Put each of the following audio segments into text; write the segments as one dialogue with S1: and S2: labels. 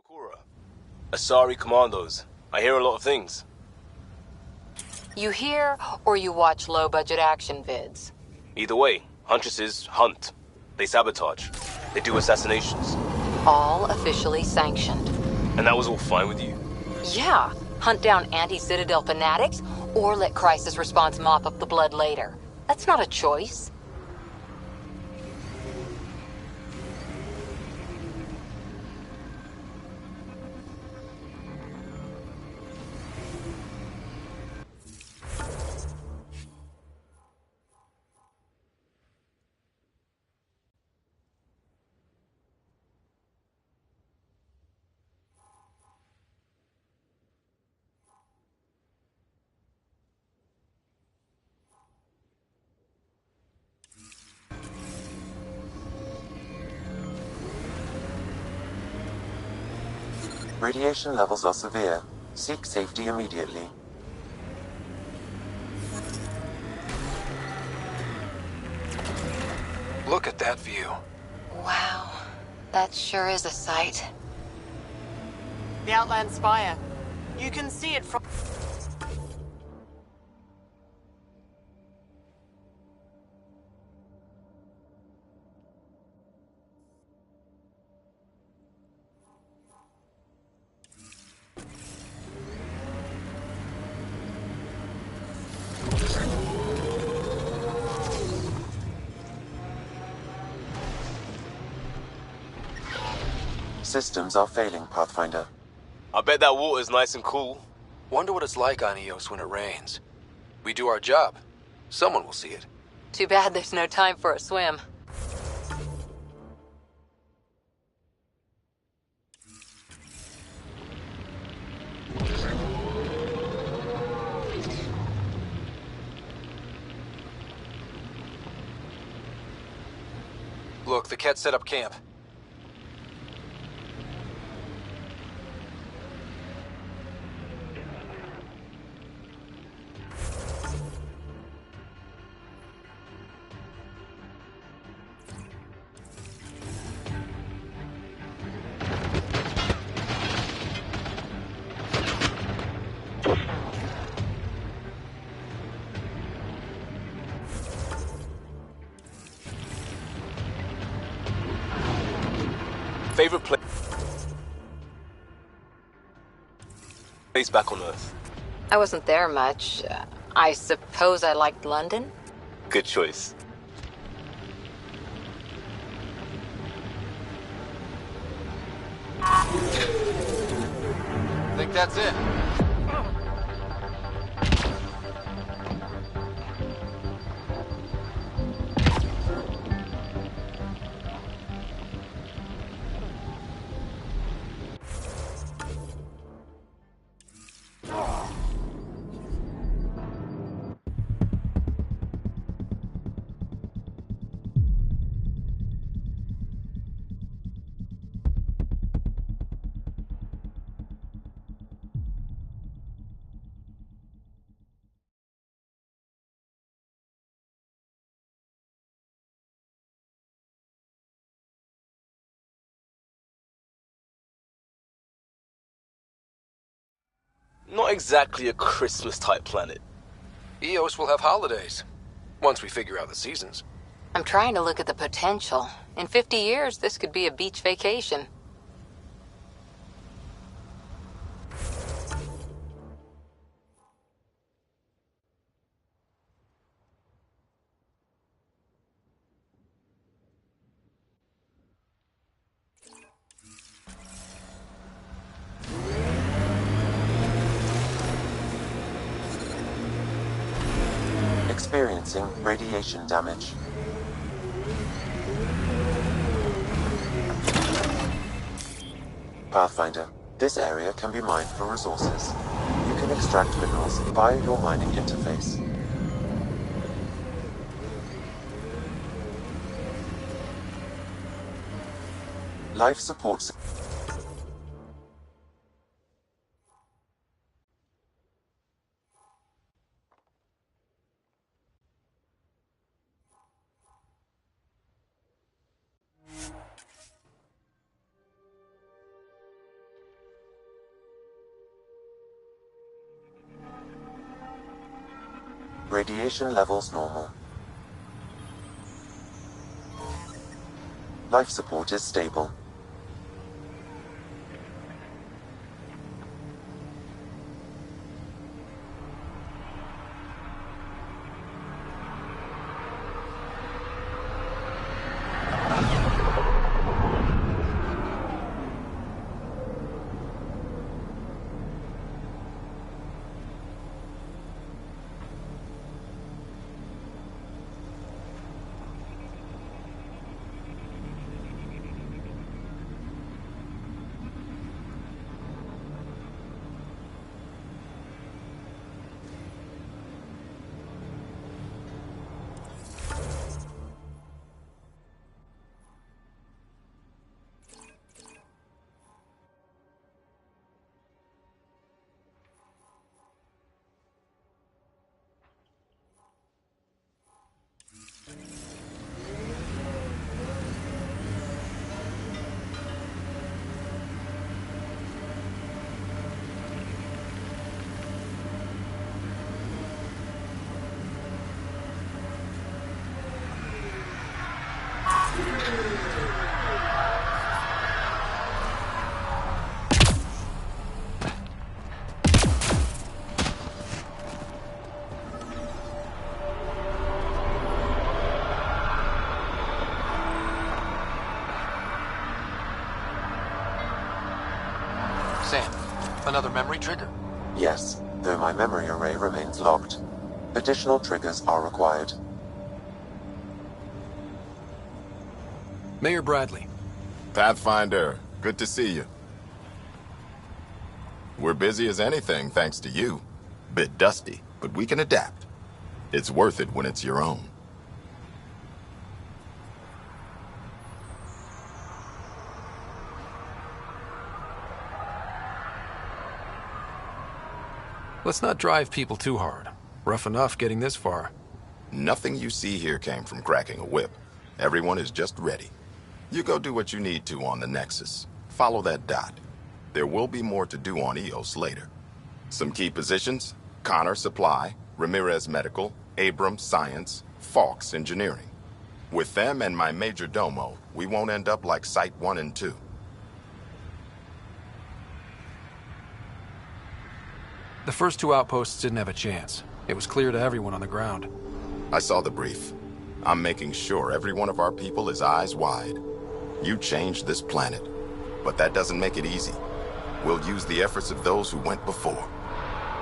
S1: Kura. Asari Commandos. I hear a lot of things.
S2: You hear or you watch low-budget action vids?
S1: Either way, Huntresses hunt. They sabotage. They do assassinations.
S2: All officially sanctioned.
S1: And that was all fine with you?
S2: Yeah. Hunt down anti-Citadel fanatics, or let crisis response mop up the blood later. That's not a choice.
S3: Radiation levels are severe. Seek safety immediately.
S4: Look at that view.
S2: Wow. That sure is a sight.
S5: The Outland Spire. You can see it from...
S3: Systems are failing, Pathfinder.
S1: I bet that water's nice and cool.
S4: Wonder what it's like on Eos when it rains. We do our job. Someone will see it.
S2: Too bad there's no time for a swim.
S4: Look, the Ket set up camp.
S1: Favorite place back on Earth?
S2: I wasn't there much. I suppose I liked London?
S1: Good choice.
S4: Think that's it.
S1: Not exactly a Christmas-type planet.
S4: Eos will have holidays, once we figure out the seasons.
S2: I'm trying to look at the potential. In 50 years, this could be a beach vacation.
S3: Experiencing radiation damage. Pathfinder, this area can be mined for resources. You can extract minerals via your mining interface. Life support. Radiation levels normal. Life support is stable.
S4: Sam, another memory trigger?
S3: Yes, though my memory array remains locked. Additional triggers are required.
S4: Mayor Bradley.
S6: Pathfinder, good to see you. We're busy as anything thanks to you. Bit dusty, but we can adapt. It's worth it when it's your own.
S4: Let's not drive people too hard. Rough enough getting this far.
S6: Nothing you see here came from cracking a whip. Everyone is just ready. You go do what you need to on the Nexus. Follow that dot. There will be more to do on Eos later. Some key positions: Connor Supply, Ramirez Medical, Abrams Science, Fawkes Engineering. With them and my major domo, we won't end up like Site 1 and 2.
S4: The first two outposts didn't have a chance. It was clear to everyone on the ground.
S6: I saw the brief. I'm making sure every one of our people is eyes wide. You changed this planet, but that doesn't make it easy. We'll use the efforts of those who went before.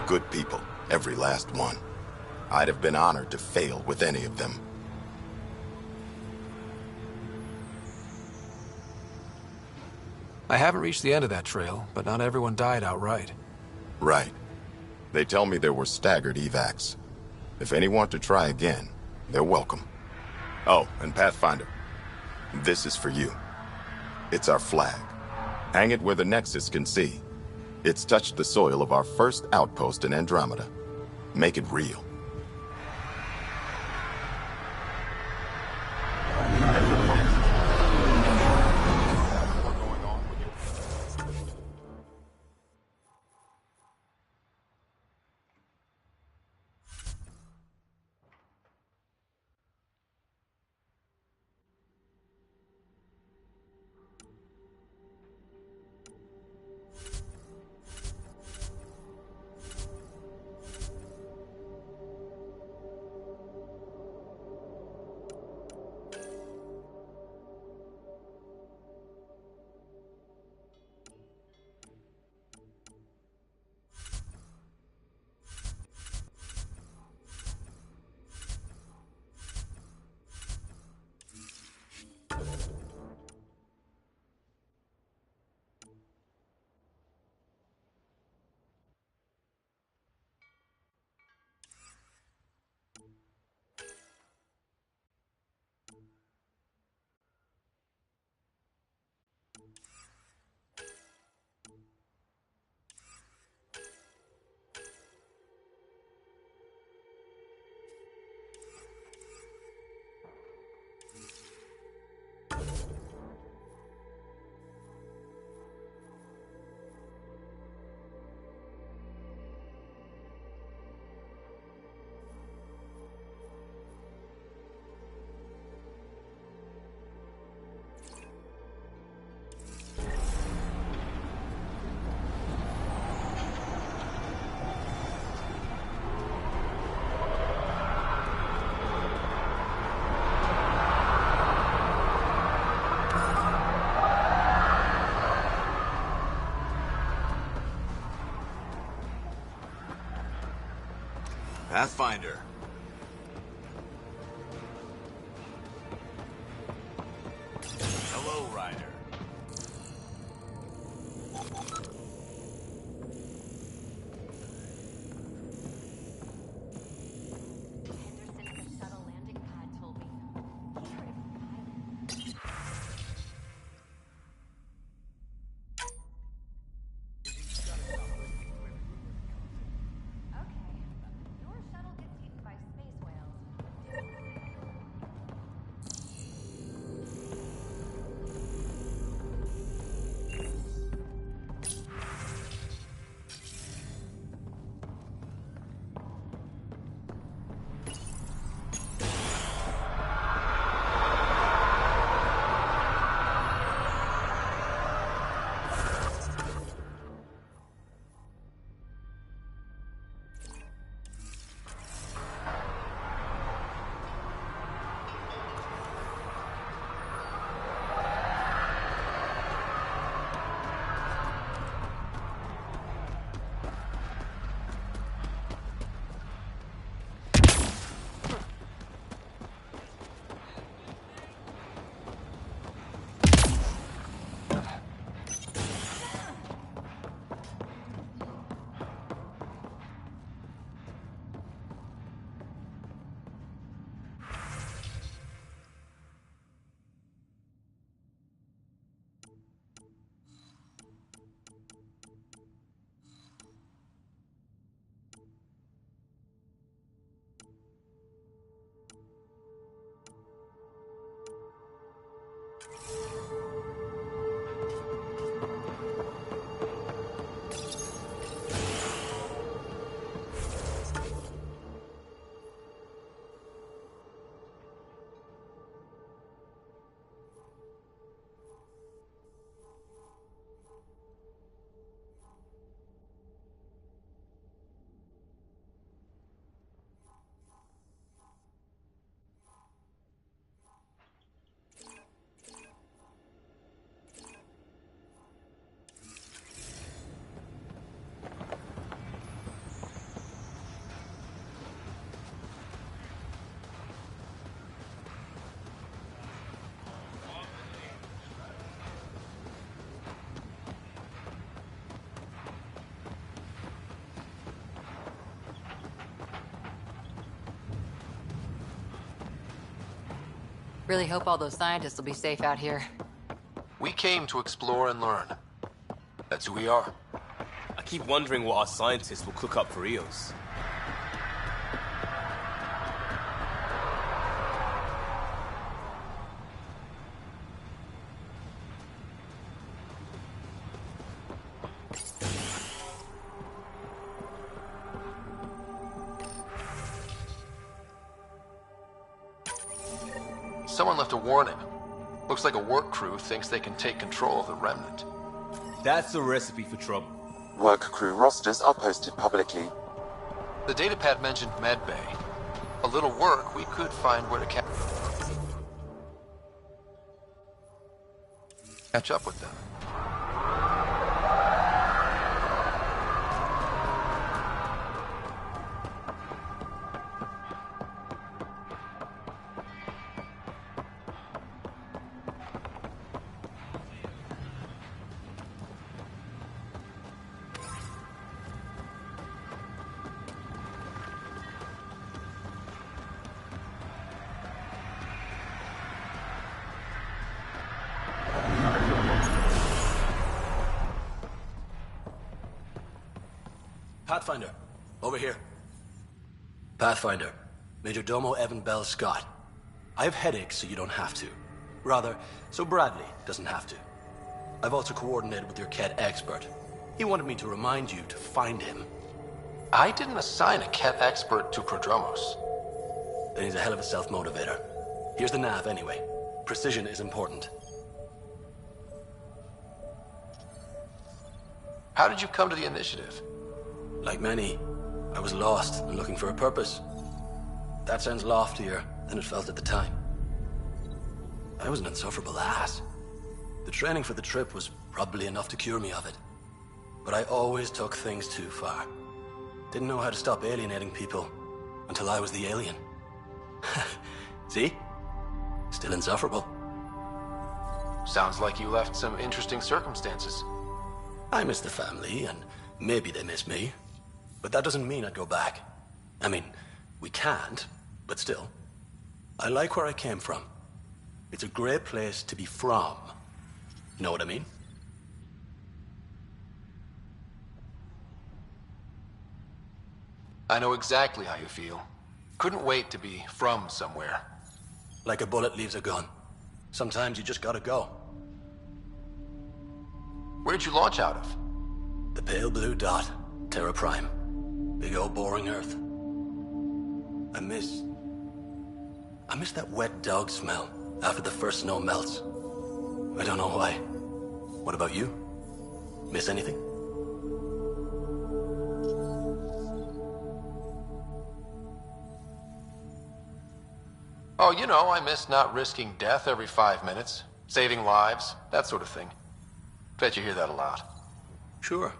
S6: Good people, every last one. I'd have been honored to fail with any of them.
S4: I haven't reached the end of that trail, but not everyone died outright.
S6: Right. They tell me there were staggered evacs. If any want to try again, they're welcome. Oh, and Pathfinder, this is for you. It's our flag. Hang it where the Nexus can see. It's touched the soil of our first outpost in Andromeda. Make it real.
S7: Pathfinder. Hello, Ryder.
S2: Really hope all those scientists will be safe out here.
S4: We came to explore and learn. That's who we are.
S1: I keep wondering what our scientists will cook up for Eos.
S4: Someone left a warning. Looks like a work crew thinks they can take control of the remnant.
S1: That's a recipe for trouble.
S3: Work crew rosters are posted publicly.
S4: The datapad mentioned medbay. A little work, we could find where to catch up with them.
S8: Pathfinder, over here. Pathfinder, Major Domo Evan Bell Scott. I have headaches, so you don't have to. Rather, so Bradley doesn't have to. I've also coordinated with your Ket expert. He wanted me to remind you to find him.
S4: I didn't assign a Ket expert to Prodromos.
S8: Then he's a hell of a self-motivator. Here's the nav anyway. Precision is important.
S4: How did you come to the initiative?
S8: Like many, I was lost and looking for a purpose. That sounds loftier than it felt at the time. I was an insufferable ass. The training for the trip was probably enough to cure me of it. But I always took things too far. Didn't know how to stop alienating people. Until I was the alien. See? Still insufferable.
S4: Sounds like you left some interesting circumstances.
S8: I miss the family, and maybe they miss me. But that doesn't mean I'd go back. I mean, we can't, but still. I like where I came from. It's a great place to be from. Know what I mean?
S4: I know exactly how you feel. Couldn't wait to be from somewhere.
S8: Like a bullet leaves a gun. Sometimes you just gotta go.
S4: Where'd you launch out of?
S8: The pale blue dot. Terra Prime. Big old boring Earth. I miss that wet dog smell after the first snow melts. I don't know why. What about you? Miss anything?
S4: Oh, you know, I miss not risking death every 5 minutes. Saving lives, that sort of thing. Bet you hear that a lot.
S8: Sure,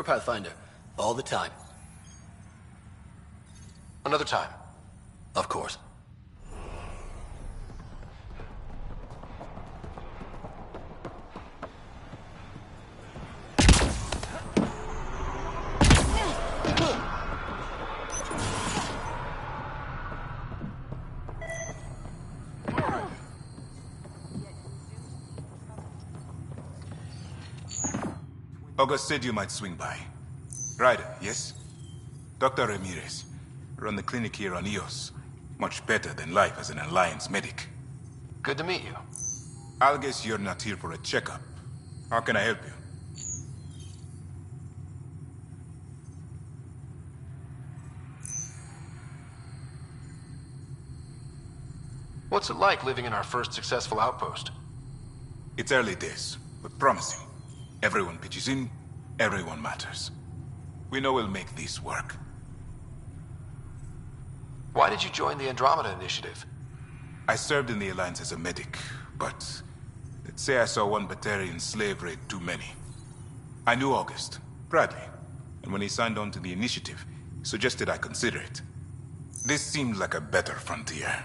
S8: Pathfinder. All the time.
S4: Another time.
S8: Of course.
S7: August said you might swing by. Ryder, yes? Dr. Ramirez. Run the clinic here on Eos. Much better than life as an Alliance medic.
S4: Good to meet you.
S7: I'll guess you're not here for a checkup. How can I help you?
S4: What's it like living in our first successful outpost?
S7: It's early days, but promising. Everyone pitches in, everyone matters. We know we'll make this work.
S4: Why did you join the Andromeda initiative?
S7: I served in the Alliance as a medic, but let's say I saw one Batarian slave raid too many. I knew August, Bradley, and when he signed on to the initiative, he suggested I consider it. This seemed like a better frontier.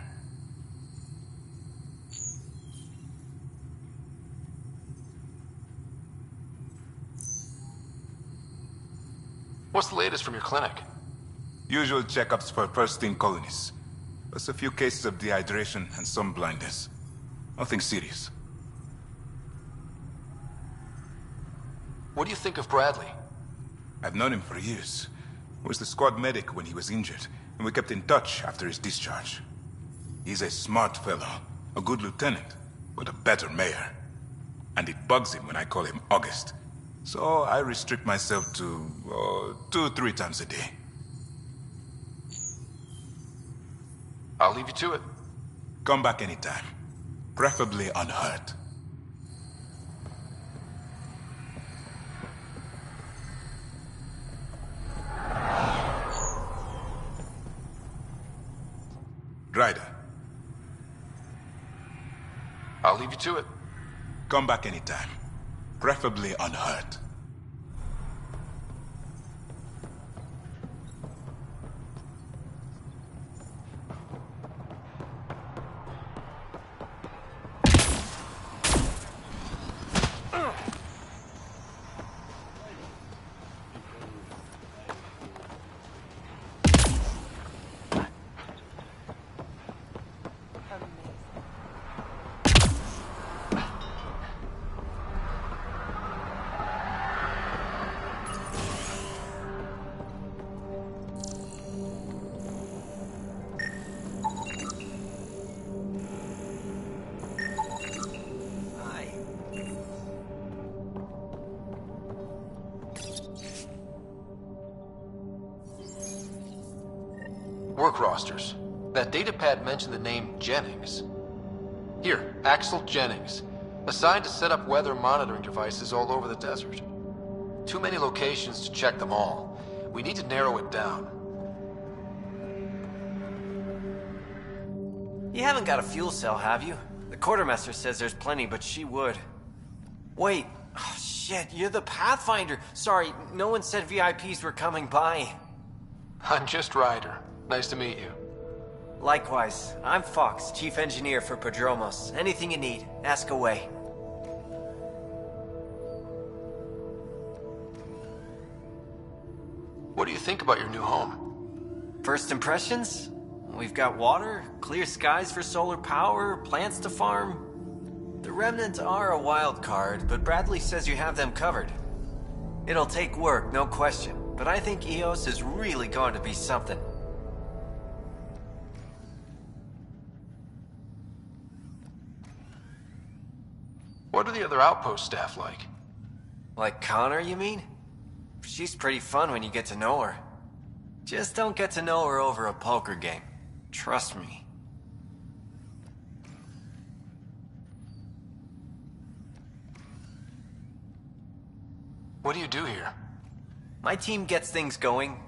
S4: What's the latest from your clinic?
S7: Usual checkups for first-in colonists. Plus a few cases of dehydration and some blindness. Nothing serious.
S4: What do you think of Bradley?
S7: I've known him for years. He was the squad medic when he was injured, and we kept in touch after his discharge. He's a smart fellow, a good lieutenant, but a better mayor. And it bugs him when I call him August. So I restrict myself to 2-3 times a day.
S4: I'll leave you to it.
S7: Come back anytime. Preferably unhurt. Ryder.
S4: I'll leave you to it.
S7: Come back anytime. Preferably unhurt.
S4: Work rosters. That datapad mentioned the name Jennings. Here, Axel Jennings. Assigned to set up weather monitoring devices all over the desert. Too many locations to check them all. We need to narrow it down.
S9: You haven't got a fuel cell, have you? The quartermaster says there's plenty, but she would. Wait. Oh, shit, you're the Pathfinder. Sorry, no one said VIPs were coming by.
S4: I'm just Ryder. Nice to meet you.
S9: Likewise, I'm Fox, Chief Engineer for Prodromos. Anything you need, ask away.
S4: What do you think about your new home?
S9: First impressions? We've got water, clear skies for solar power, plants to farm. The Remnant are a wild card, but Bradley says you have them covered. It'll take work, no question, but I think EOS is really going to be something.
S4: What are the other outpost staff like?
S9: Like Connor, you mean? She's pretty fun when you get to know her. Just don't get to know her over a poker game. Trust me.
S4: What do you do here?
S9: My team gets things going.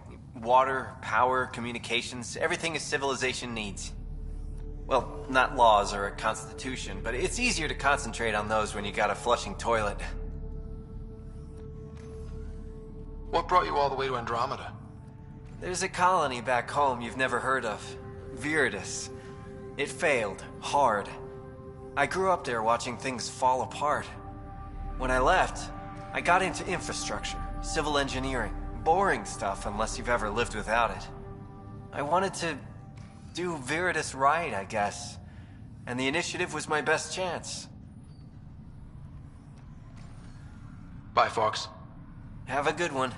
S9: Water, power, communications, everything a civilization needs. Well, not laws or a constitution, but it's easier to concentrate on those when you got a flushing toilet.
S4: What brought you all the way to Andromeda?
S9: There's a colony back home you've never heard of. Viridis. It failed. Hard. I grew up there watching things fall apart. When I left, I got into infrastructure, civil engineering. Boring stuff unless you've ever lived without it. I wanted to do Viridis right, I guess. And the initiative was my best chance.
S4: Bye, Fox.
S9: Have a good one.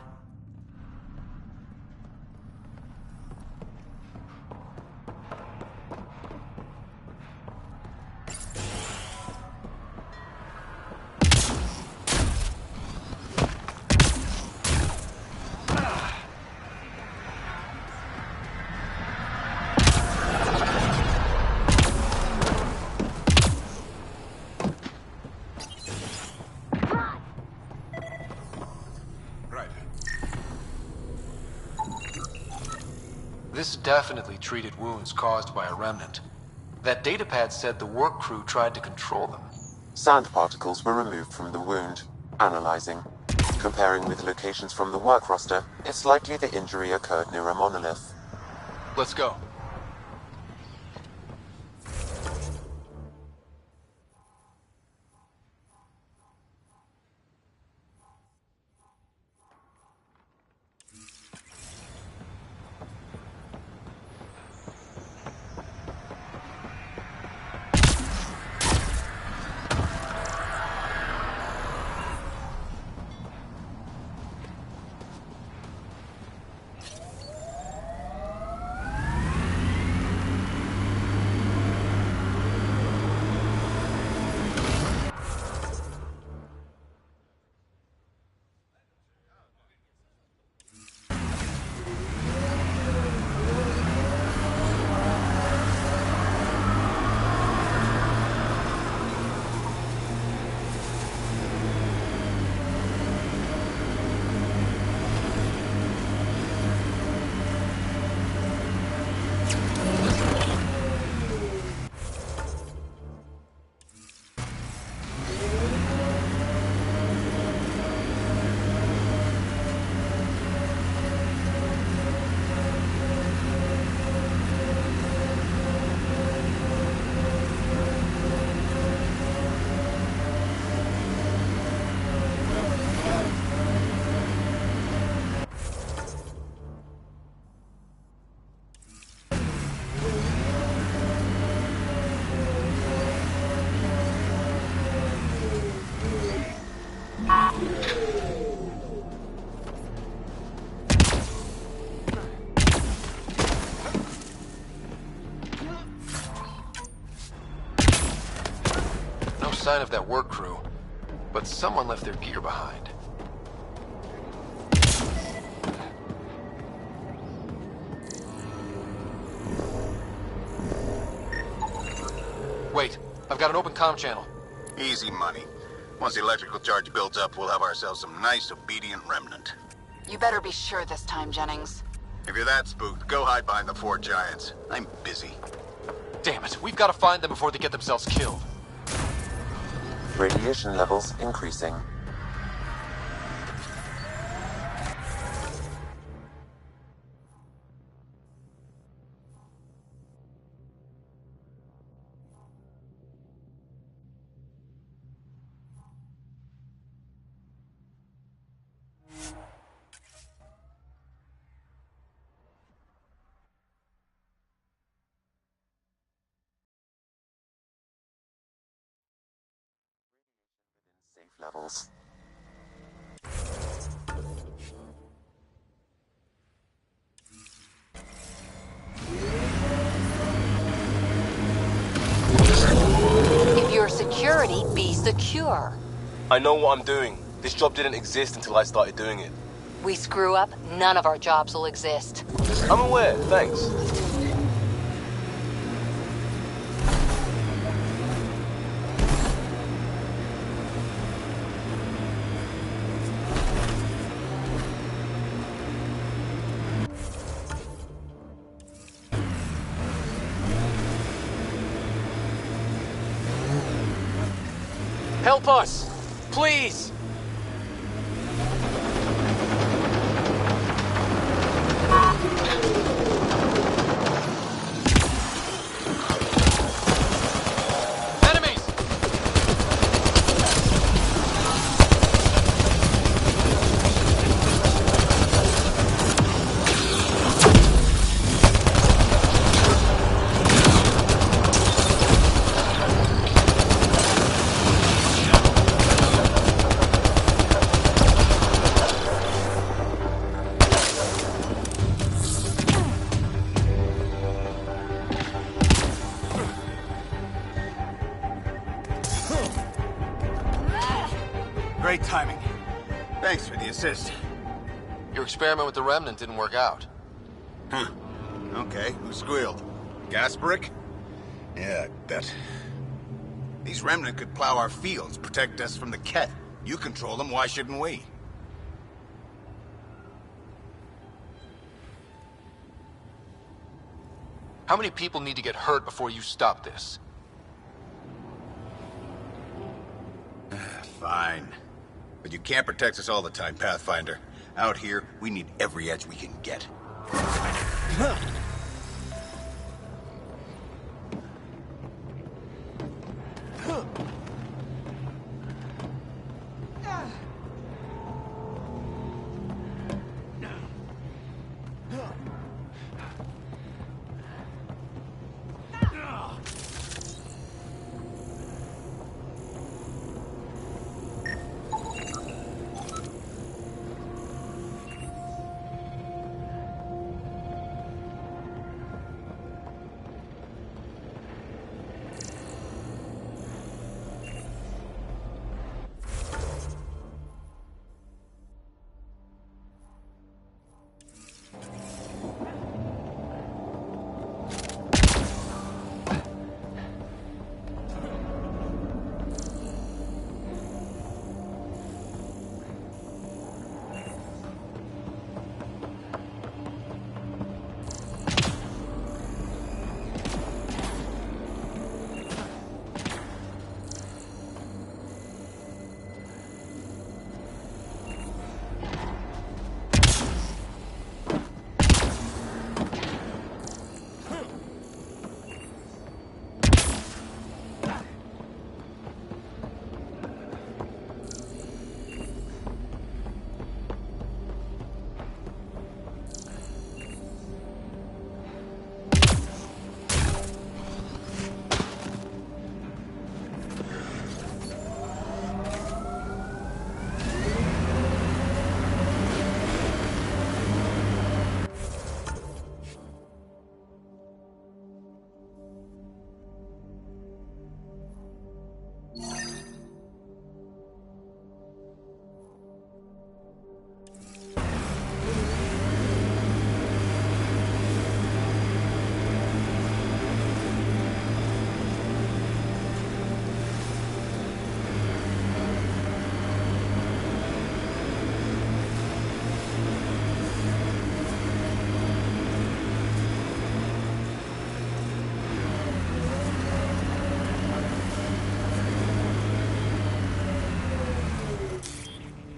S4: This definitely treated wounds caused by a remnant. That datapad said the work crew tried to control them.
S3: Sand particles were removed from the wound. Analyzing. Comparing with locations from the work roster, it's likely the injury occurred near a monolith.
S4: Let's go. No sign of that work crew, but someone left their gear behind. Wait, I've got an open comm channel.
S10: Easy money. Once the electrical charge builds up, we'll have ourselves some nice, obedient remnant.
S11: You better be sure this time, Jennings.
S10: If you're that spooked, go hide behind the four giants. I'm busy.
S4: Damn it, we've got to find them before they get themselves killed.
S3: Radiation levels increasing. levels.
S2: If you're security, be secure.
S1: I know what I'm doing. This job didn't exist until I started doing it.
S2: We screw up, none of our jobs will exist.
S1: I'm aware, thanks.
S12: Help us! Please! Enemies!
S10: Great timing. Thanks for the assist.
S4: Your experiment with the Remnant didn't work out.
S10: Huh. Okay, who squealed? Gasbrick? Yeah, I bet. These Remnant could plow our fields, protect us from the Ket. You control them, why shouldn't we?
S4: How many people need to get hurt before you stop this?
S10: Fine. But you can't protect us all the time, Pathfinder. Out here, we need every edge we can get.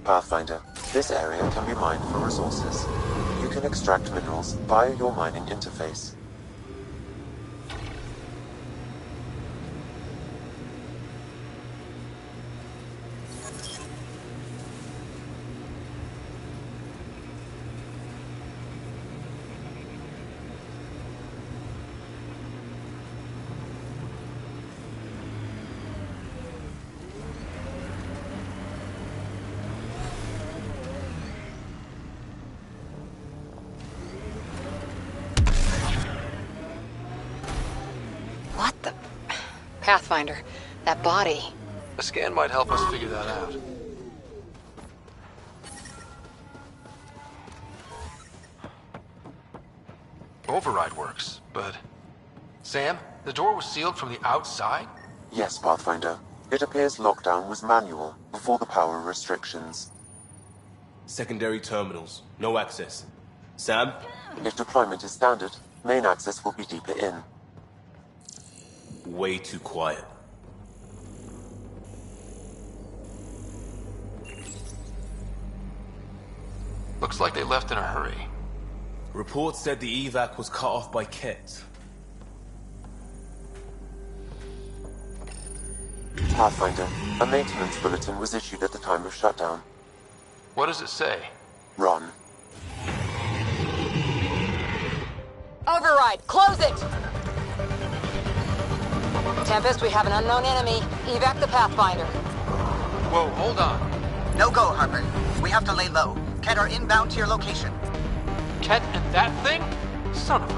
S3: Pathfinder, this area can be mined for resources. You can extract minerals via your mining interface.
S2: Pathfinder, that body.
S4: A scan might help us figure that out. Override works, but... Sam, the door was sealed from the outside?
S3: Yes, Pathfinder. It appears lockdown was manual, before the power restrictions.
S13: Secondary terminals. No access. Sam?
S3: If deployment is standard, main access will be deeper in.
S13: Way too quiet.
S4: Looks like they left in a hurry.
S13: Reports said the evac was cut off by Ket.
S3: Pathfinder, a maintenance bulletin was issued at the time of shutdown.
S4: What does it say?
S3: Run.
S2: Override, close it! Tempest, we have an unknown enemy. Evac the Pathfinder.
S4: Whoa, hold on.
S14: No go, Harper. We have to lay low. Ket are inbound to your location.
S12: Ket and that thing? Son of a...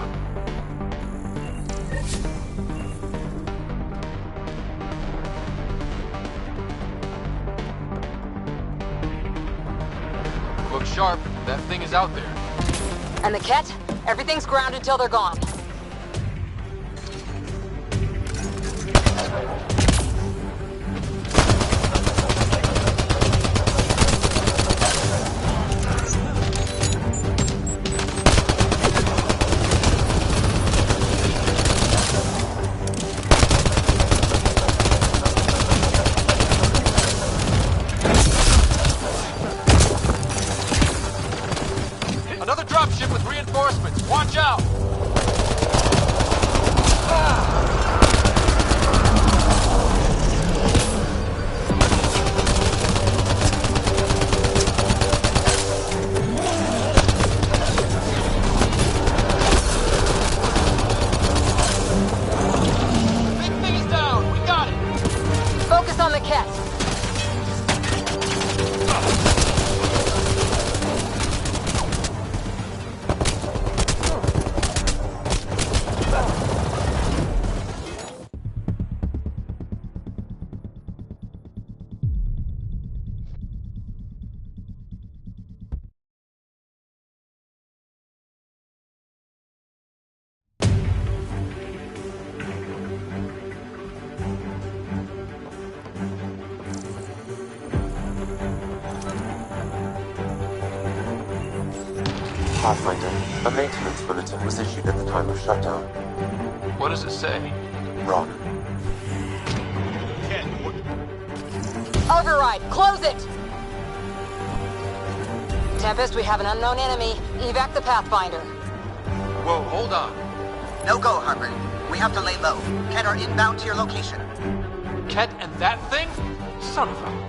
S12: Look sharp. That thing is out there.
S2: And the Ket? Everything's grounded till they're gone.
S12: Another dropship with reinforcements. Watch out! Big thing is down. We got it.
S2: Focus on the Ket.
S3: Pathfinder, a maintenance bulletin was issued at the time of shutdown.
S4: What does it say?
S3: Run.
S2: Override, close it! Tempest, we have an unknown enemy. Evac the Pathfinder.
S4: Whoa, hold on.
S14: No go, Harper. We have to lay low. Ket are inbound to your location.
S12: Ket and that thing? Son of a...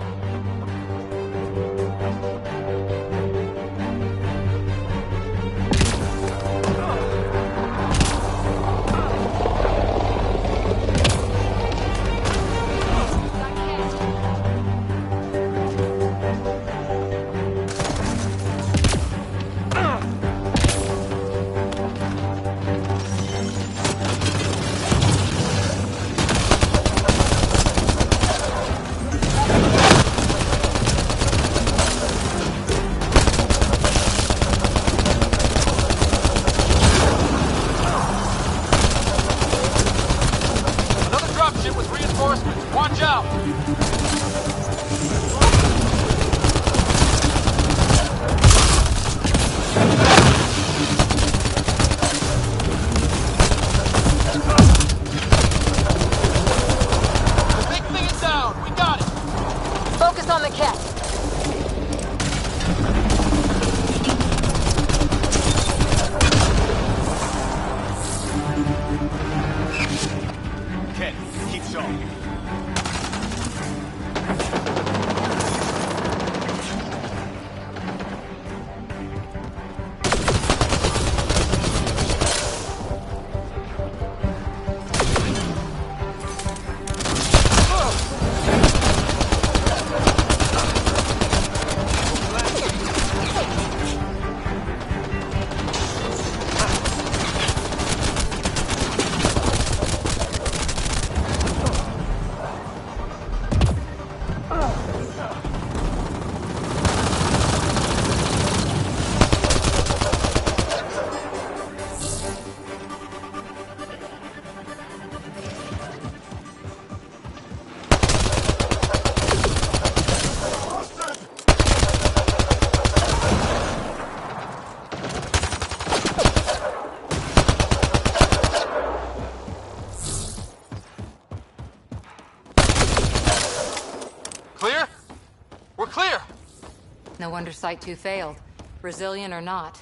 S2: wonder Site 2 failed. Brazilian or not.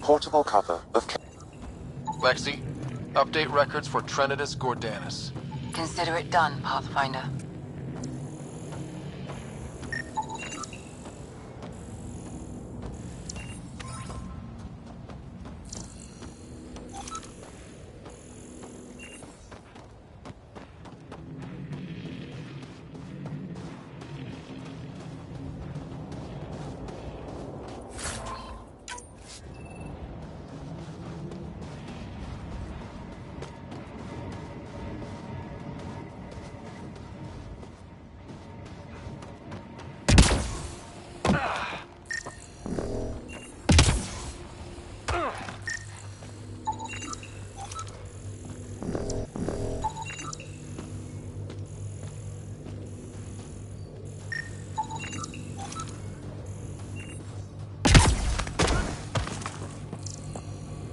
S3: Portable cover of...
S4: Lexi, update records for Trinitas Gordanus.
S11: Consider it done, Pathfinder.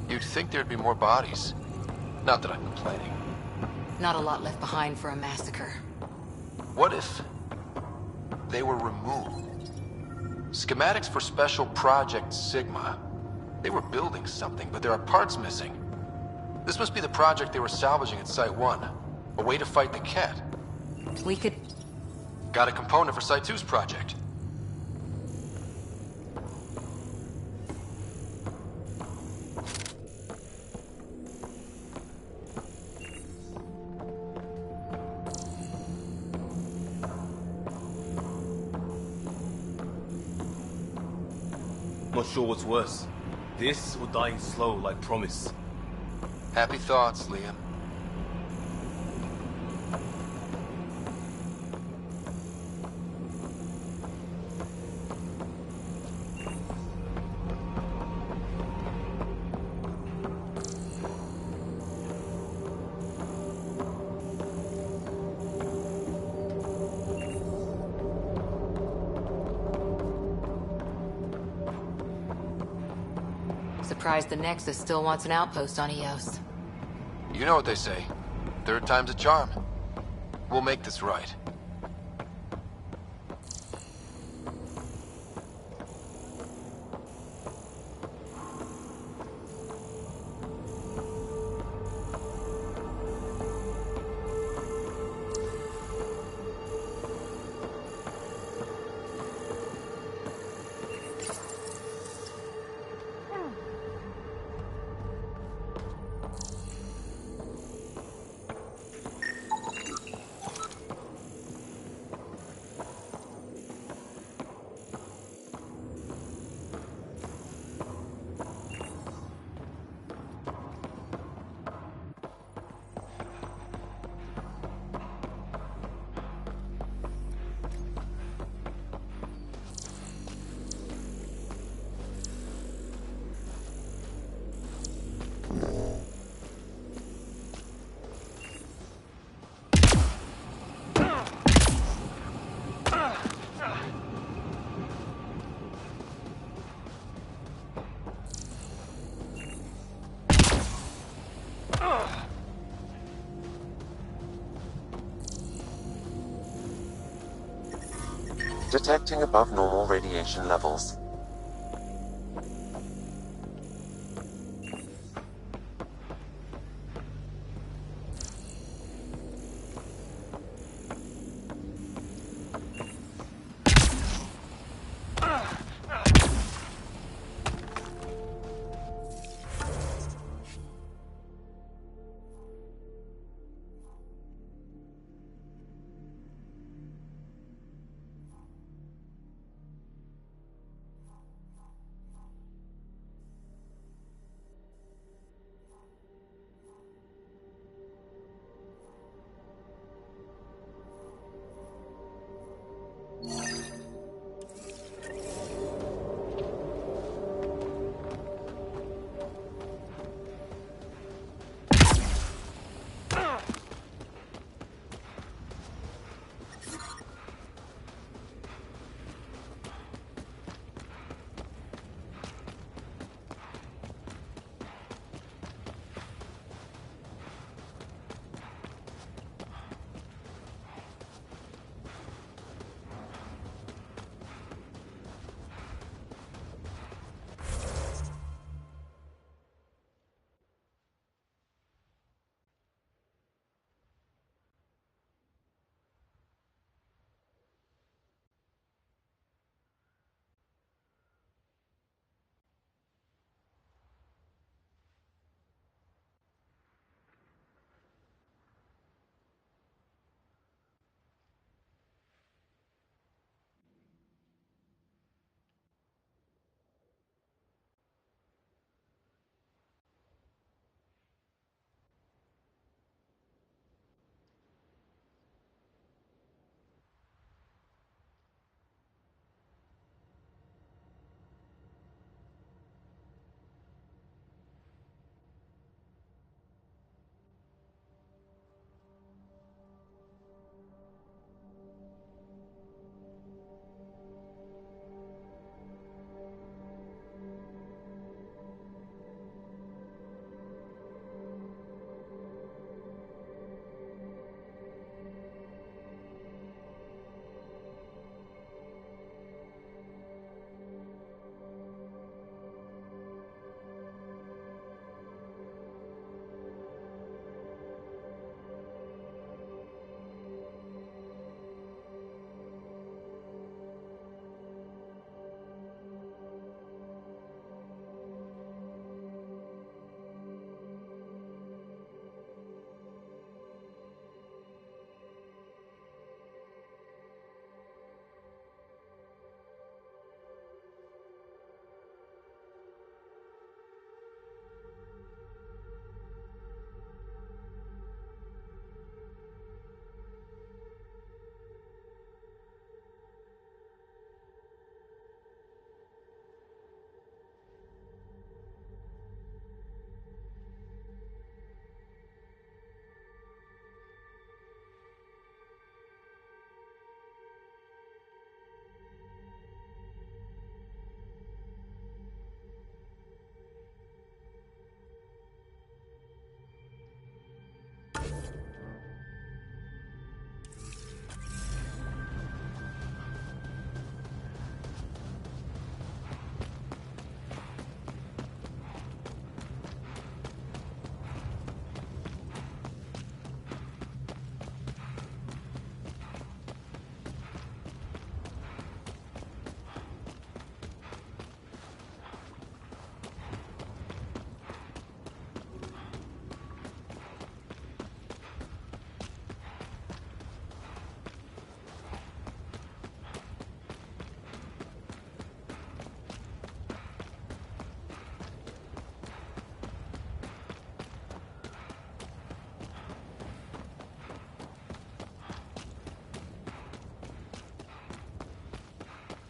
S4: You'd think there'd be more bodies. Not that I'm complaining.
S2: Not a lot left behind for a massacre.
S4: What if they were removed? Schematics for Special Project Sigma. They were building something, but there are parts missing. This must be the project they were salvaging at Site 1. A way to fight the Ket.
S2: We could...
S4: Got a component for Site 2's project.
S13: Not sure what's worse. This or dying slow like Promise.
S4: Happy thoughts, Liam.
S2: Surprised the Nexus still wants an outpost on Eos.
S4: You know what they say. Third time's a charm. We'll make this right.
S3: Detecting above normal radiation levels.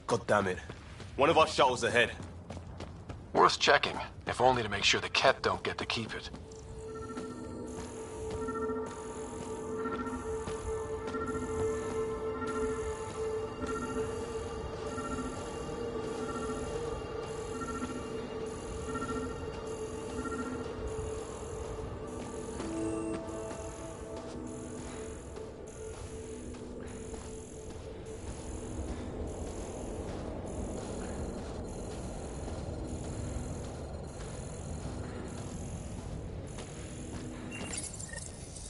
S13: God damn it. One of our shuttles ahead.
S4: Worth checking, if only to make sure the Ket don't get to keep it.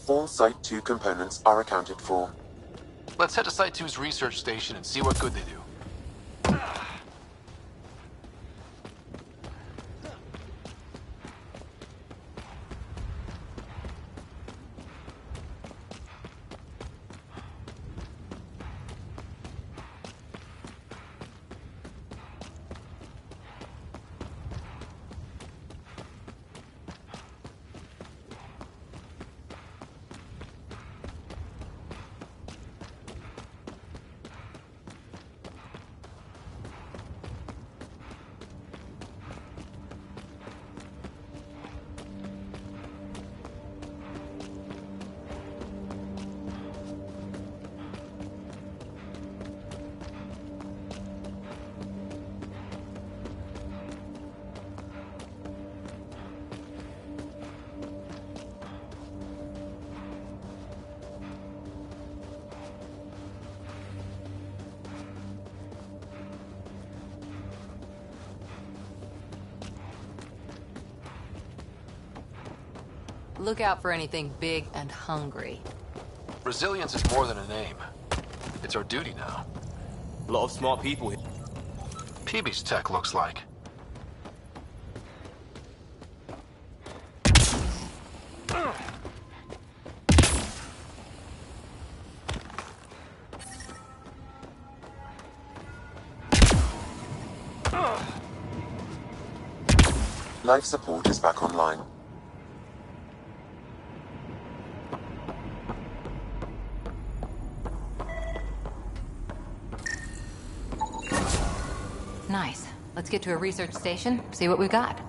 S3: All Site 2 components are accounted for.
S4: Let's head to Site 2's research station and see what good they do.
S2: Look out for anything big and hungry.
S4: Resilience is more than a name. It's our duty now.
S13: A lot of smart people here.
S4: PB's tech looks like.
S3: Life support is back online.
S2: Nice. Let's get to a research station, see what we got.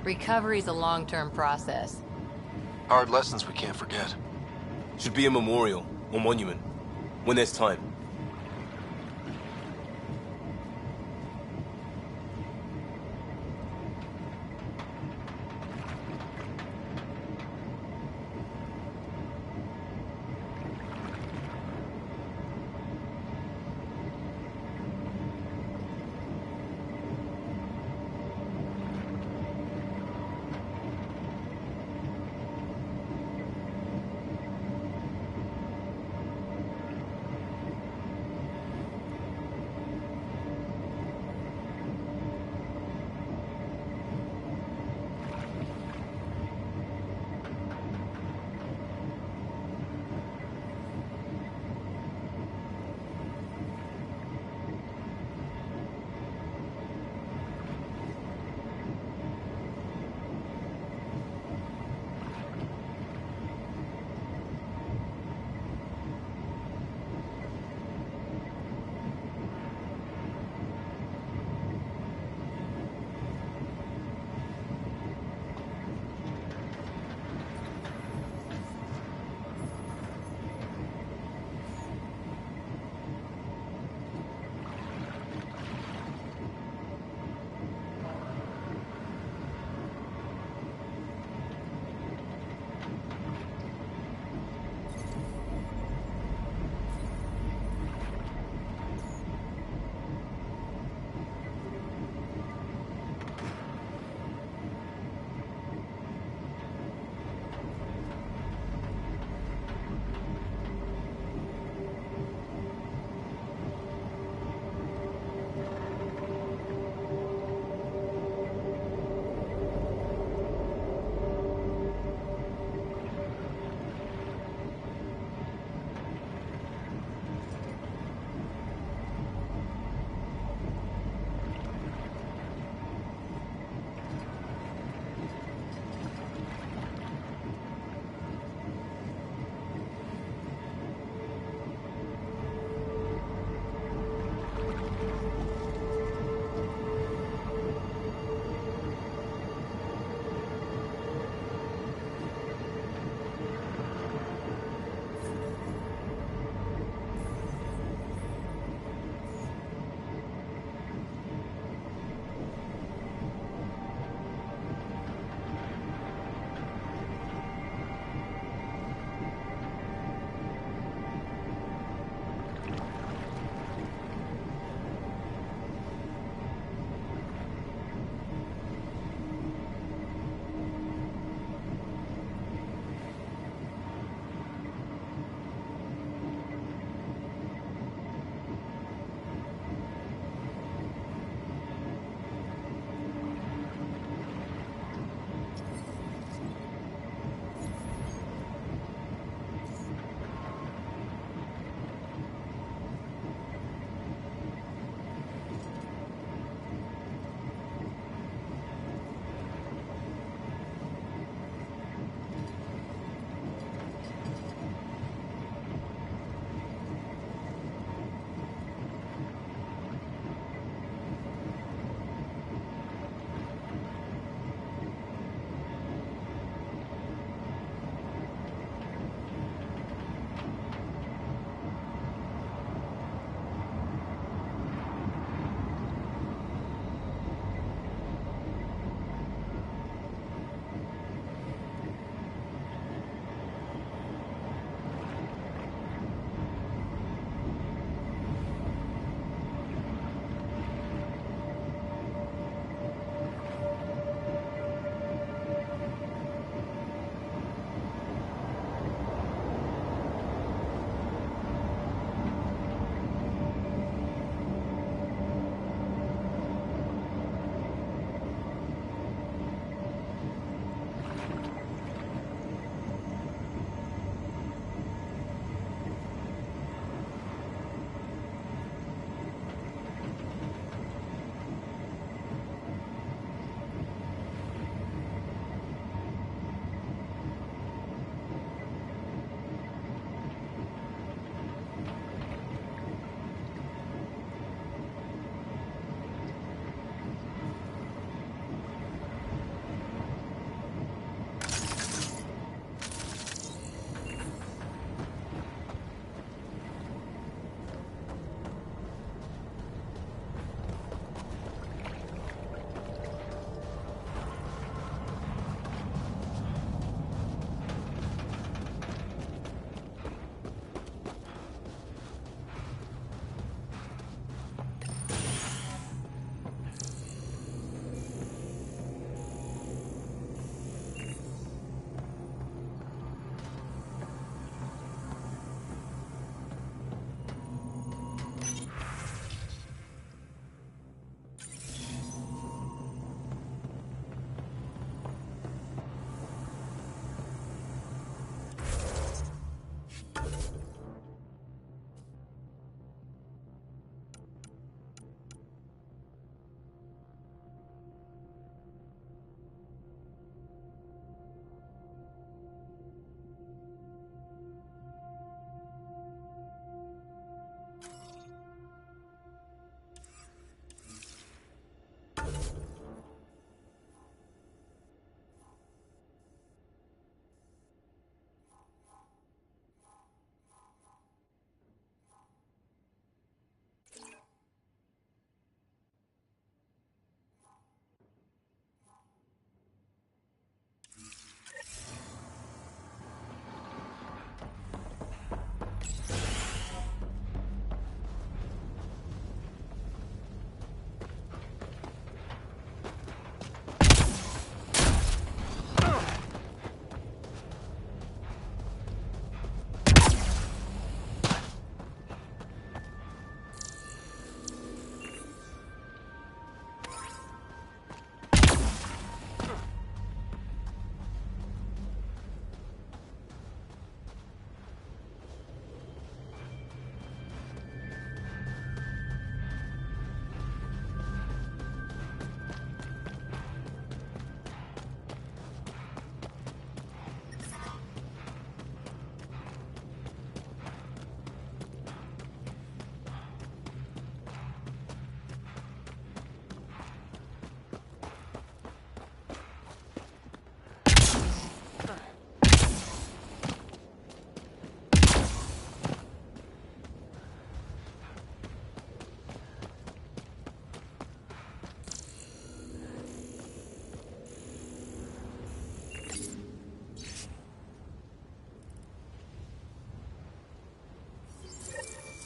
S2: Recovery's a long-term process.
S4: Hard lessons we can't forget.
S13: Should be a memorial or monument when there's time.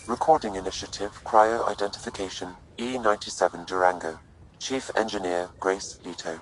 S3: Recording Initiative Cryo-Identification E-97 Durango. Chief Engineer Grace Leto.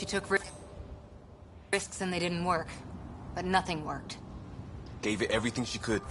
S2: She took risks and they didn't work. But nothing worked.
S13: Gave it everything she could.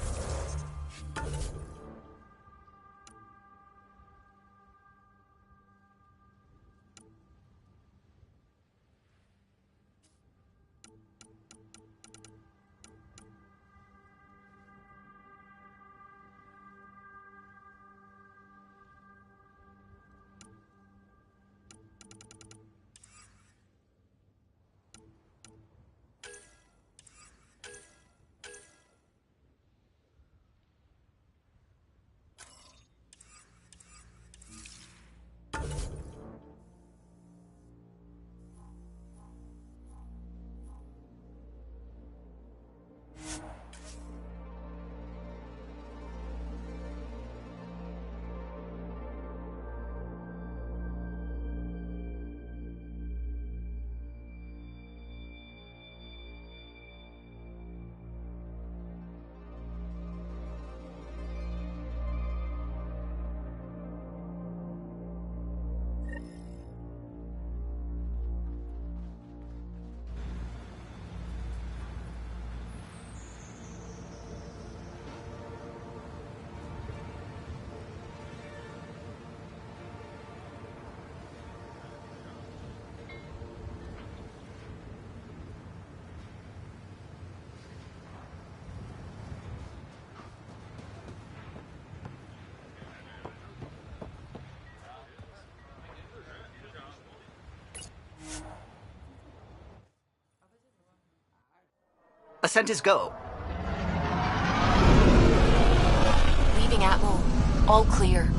S14: Ascent is go.
S2: Leaving Atmo. All clear.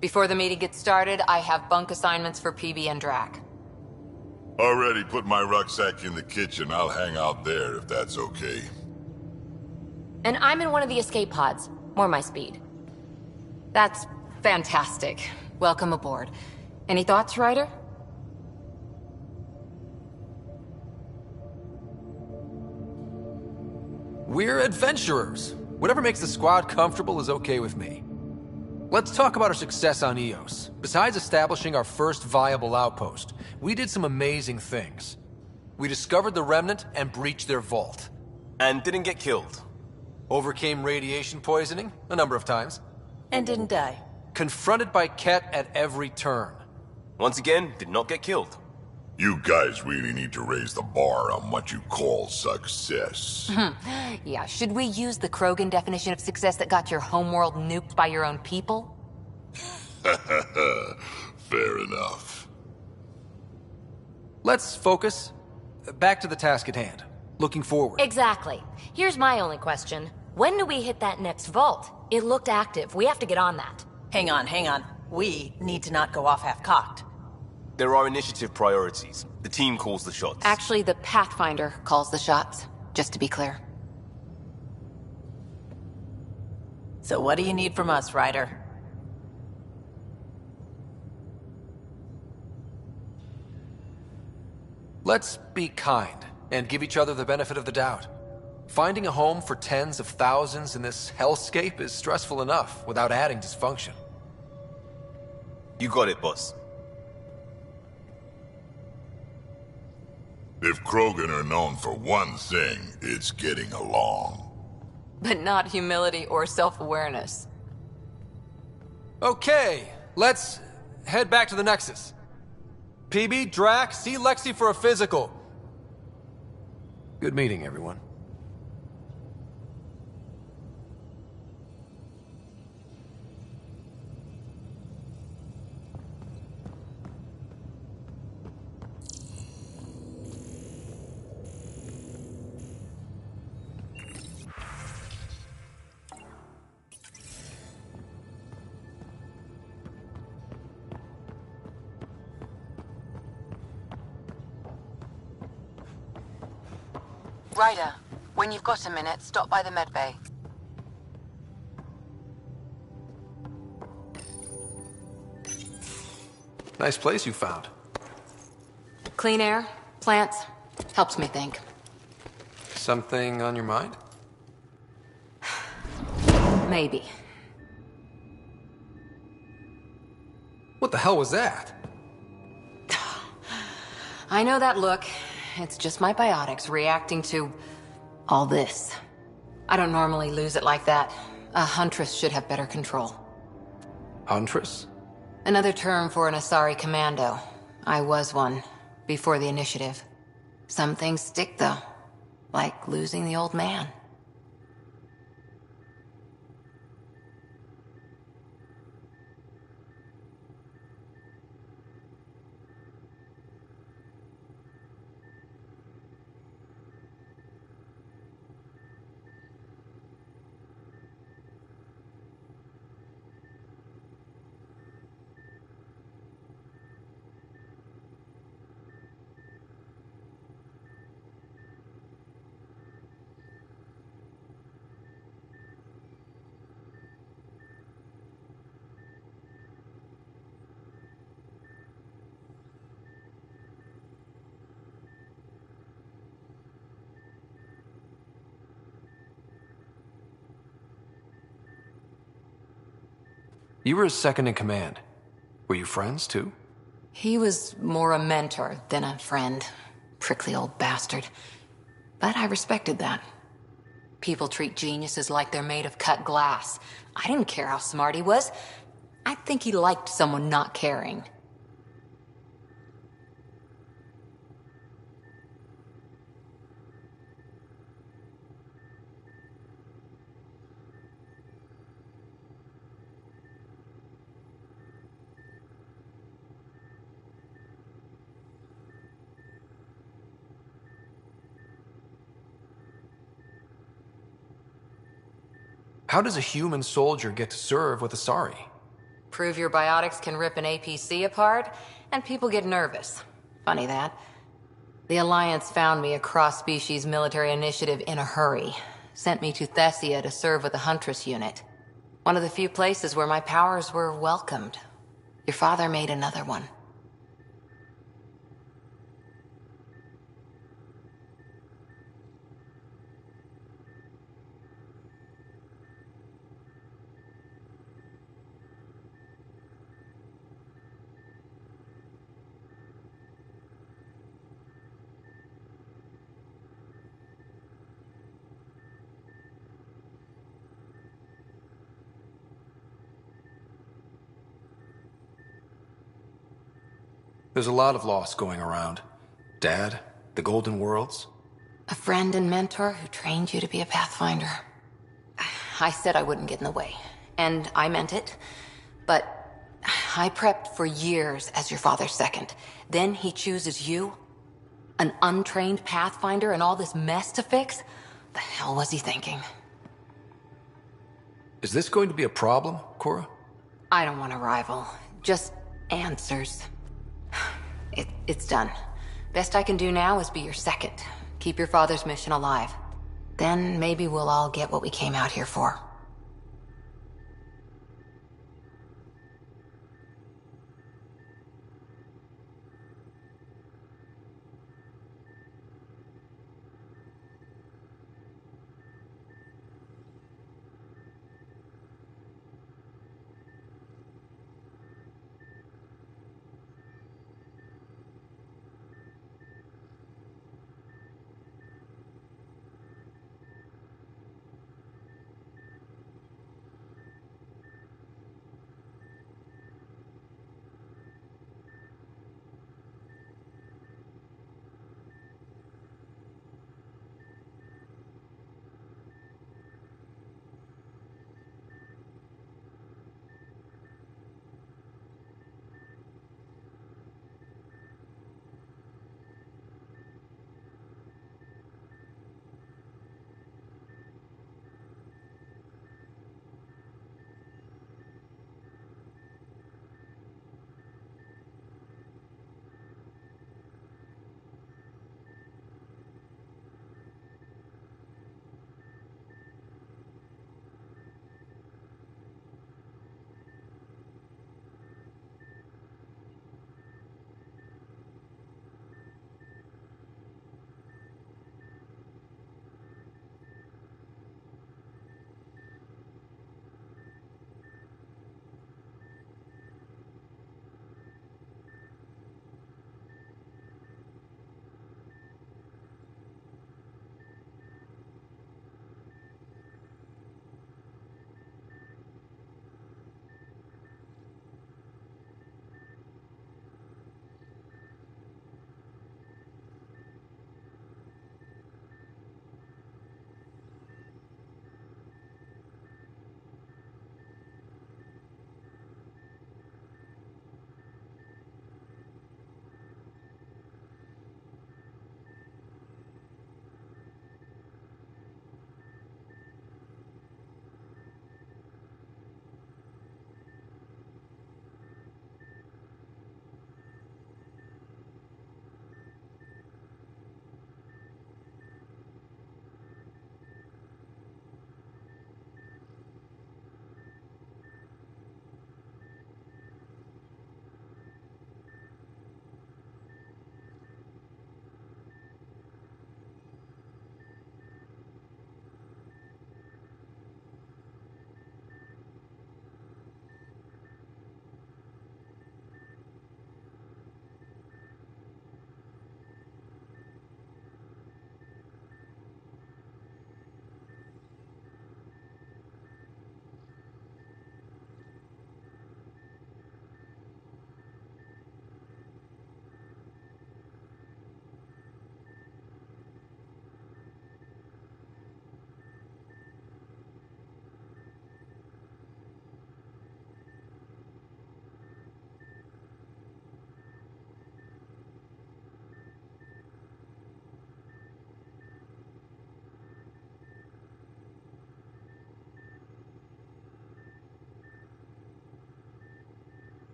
S2: Before the meeting gets started, I have bunk assignments for PB and Drac.
S15: Already put my rucksack in the kitchen. I'll hang out there if that's okay.
S2: And I'm in one of the escape pods. More my speed. That's fantastic. Welcome aboard. Any thoughts, Ryder?
S12: We're adventurers. Whatever makes the squad comfortable is okay with me. Let's talk about our success on Eos. Besides establishing our first viable outpost, we did some amazing things. We discovered the Remnant and breached their vault.
S1: And didn't get killed.
S12: Overcame radiation poisoning a number of times.
S11: And didn't die.
S12: Confronted by Ket at every turn.
S1: Once again, did not get killed.
S15: You guys really need to raise the bar on what you call success.
S2: Yeah, should we use the Krogan definition of success that got your homeworld nuked by your own people?
S15: Fair enough.
S12: Let's focus. Back to the task at hand. Looking forward.
S16: Exactly. Here's my only question. When do we hit that next vault? It looked active. We have to get on that.
S11: Hang on. We need to not go off half-cocked.
S1: There are initiative priorities. The team calls the shots.
S2: Actually, the Pathfinder calls the shots, just to be clear.
S11: So what do you need from us, Ryder?
S12: Let's be kind and give each other the benefit of the doubt. Finding a home for tens of thousands in this hellscape is stressful enough without adding dysfunction.
S1: You got it, boss.
S15: If Krogan are known for one thing, it's getting along.
S2: But not humility or self-awareness.
S12: Okay, let's head back to the Nexus. PB, Drac, see Lexi for a physical. Good meeting, everyone.
S11: Ryder, when you've got a minute, stop by the medbay.
S12: Nice place you found.
S2: Clean air, plants, helps me think.
S12: Something on your mind?
S2: Maybe.
S12: What the hell was that?
S2: I know that look. It's just my biotics reacting to all this. I don't normally lose it like that. A huntress should have better control.
S12: Huntress?
S2: Another term for an Asari commando. I was one, before the initiative. Some things stick, though. Like losing the old man.
S12: You were his second in command. Were you friends, too?
S2: He was more a mentor than a friend. Prickly old bastard. But I respected that. People treat geniuses like they're made of cut glass. I didn't care how smart he was. I think he liked someone not caring.
S12: How does a human soldier get to serve with Asari?
S2: Prove your biotics can rip an APC apart, and people get nervous. Funny that. The Alliance found me a cross-species military initiative in a hurry. Sent me to Thessia to serve with the Huntress unit. One of the few places where my powers were welcomed. Your father made another one.
S12: There's a lot of loss going around. Dad, the Golden Worlds.
S2: A friend and mentor who trained you to be a Pathfinder. I said I wouldn't get in the way, and I meant it. But I prepped for years as your father's second. Then he chooses you? An untrained Pathfinder and all this mess to fix? The hell was he thinking?
S12: Is this going to be a problem, Cora?
S2: I don't want a rival. Just answers. It's done. Best I can do now is be your second. Keep your father's mission alive. Then maybe we'll all get what we came out here for.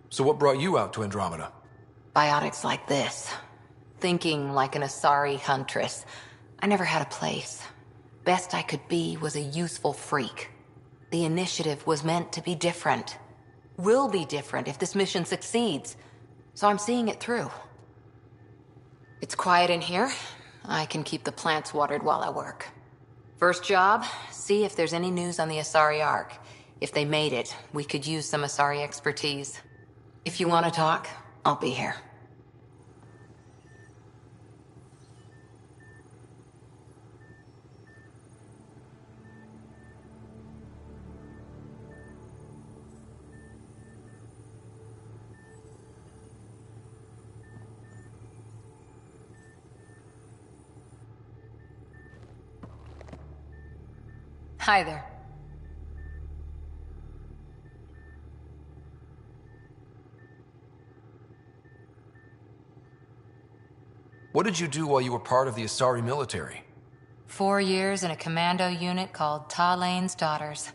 S12: So what brought you out to Andromeda?
S2: Biotics like this. Thinking like an Asari huntress. I never had a place. Best I could be was a useful freak. The initiative was meant to be different. Will be different if this mission succeeds. So I'm seeing it through. It's quiet in here. I can keep the plants watered while I work. First job, see if there's any news on the Asari Ark. If they made it, we could use some Asari expertise. If you want to talk, I'll be here. Hi there.
S12: What did you do while you were part of the Asari military?
S2: 4 years in a commando unit called Talane's Daughters.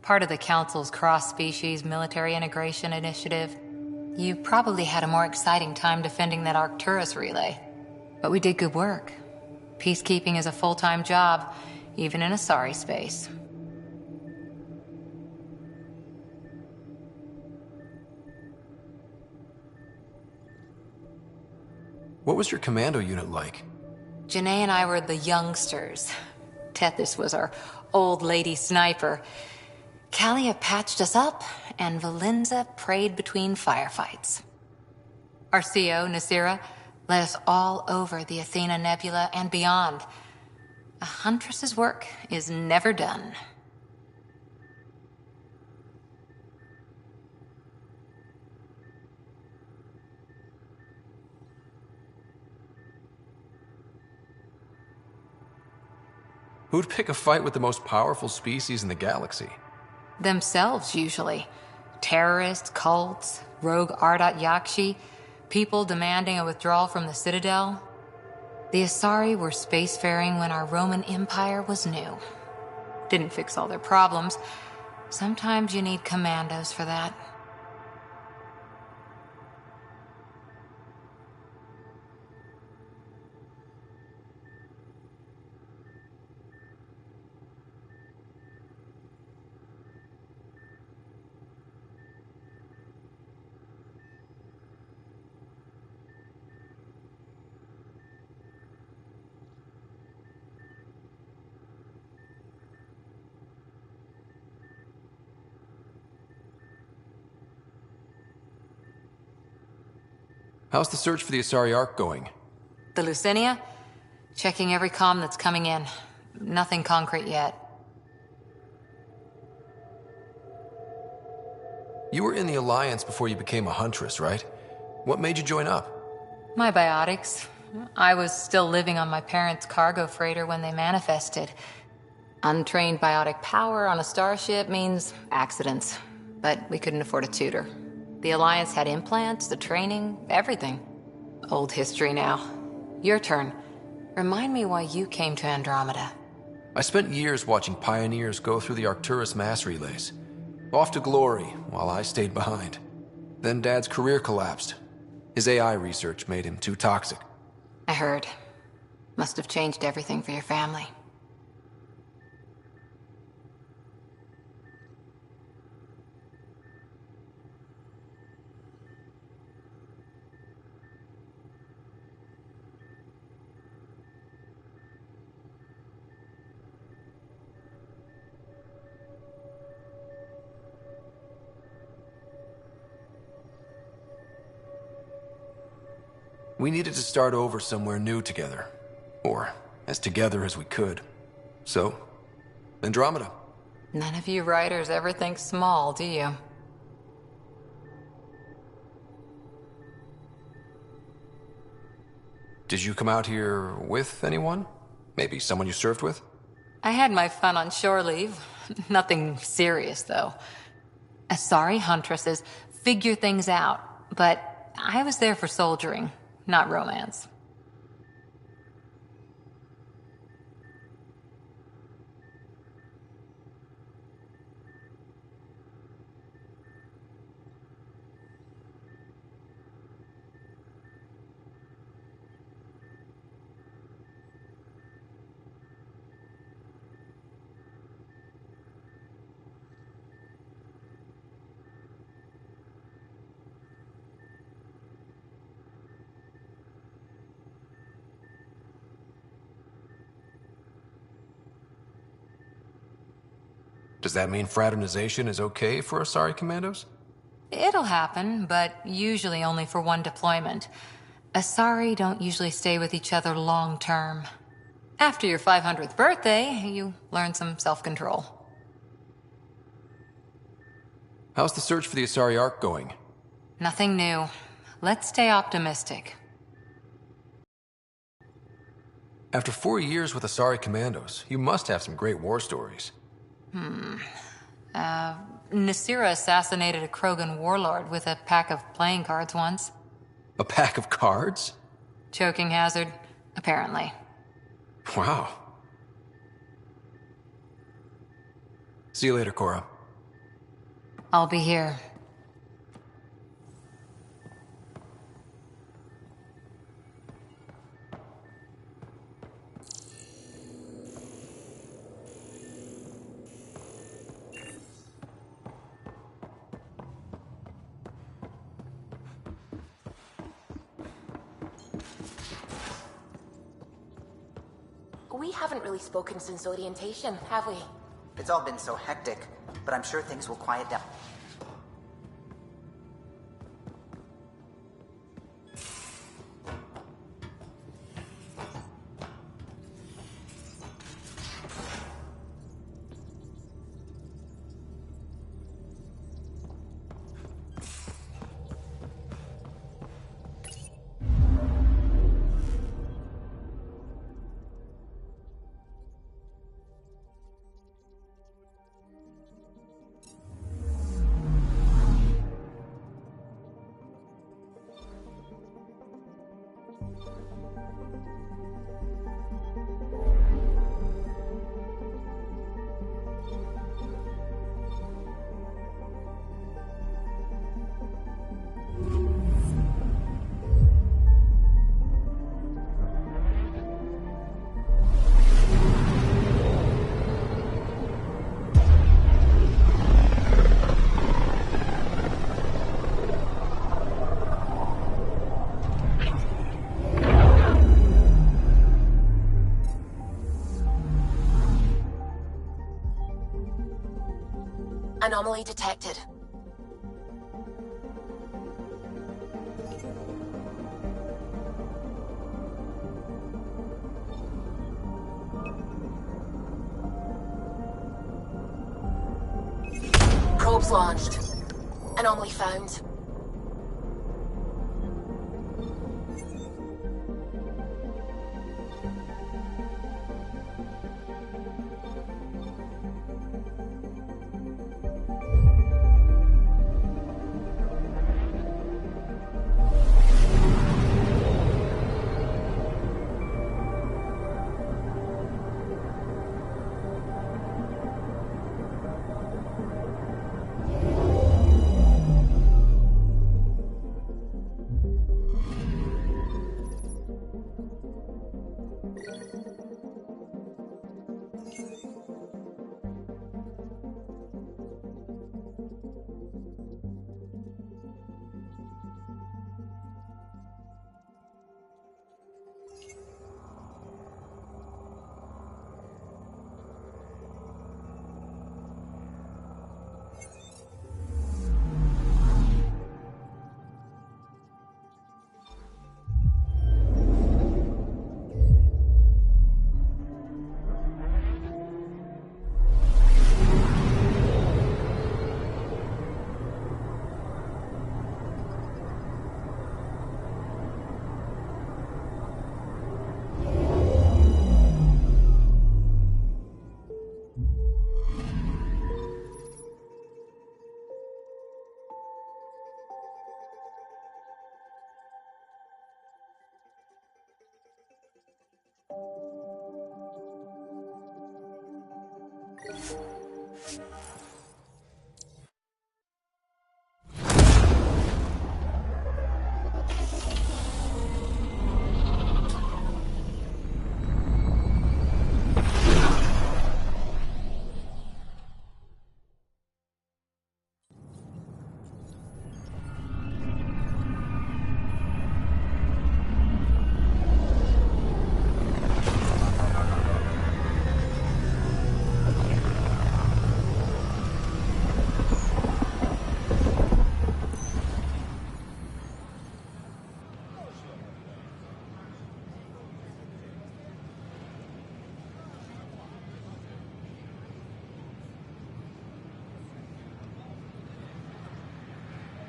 S2: Part of the Council's cross-species military integration initiative. You probably had a more exciting time defending that Arcturus relay. But we did good work. Peacekeeping is a full-time job, even in Asari space.
S12: What was your commando unit like?
S2: Janae and I were the youngsters. Tethys was our old lady sniper. Kalia patched us up, and Valenza prayed between firefights. Our CO, Nasira, led us all over the Athena Nebula and beyond. A huntress's work is never done.
S12: Who'd pick a fight with the most powerful species in the galaxy?
S2: Themselves, usually. Terrorists, cults, rogue Ardat Yakshi, people demanding a withdrawal from the Citadel. The Asari were spacefaring when our Roman Empire was new. Didn't fix all their problems. Sometimes you need commandos for that.
S12: How's the search for the Asari Ark going?
S2: The Lucinia? Checking every comm that's coming in. Nothing concrete yet.
S12: You were in the Alliance before you became a huntress, right? What made you join up?
S2: My biotics. I was still living on my parents' cargo freighter when they manifested. Untrained biotic power on a starship means accidents. But we couldn't afford a tutor. The Alliance had implants, the training, everything. Old history now. Your turn. Remind me why you came to Andromeda.
S12: I spent years watching pioneers go through the Arcturus mass relays. Off to glory, while I stayed behind. Then Dad's career collapsed. His AI research made him too toxic.
S2: I heard. Must have changed everything for your family.
S12: We needed to start over somewhere new together. Or as together as we could. So, Andromeda.
S2: None of you writers ever think small, do you?
S12: Did you come out here with anyone? Maybe someone you served with?
S2: I had my fun on shore leave. Nothing serious, though. Asari huntresses figure things out, but I was there for soldiering, not romance.
S12: Does that mean fraternization is okay for Asari commandos?
S2: It'll happen, but usually only for one deployment. Asari don't usually stay with each other long term. After your 500th birthday, you learn some self-control.
S12: How's the search for the Asari Ark going?
S2: Nothing new. Let's stay optimistic.
S12: After 4 years with Asari commandos, you must have some great war stories.
S2: Nasira assassinated a Krogan warlord with a pack of playing cards once.
S12: A pack of cards?
S2: Choking hazard, apparently.
S12: Wow. See you later, Cora.
S2: I'll be here.
S11: We haven't really spoken since orientation, have we?
S14: It's all been so hectic, but I'm sure things will quiet down.
S11: Anomaly detected. Probes launched. Anomaly found.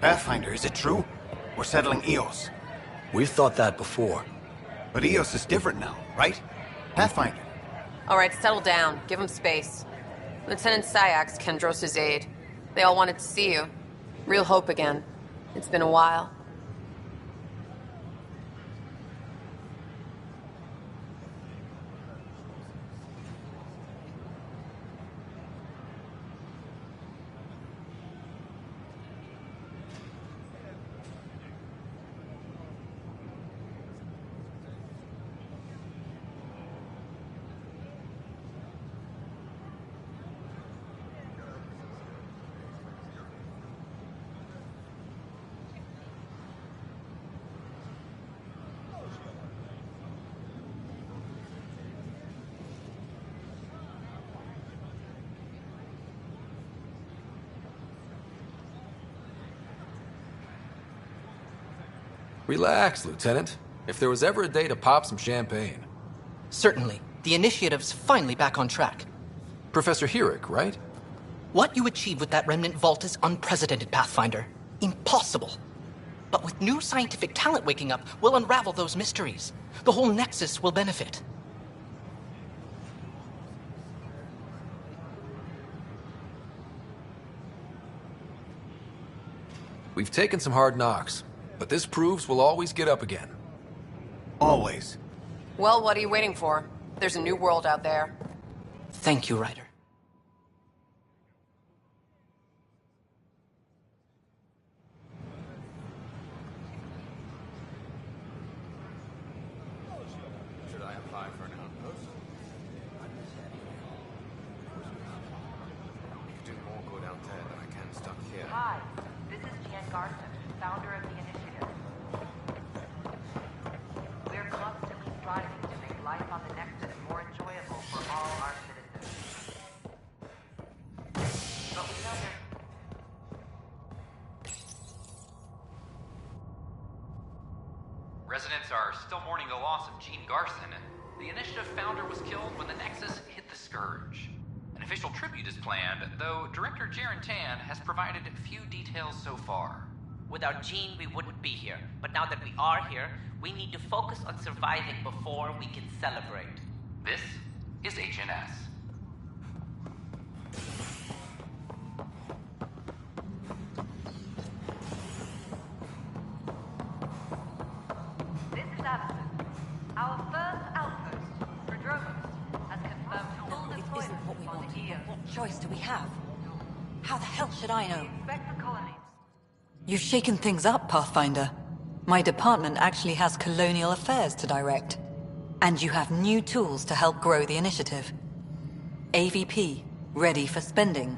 S10: Pathfinder, is it true? We're settling Eos.
S8: We've thought that before.
S10: But Eos is different now, right? Pathfinder.
S5: All right, settle down. Give him space. Lieutenant Syax, Kendros' aide. They all wanted to see you. Real hope again. It's been a while.
S12: Relax, Lieutenant. If there was ever a day to pop some champagne.
S17: Certainly. The initiative's finally back on track.
S12: Professor Herrick, right?
S17: What you achieved with that remnant vault is unprecedented, Pathfinder. Impossible. But with new scientific talent waking up, we'll unravel those mysteries. The whole Nexus will benefit.
S12: We've taken some hard knocks, but this proves we'll always get up again.
S10: Always.
S5: Well, what are you waiting for? There's a new world out there.
S17: Thank you, Ryder.
S18: Should I apply for an outpost? You could do more good out there than I can stuck here.
S11: Hi, this is Jen Garson, founder of the initiative. We're constantly striving to make life on the Nexus more enjoyable for all our citizens. But we know there's
S19: Residents are still mourning the loss of Gene Garson. The initiative founder was killed when the Nexus hit the Scourge. An official tribute is planned, though Director Jaren Tan has provided few details so far.
S20: Without Gene, we wouldn't be here. But now that we are here, we need to focus on surviving before we can celebrate.
S19: This is HNS.
S11: This is Addison. Our first outpost, Andromeda, has confirmed full deployment on the Eos.
S21: What choice do we have? How the hell should I know?
S11: Inspect the colonies.
S21: You've shaken things up, Pathfinder. My department actually has colonial affairs to direct. And you have new tools to help grow the initiative. AVP, ready for spending.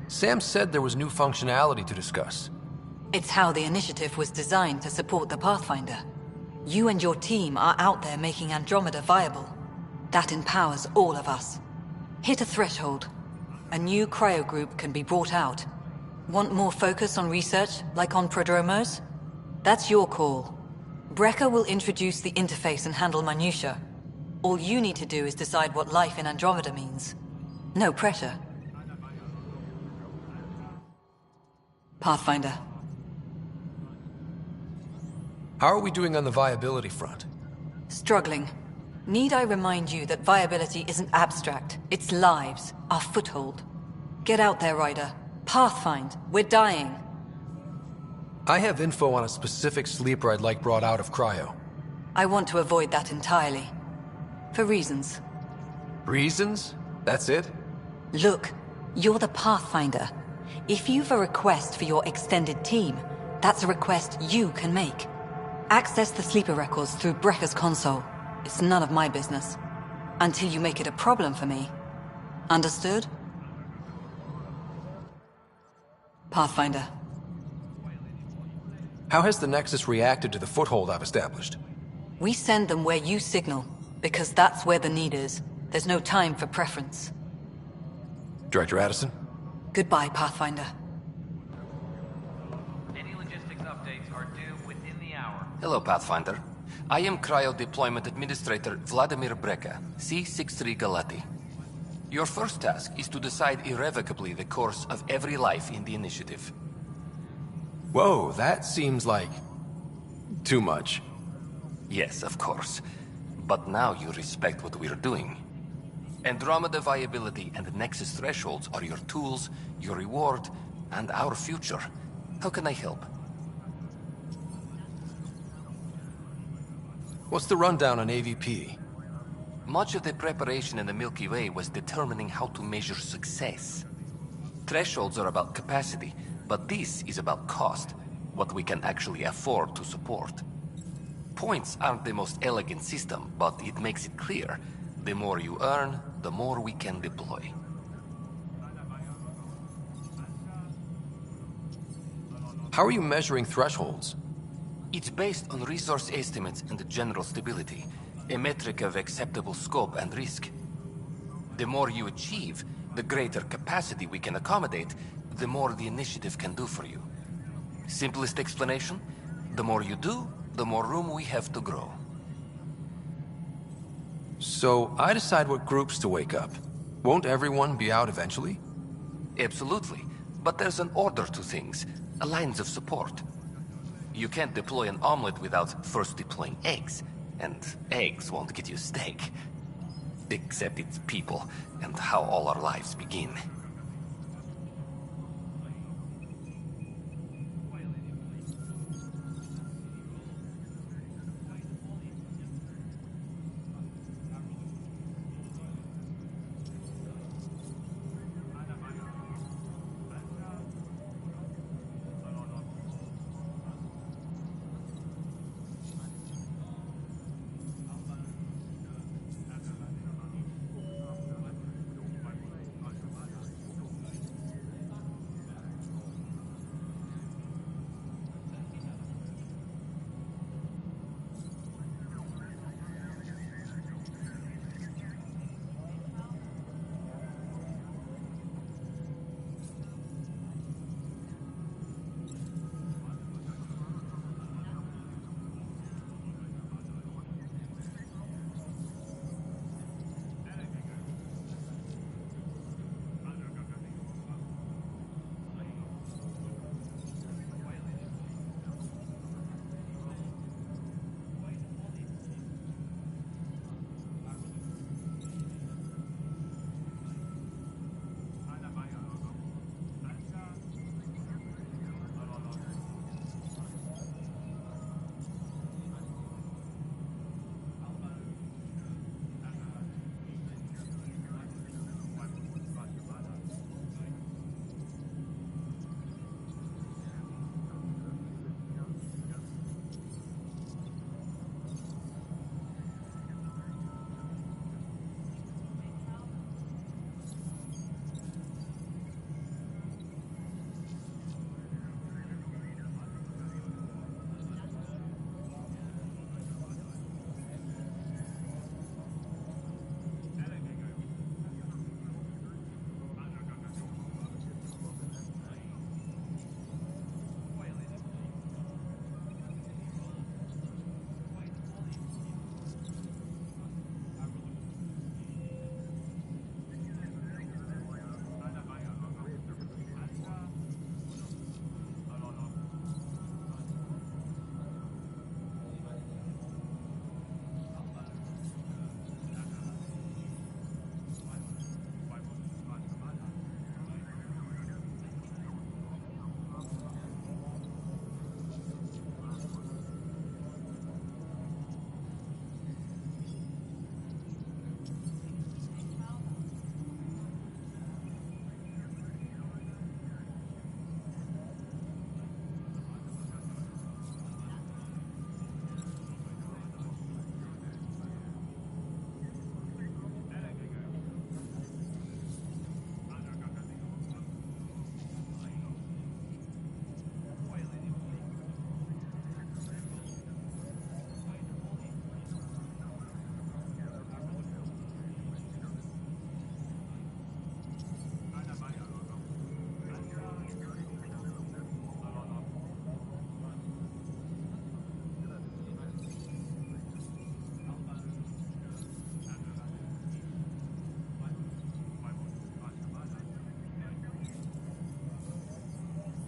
S12: Sam said there was new functionality to discuss.
S21: It's how the initiative was designed to support the Pathfinder. You and your team are out there making Andromeda viable. That empowers all of us. Hit a threshold. A new cryo group can be brought out. Want more focus on research, like on prodromos? That's your call. Brecker will introduce the interface and handle minutiae. All you need to do is decide what life in Andromeda means. No pressure. Pathfinder.
S12: How are we doing on the viability front?
S21: Struggling. Need I remind you that viability isn't abstract, it's lives, our foothold. Get out there, Ryder. Pathfind, we're dying.
S12: I have info on a specific sleeper I'd like brought out of cryo.
S21: I want to avoid that entirely. For reasons.
S12: Reasons? That's it?
S21: Look, you're the Pathfinder. If you've a request for your extended team, that's a request you can make. Access the sleeper records through Brecker's console. It's none of my business. Until you make it a problem for me. Understood? Pathfinder.
S12: How has the Nexus reacted to the foothold I've established?
S21: We send them where you signal, because that's where the need is. There's no time for preference.
S12: Director Addison?
S21: Goodbye, Pathfinder.
S19: Any logistics updates are due within the hour.
S22: Hello, Pathfinder. I am Cryo Deployment Administrator Vladimir Breca, C-63 Galati.
S12: Your first task is to decide irrevocably the course of every life in the initiative. Whoa, that seems like... too much. Yes, of course. But now you respect what we're doing. Andromeda viability and Nexus thresholds are your tools, your reward, and our future. How can I help? What's the rundown on AVP? Much of the preparation in the Milky Way was determining how to measure success. Thresholds are about capacity, but this is about cost, what we can actually afford to support. Points aren't the most elegant system, but it makes it clear. The more you earn, the more we can deploy. How are you measuring thresholds? It's based on resource estimates and general stability, a metric of acceptable scope and risk. The more you achieve, the greater capacity we can accommodate, the more the initiative can do for you. Simplest explanation, the more you do, the more room we have to grow. So, I decide what groups to wake up. Won't everyone be out eventually? Absolutely. But there's an order to things, lines of support. You can't deploy an omelet without first deploying eggs. And eggs won't get you steak. Except it's people, and how all our lives begin.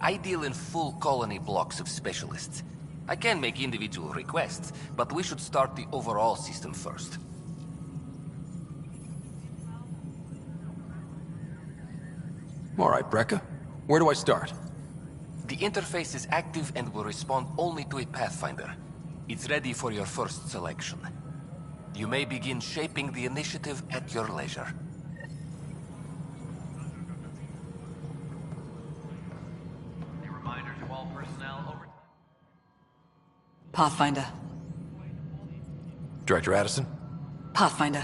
S6: I deal in full colony blocks of specialists. I can make individual requests, but we should start the overall system first.
S12: All right, Brekka. Where do I start?
S6: The interface is active and will respond only to a Pathfinder. It's ready for your first selection. You may begin shaping the initiative at your leisure.
S19: A reminder to all personnel over...
S21: Pathfinder.
S12: Director Addison?
S21: Pathfinder.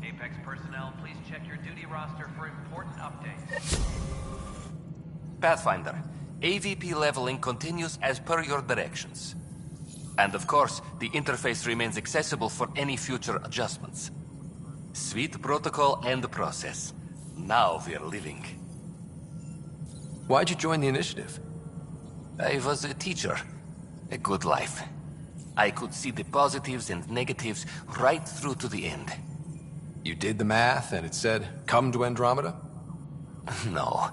S19: Apex personnel, please check your duty roster for important updates.
S6: Pathfinder, AVP leveling continues as per your directions. And of course, the interface remains accessible for any future adjustments. Sweet protocol and process. Now we're living.
S12: Why'd you join the initiative?
S6: I was a teacher. A good life. I could see the positives and negatives right through to the end.
S12: You did the math and it said, come to Andromeda?
S6: No.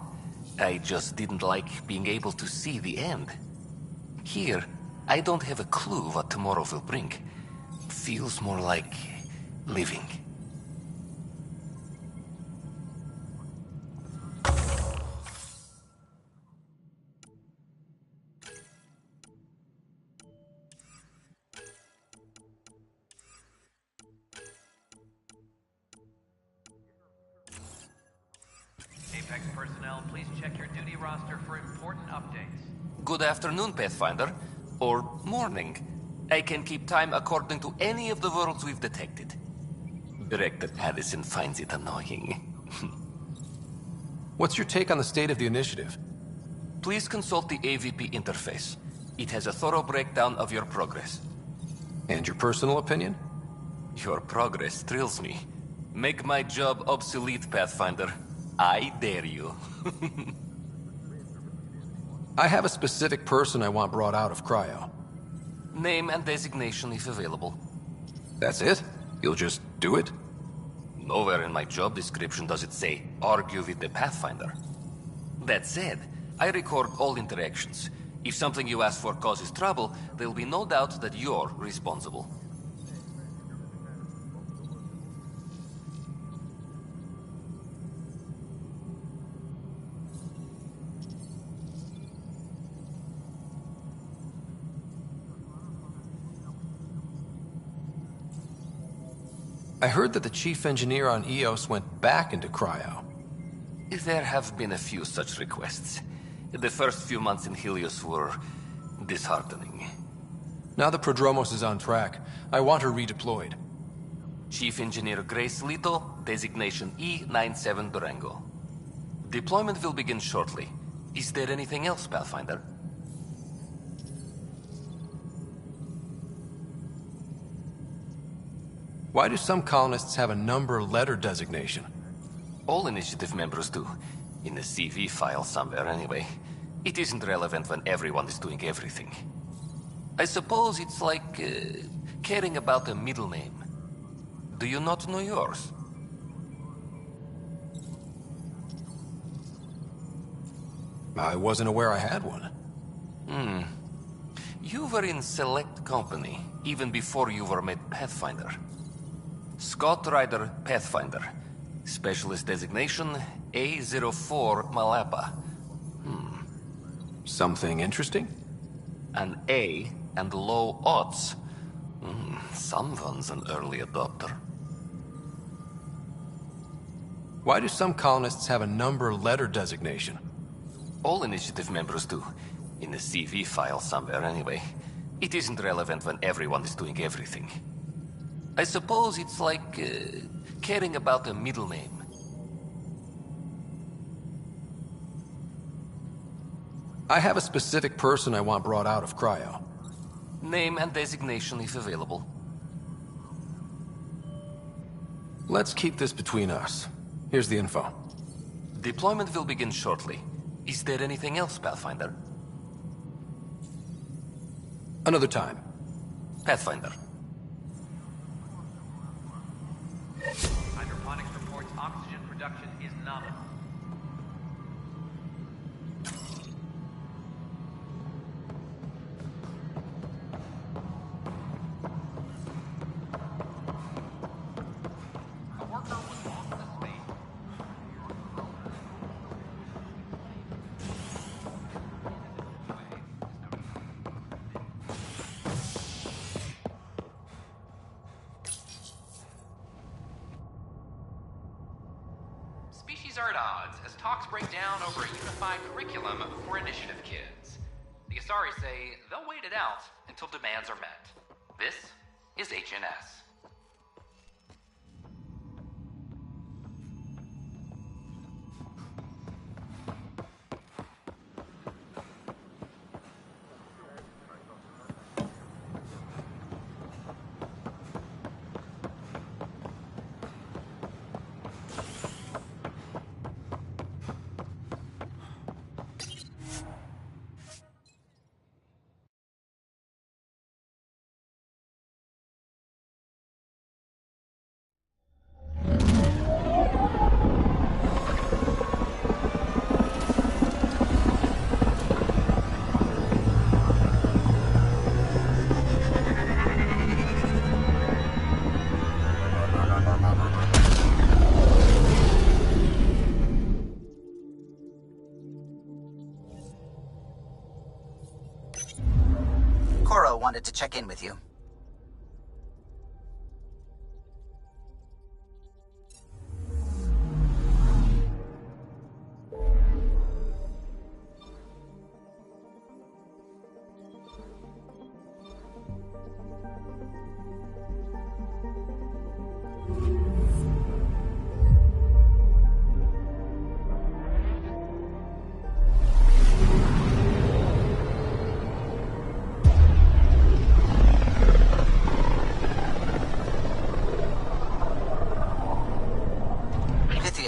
S6: I just didn't like being able to see the end. Here, I don't have a clue what tomorrow will bring. Feels more like living.
S19: Apex personnel, please check your duty roster for important updates.
S6: Good afternoon, Pathfinder. Or morning. I can keep time according to any of the worlds we've detected. Director Addison finds it annoying.
S12: What's your take on the state of the initiative?
S6: Please consult the AVP interface. It has a thorough breakdown of your progress.
S12: And your personal opinion?
S6: Your progress thrills me. Make my job obsolete, Pathfinder. I dare you.
S12: I have a specific person I want brought out of cryo.
S6: Name and designation if available.
S12: That's it? You'll just do it?
S6: Nowhere in my job description does it say, argue with the Pathfinder. That said, I record all interactions. If something you ask for causes trouble, there'll be no doubt that you're responsible.
S12: I heard that the chief engineer on Eos went back into cryo.
S6: There have been a few such requests. The first few months in Helios were disheartening.
S12: Now the Prodromos is on track. I want her redeployed.
S6: Chief Engineer Grace Lito, designation E97 Durango. Deployment will begin shortly. Is there anything else, Pathfinder?
S12: Why do some colonists have a number letter designation?
S6: All initiative members do. In the CV file somewhere anyway. It isn't relevant when everyone is doing everything. I suppose it's like caring about a middle name. Do you not know yours?
S12: I wasn't aware I had one.
S6: You were in select company, even before you were made Pathfinder. Scott Ryder Pathfinder. Specialist designation, A04 Malapa.
S12: Something interesting?
S6: An A and low odds. Someone's an early adopter.
S12: Why do some colonists have a number letter designation?
S6: All initiative members do. In the CV file somewhere anyway. It isn't relevant when everyone is doing everything. I suppose it's like caring about a middle name.
S12: I have a specific person I want brought out of cryo.
S6: Name and designation if available.
S12: Let's keep this between us. Here's the info.
S6: Deployment will begin shortly. Is there anything else, Pathfinder?
S12: Another time.
S6: Pathfinder.
S19: Hydroponics reports oxygen production is nominal. Species are at odds as talks break down over a unified curriculum for initiative kids. The Asari say they'll wait it out until demands are met. This is HNS.
S14: Koro wanted to check in with you.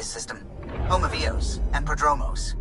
S14: System, home of Eos and Prodromos.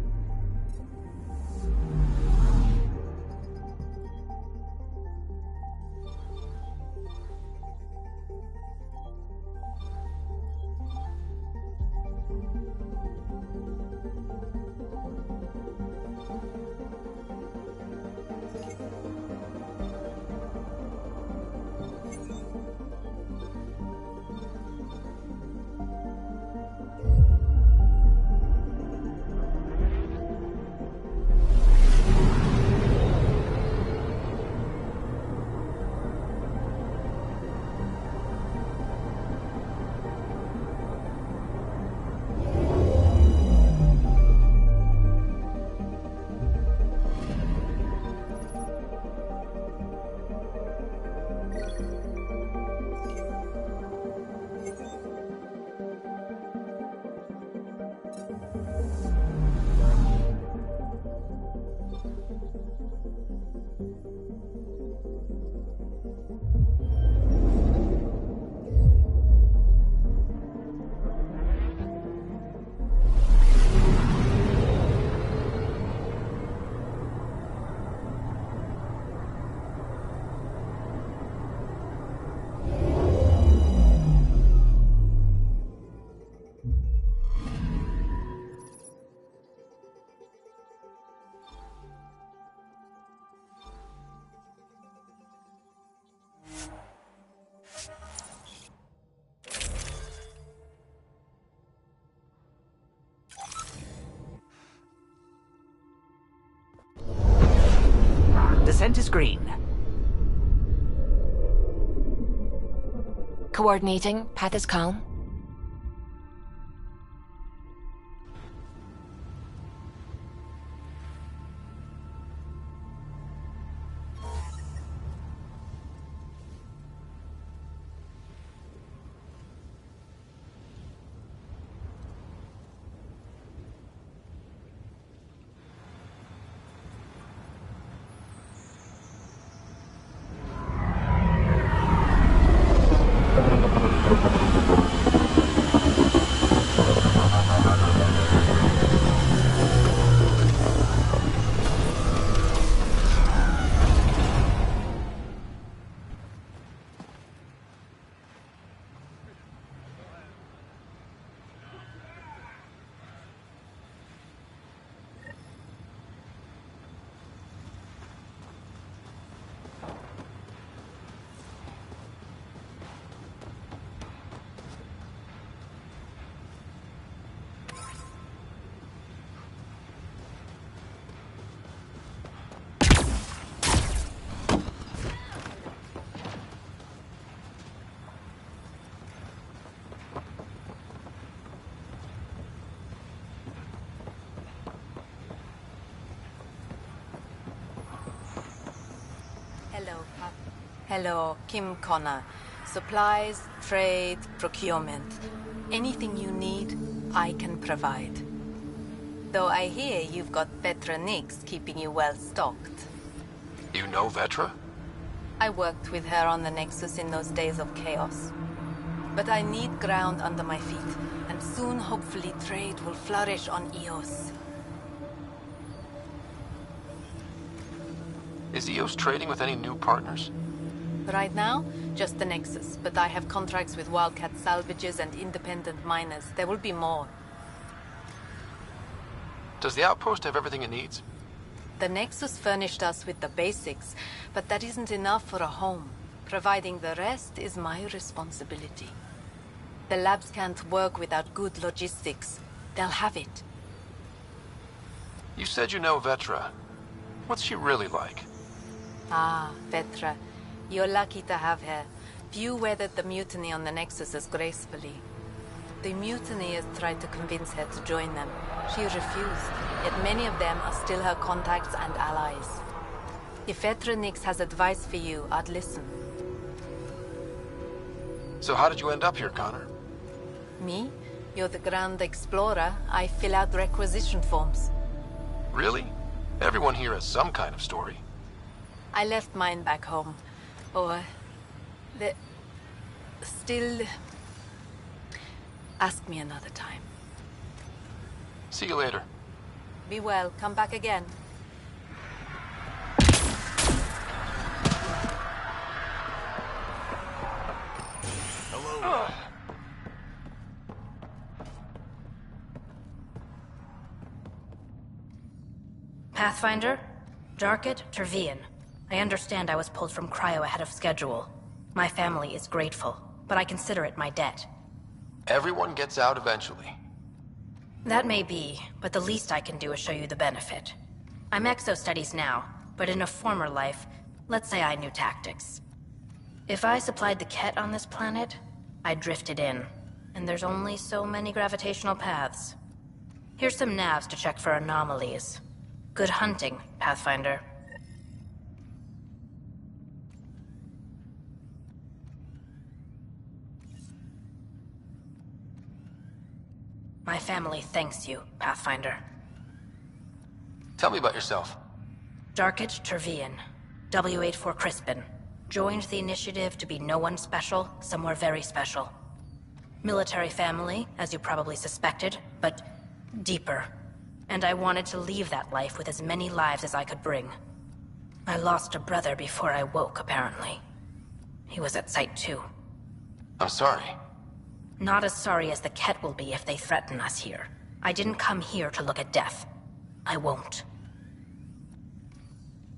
S7: Descent is green.
S16: Coordinating. Path is calm.
S7: Hello, Kim Connor. Supplies, trade, procurement. Anything you need, I can provide. Though I hear you've got Vetra Nix keeping you well stocked.
S4: You know Vetra?
S7: I worked with her on the Nexus in those days of chaos. But I need ground under my feet, and soon hopefully trade will flourish on Eos.
S4: Is EOS trading with any new partners?
S7: Right now, just the Nexus, but I have contracts with Wildcat salvages and independent miners. There will be more.
S4: Does the outpost have everything it needs?
S7: The Nexus furnished us with the basics, but that isn't enough for a home. Providing the rest is my responsibility. The labs can't work without good logistics. They'll have it.
S4: You said you know Vetra. What's she really like?
S7: Ah, Vetra. You're lucky to have her. Few weathered the mutiny on the Nexus as gracefully. The mutineers tried to convince her to join them. She refused, yet many of them are still her contacts and allies. If Vetra Nix has advice for you, I'd listen.
S4: So how did you end up here, Connor?
S7: Me? You're the Grand Explorer. I fill out requisition forms.
S4: Really? Everyone here has some kind of story.
S7: I left mine back home. Or... still... Ask me another time.
S4: See you later.
S7: Be well. Come back again.
S10: Hello.
S22: Pathfinder? Darket Tervian. I understand I was pulled from cryo ahead of schedule. My family is grateful, but I consider it my debt.
S4: Everyone gets out eventually.
S22: That may be, but the least I can do is show you the benefit. I'm exo-studies now, but in a former life, let's say I knew tactics. If I supplied the Ket on this planet, I drifted in, and there's only so many gravitational paths. Here's some navs to check for anomalies. Good hunting, Pathfinder. My family thanks you, Pathfinder.
S4: Tell me about yourself.
S22: Darket Tervian, W84 Crispin. Joined the initiative to be no one special, somewhere very special. Military family, as you probably suspected, but deeper. And I wanted to leave that life with as many lives as I could bring. I lost a brother before I woke, apparently. He was at Site 2.
S4: I'm sorry.
S22: Not as sorry as the Ket will be if they threaten us here. I didn't come here to look at death. I won't.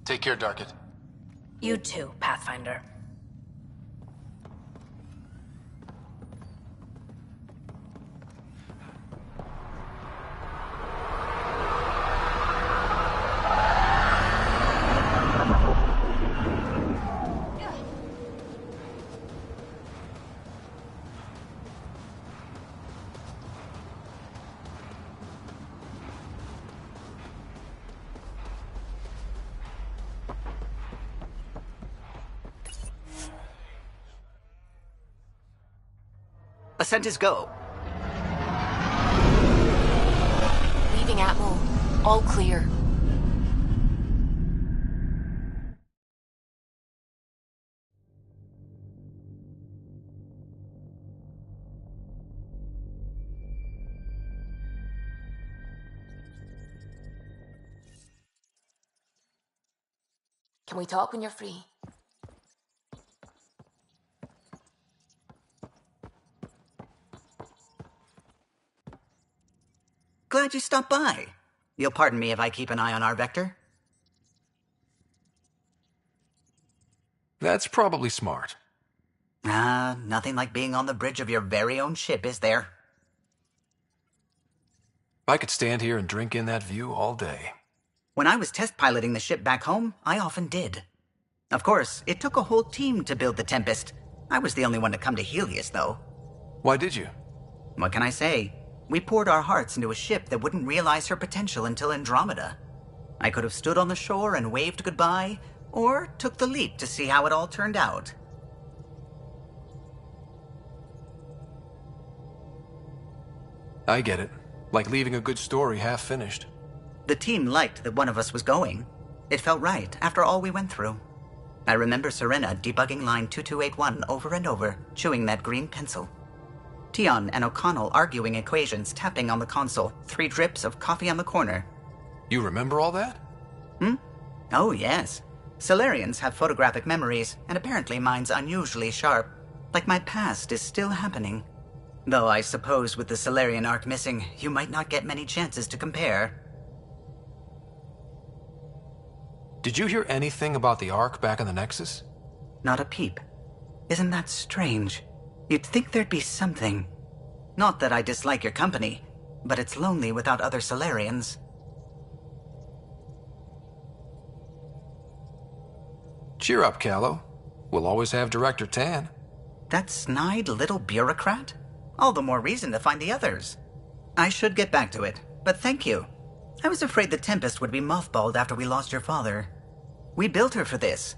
S4: Take care, Darket.
S22: You too, Pathfinder.
S14: Ascent is go.
S2: Leaving Atmo. All clear. Can we talk when you're free?
S14: Glad you stopped by. You'll pardon me if I keep an eye on our vector.
S12: That's probably smart.
S14: Nothing like being on the bridge of your very own ship, is there?
S12: I could stand here and drink in that view all day.
S14: When I was test piloting the ship back home, I often did. Of course, it took a whole team to build the Tempest. I was the only one to come to Helios, though.
S12: Why did you?
S14: What can I say? We poured our hearts into a ship that wouldn't realize her potential until Andromeda. I could have stood on the shore and waved goodbye, or took the leap to see how it all turned out.
S12: I get it. Like leaving a good story half-finished.
S14: The team liked that one of us was going. It felt right, after all we went through. I remember Serena debugging line 2281 over and over, chewing that green pencil. Tion and O'Connell arguing equations, tapping on the console, 3 drips of coffee on the corner.
S12: You remember all that?
S14: Oh, yes. Solarians have photographic memories, and apparently mine's unusually sharp. Like my past is still happening. Though I suppose with the Solarian arc missing, you might not get many chances to compare.
S12: Did you hear anything about the Ark back in the Nexus?
S14: Not a peep. Isn't that strange? You'd think there'd be something. Not that I dislike your company, but it's lonely without other Solarians.
S12: Cheer up, Callow. We'll always have Director Tan.
S14: That snide little bureaucrat? All the more reason to find the others. I should get back to it, but thank you. I was afraid the Tempest would be mothballed after we lost your father. We built her for this.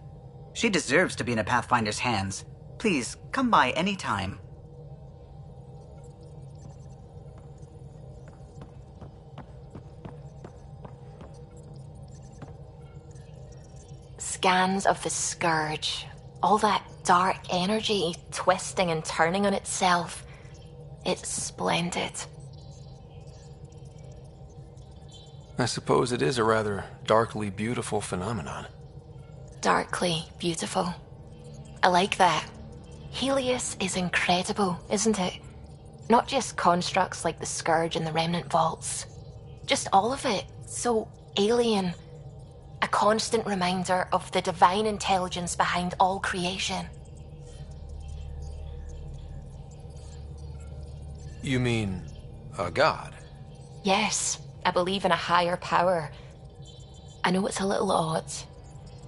S14: She deserves to be in a Pathfinder's hands. Please, come by any time.
S16: Scans of the Scourge. All that dark energy twisting and turning on itself. It's splendid.
S12: I suppose it is a rather darkly beautiful phenomenon.
S16: Darkly beautiful. I like that. Helios is incredible, isn't it? Not just constructs like the Scourge and the Remnant Vaults. Just all of it. So alien. A constant reminder of the divine intelligence behind all creation.
S12: You mean a god?
S16: Yes, I believe in a higher power. I know it's a little odd,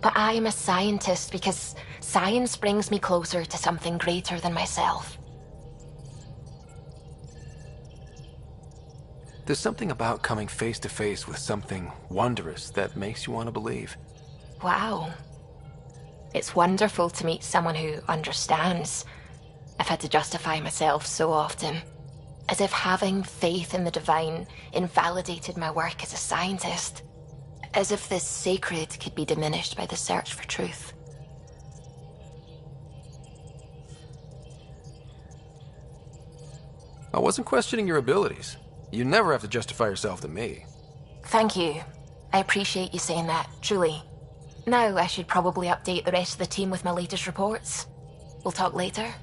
S16: but I am a scientist because science brings me closer to something greater than myself.
S12: There's something about coming face to face with something wondrous that makes you want to believe.
S16: Wow. It's wonderful to meet someone who understands. I've had to justify myself so often. As if having faith in the divine invalidated my work as a scientist. As if this sacred could be diminished by the search for truth.
S12: I wasn't questioning your abilities. You never have to justify yourself to me.
S16: Thank you. I appreciate you saying that, truly. Now I should probably update the rest of the team with my latest reports. We'll talk later.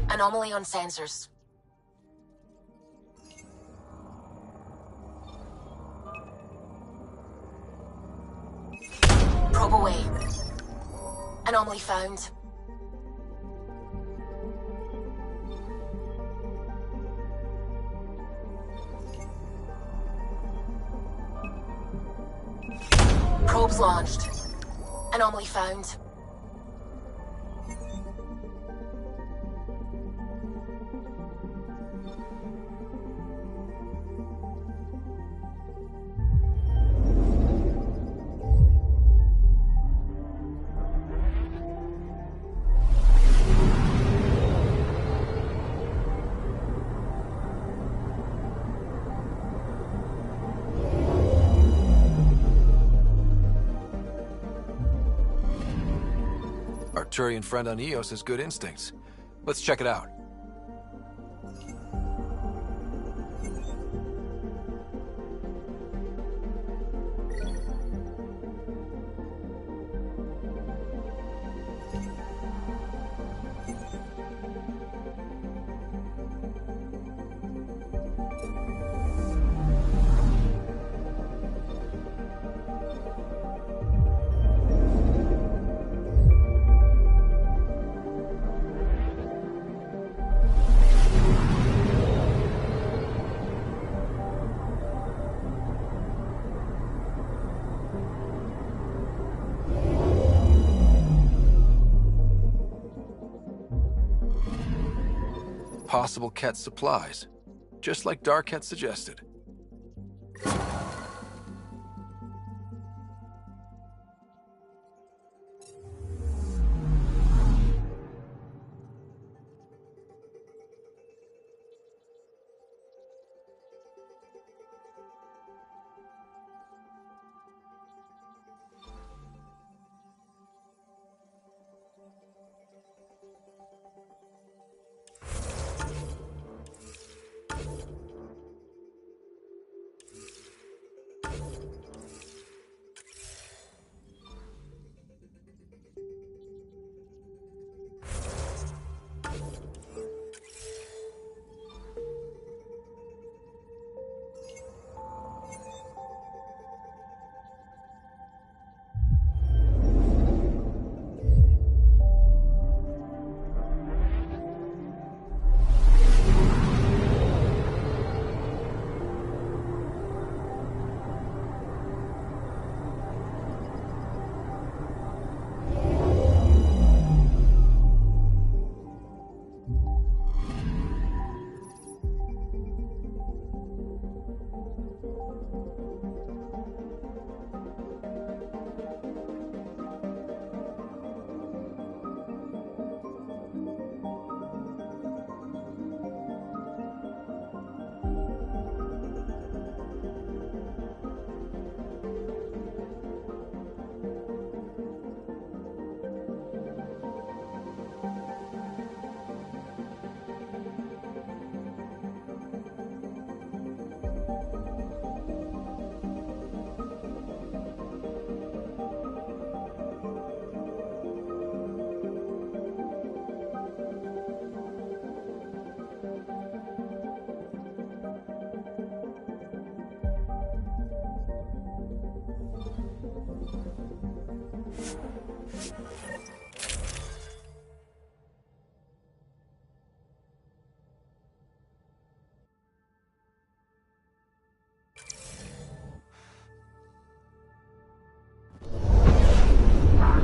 S16: Anomaly on sensors. Probe away. Anomaly found. Probes launched. Anomaly found.
S12: Arturian friend on Eos has good instincts. Let's check it out. possible Ket supplies, just like Dark had suggested.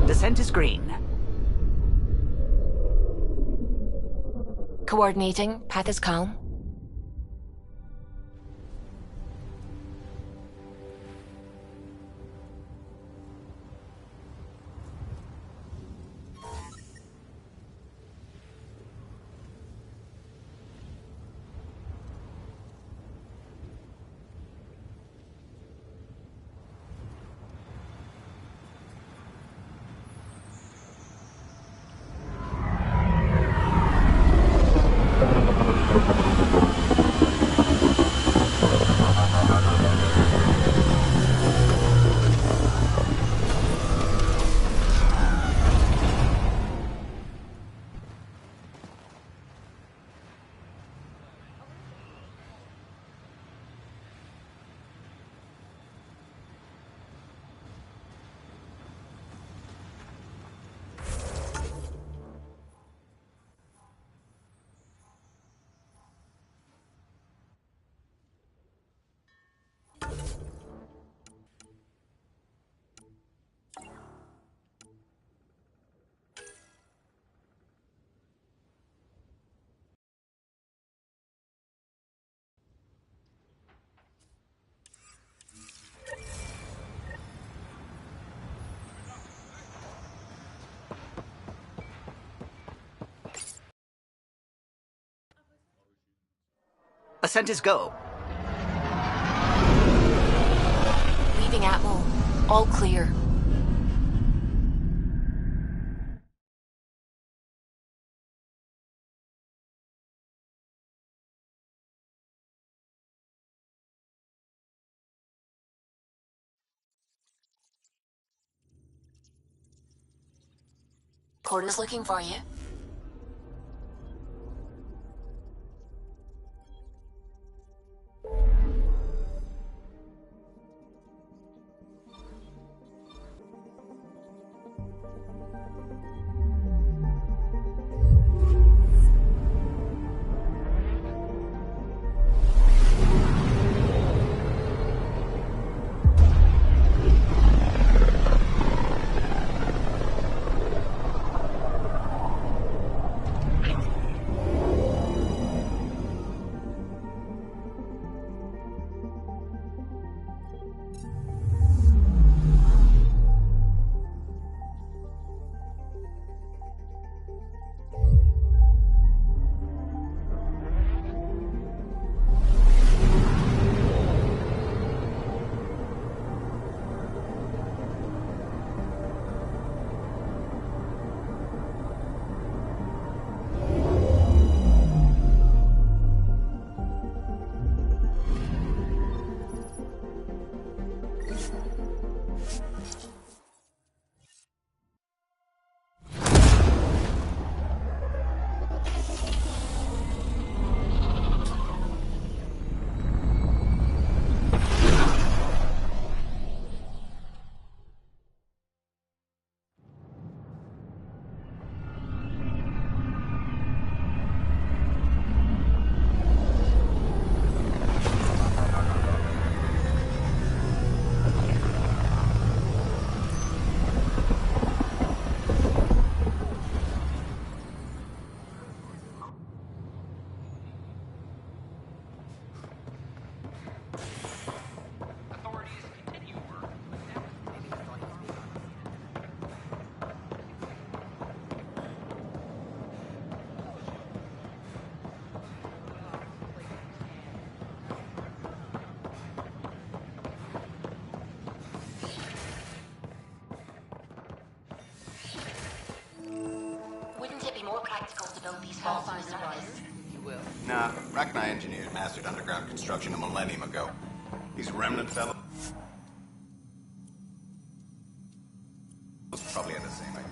S3: Descent is green.
S16: Coordinating. Path is calm.
S3: Ascent is go.
S16: Leaving Atmo. All clear. Porta's looking for you. more practical to build these halls on the surface.
S10: Nah, Rachni engineers mastered underground construction a millennium ago. These remnant fellows probably had the same idea.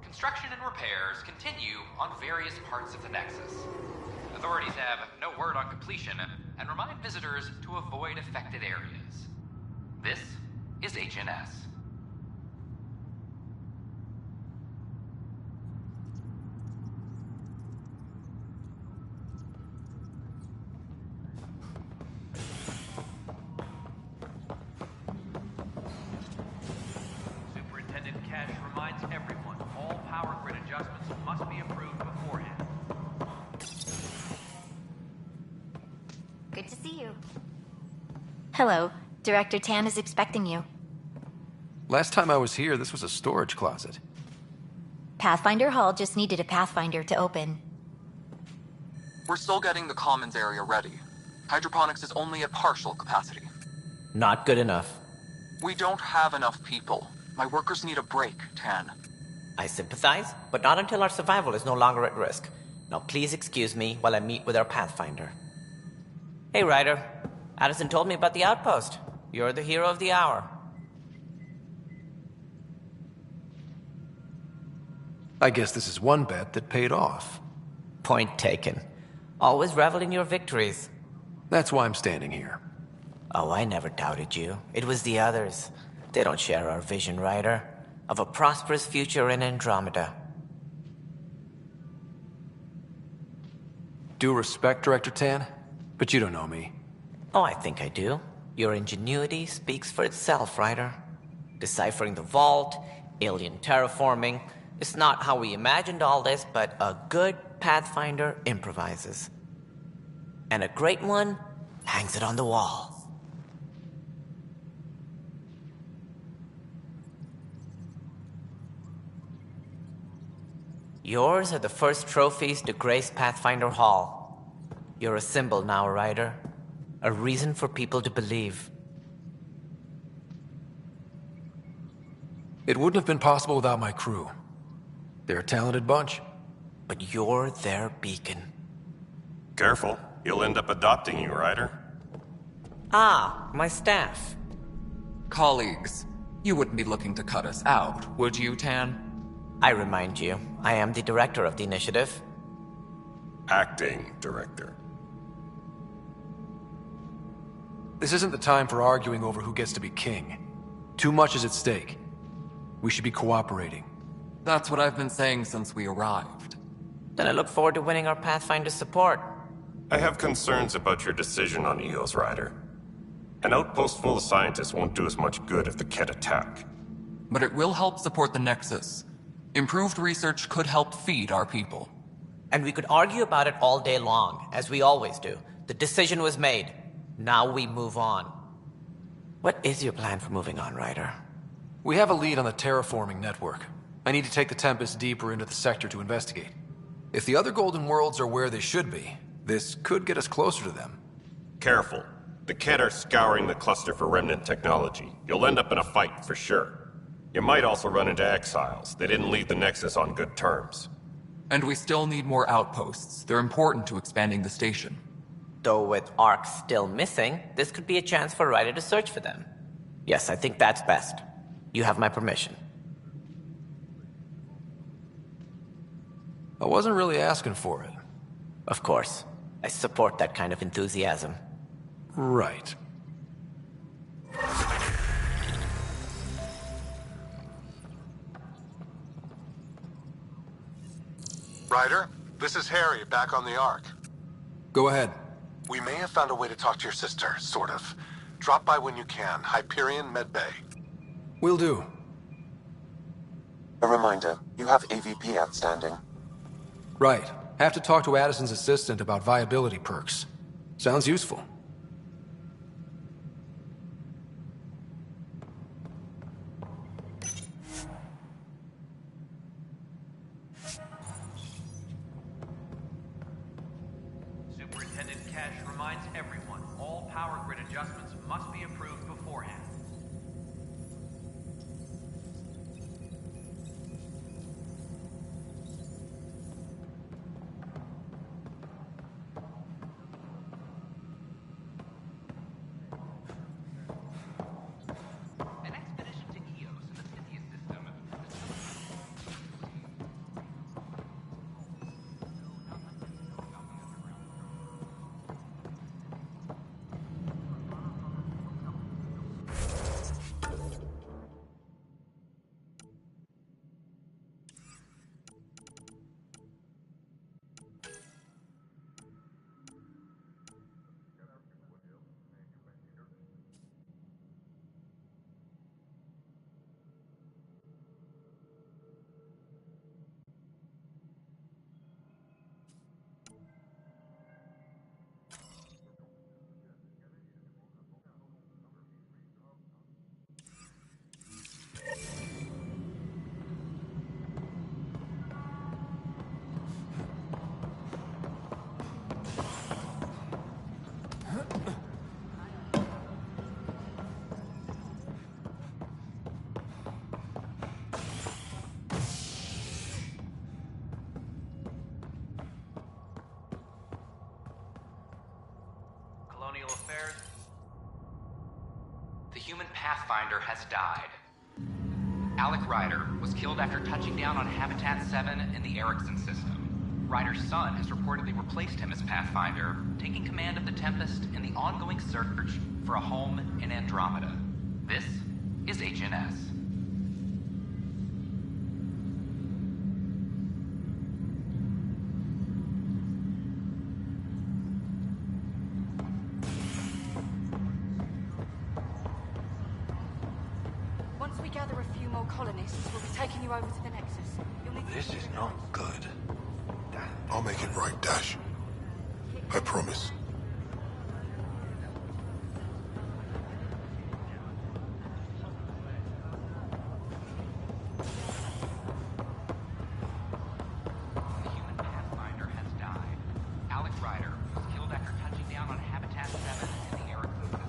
S19: Construction and repairs continue on various parts of the Nexus. Authorities have no word on completion and remind visitors to avoid affected areas. This is HNS.
S9: Superintendent Cash reminds everyone all power grid adjustments must be approved beforehand.
S13: Good to see you. Hello. Director Tan is expecting you.
S12: Last time I was here, this was a storage closet.
S13: Pathfinder Hall just needed a Pathfinder to open.
S23: We're still getting the commons area ready. Hydroponics is only at partial capacity.
S20: Not good enough.
S23: We don't have enough people. My workers need a break, Tan.
S20: I sympathize, but not until our survival is no longer at risk. Now please excuse me while I meet with our Pathfinder. Hey, Ryder. Addison told me about the outpost. You're the hero of the hour.
S12: I guess this is one bet that paid off.
S20: Point taken. Always revel in your victories.
S12: That's why I'm standing here.
S20: Oh, I never doubted you. It was the others. They don't share our vision, Ryder, of a prosperous future in Andromeda.
S12: Due respect, Director Tan, but you don't know me.
S20: Oh, I think I do. Your ingenuity speaks for itself, Ryder. Deciphering the vault, alien terraforming. It's not how we imagined all this, but a good Pathfinder improvises. And a great one hangs it on the wall. Yours are the first trophies to grace Pathfinder Hall. You're a symbol now, Ryder. A reason for people to believe.
S12: It wouldn't have been possible without my crew. They're a talented bunch.
S20: But you're their beacon.
S1: Careful. He'll end up adopting you, Ryder.
S20: Ah, my staff.
S23: Colleagues, you wouldn't be looking to cut us out, would you, Tan?
S20: I remind you, I am the director of the initiative.
S1: Acting director.
S12: This isn't the time for arguing over who gets to be king. Too much is at stake. We should be cooperating.
S23: That's what I've been saying since we arrived.
S20: Then I look forward to winning our Pathfinder support.
S1: I have concerns about your decision on Eos, Ryder. An outpost full of scientists won't do us much good if the Kett attack.
S23: But it will help support the Nexus. Improved research could help feed our people.
S20: And we could argue about it all day long, as we always do. The decision was made. Now we move on. What is your plan for moving on, Ryder?
S12: We have a lead on the terraforming network. I need to take the Tempest deeper into the sector to investigate. If the other Golden Worlds are where they should be, this could get us closer to them.
S1: Careful. The Kett are scouring the cluster for remnant technology. You'll end up in a fight, for sure. You might also run into exiles. They didn't leave the Nexus on good terms.
S23: And we still need more outposts. They're important to expanding the station.
S20: Though with Ark still missing, this could be a chance for Ryder to search for them. Yes, I think that's best. You have my permission.
S12: I wasn't really asking for it.
S20: Of course. I support that kind of enthusiasm.
S12: Right.
S8: Ryder, this is Harry, back on the Ark.
S12: Go ahead.
S8: We may have found a way to talk to your sister, sort of. Drop by when you can. Hyperion Medbay.
S12: Will do.
S15: A reminder, you have AVP outstanding.
S12: Right. Have to talk to Addison's assistant about viability perks. Sounds useful.
S9: Superintendent Cash reminds everyone, all power grid adjustments must be approved beforehand. An expedition to Eos in the Pythia system. Colonial Affairs.
S19: The human Pathfinder has died. Alec Ryder was killed after touching down on Habitat 7 in the Erickson system. Ryder's son has reportedly replaced him as Pathfinder, taking command of the Tempest in the ongoing search for a home in Andromeda. This is HNS.
S11: Once we gather a few more colonists, we'll be taking you over to the Nexus. You'll need
S8: This is not good. I'll make it right, Dash. I promise.
S19: The human Pathfinder has died. Alec Ryder was killed after touching down on Habitat 7 in the Erickson system.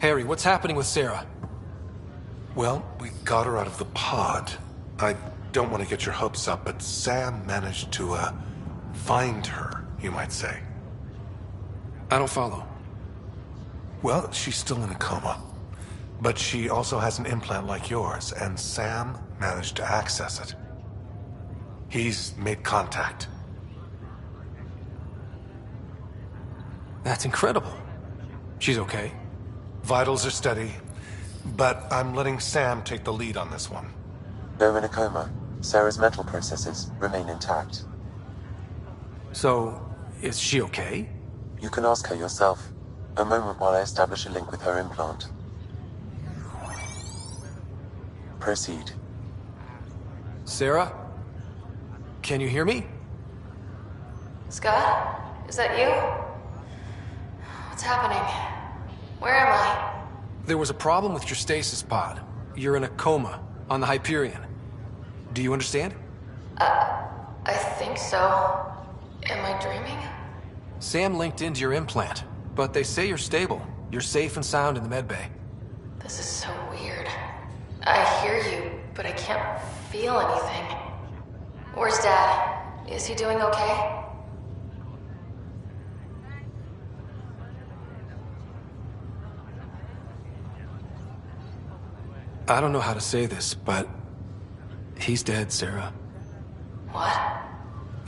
S12: Harry, what's happening with Sarah?
S5: Well, we got her out of the pod. I don't want to get your hopes up, but Sam managed to, find her, you might say.
S12: I don't follow.
S5: Well, she's still in a coma. But she also has an implant like yours, and Sam managed to access it. He's made contact.
S12: That's incredible. She's okay?
S5: Vitals are steady, but I'm letting Sam take the lead on this one.
S15: Though in a coma, Sarah's mental processes remain intact.
S12: So, is she okay?
S15: You can ask her yourself. A moment while I establish a link with her implant. Proceed.
S12: Sarah? Can you hear me?
S2: Scott? Is that you? What's happening? Where am I?
S12: There was a problem with your stasis pod. You're in a coma on the Hyperion. Do you understand?
S2: I think so. Am I dreaming?
S12: Sam linked into your implant, but they say you're stable. You're safe and sound in the medbay.
S2: This is so weird. I hear you, but I can't feel anything. Where's Dad? Is he doing okay?
S12: I don't know how to say this, but he's dead, Sarah.
S2: What?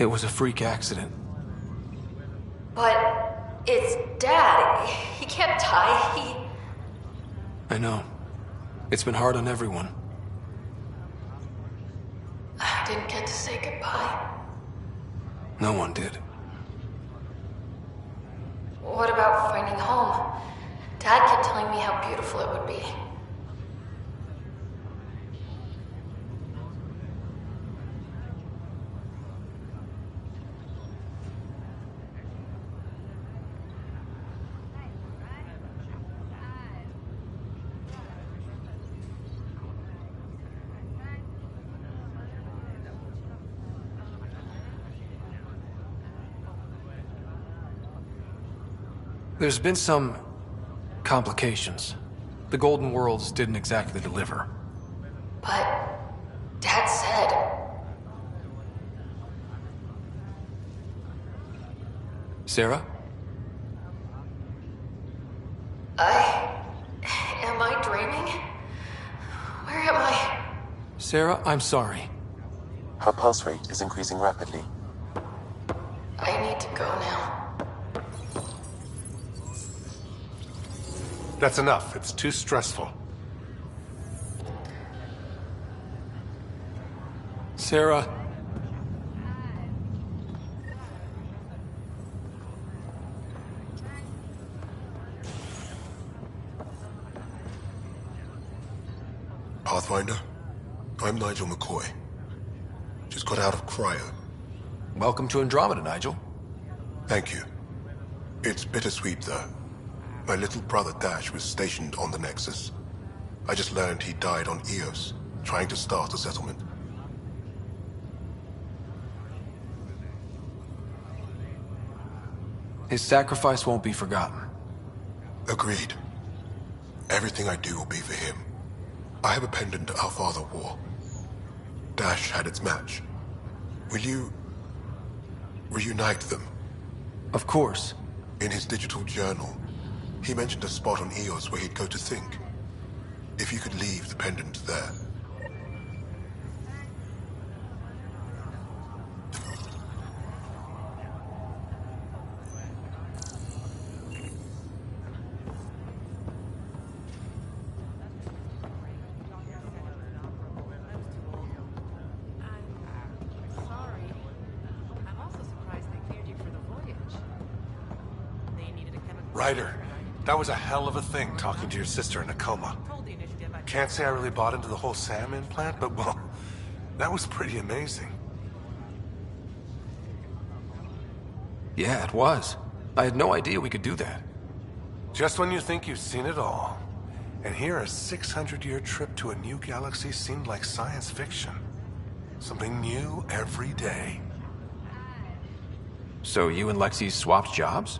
S12: It was a freak accident.
S2: But it's Dad. He can't die.
S12: I know. It's been hard on everyone.
S2: I didn't get to say goodbye.
S12: No one did.
S2: What about finding home? Dad kept telling me how beautiful it would be.
S12: There's been some complications. The Golden Worlds didn't exactly deliver.
S2: But Dad said...
S12: Sarah?
S2: Am I dreaming? Where am I?
S12: Sarah, I'm sorry.
S15: Her pulse rate is increasing rapidly.
S2: I need to go now.
S5: That's enough. It's too stressful.
S12: Sarah.
S17: Pathfinder, I'm Nigel McCoy. Just got out of cryo.
S12: Welcome to Andromeda, Nigel.
S17: Thank you. It's bittersweet, though. My little brother Dash was stationed on the Nexus. I just learned he died on Eos, trying to start a settlement.
S12: His sacrifice won't be forgotten.
S17: Agreed. Everything I do will be for him. I have a pendant our father wore. Dash had its match. Will you... reunite them?
S12: Of course.
S17: In his digital journal, he mentioned a spot on Eos where he'd go to think. If you could leave the pendant there.
S5: Ryder, that was a hell of a thing talking to your sister in a coma. Can't say I really bought into the whole Sam implant, but well, that was pretty amazing.
S12: Yeah, it was. I had no idea we could do that.
S5: Just when you think you've seen it all. And here a 600-year trip to a new galaxy seemed like science fiction. Something new every day.
S12: So you and Lexi swapped jobs?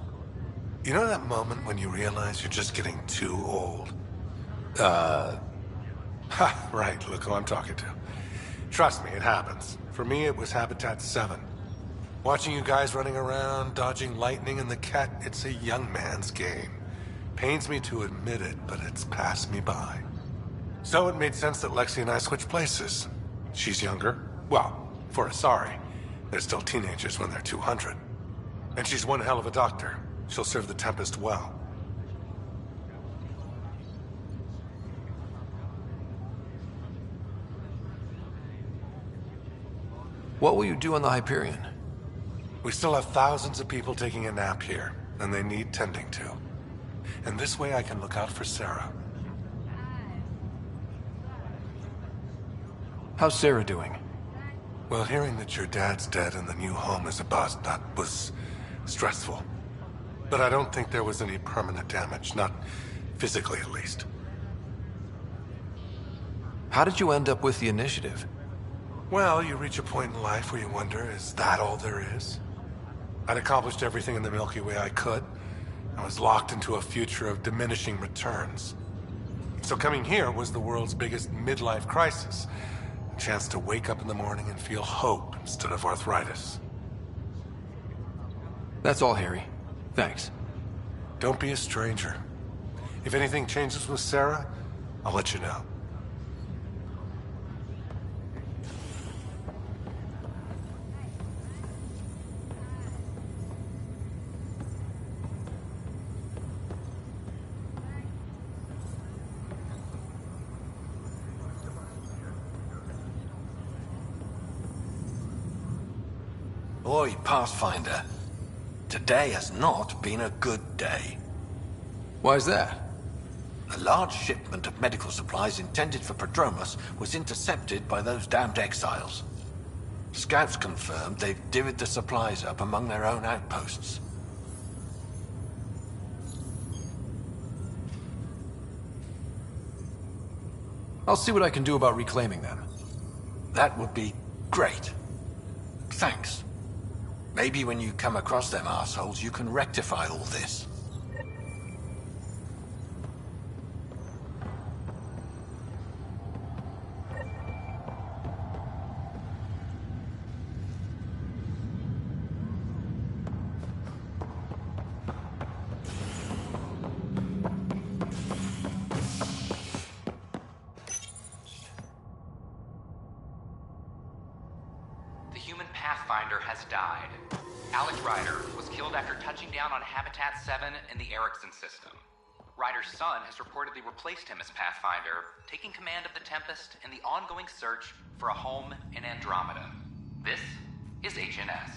S5: You know that moment when you realize you're just getting too old? Ha, right, look who I'm talking to. Trust me, it happens. For me, it was Habitat 7. Watching you guys running around, dodging lightning and the cat, it's a young man's game. Pains me to admit it, but it's passed me by. So it made sense that Lexi and I switched places. She's younger. Well, for Asari. They're still teenagers when they're 200. And she's one hell of a doctor. She'll serve the Tempest well.
S12: What will you do on the Hyperion?
S5: We still have thousands of people taking a nap here, and they need tending to. And this way I can look out for Sarah.
S12: How's Sarah doing?
S5: Well, hearing that your dad's dead and the new home is a bust, that was stressful. But I don't think there was any permanent damage, not physically at least.
S12: How did you end up with the initiative?
S5: Well, you reach a point in life where you wonder, is that all there is? I'd accomplished everything in the Milky Way I could. I was locked into a future of diminishing returns. So coming here was the world's biggest midlife crisis. A chance to wake up in the morning and feel hope instead of arthritis.
S12: That's all, Harry. Thanks.
S5: Don't be a stranger. If anything changes with Sarah, I'll let you know.
S6: Oi, Pathfinder. Today has not been a good day.
S12: Why's that?
S6: A large shipment of medical supplies intended for Prodromus was intercepted by those damned exiles. Scouts confirmed they've divvied the supplies up among their own outposts.
S12: I'll see what I can do about reclaiming them.
S6: That would be great. Thanks. Maybe when you come across them assholes, you can rectify all this.
S19: The human Pathfinder has died. Alex Ryder was killed after touching down on Habitat 7 in the Erickson system. Ryder's son has reportedly replaced him as Pathfinder, taking command of the Tempest in the ongoing search for a home in Andromeda. This is HNS.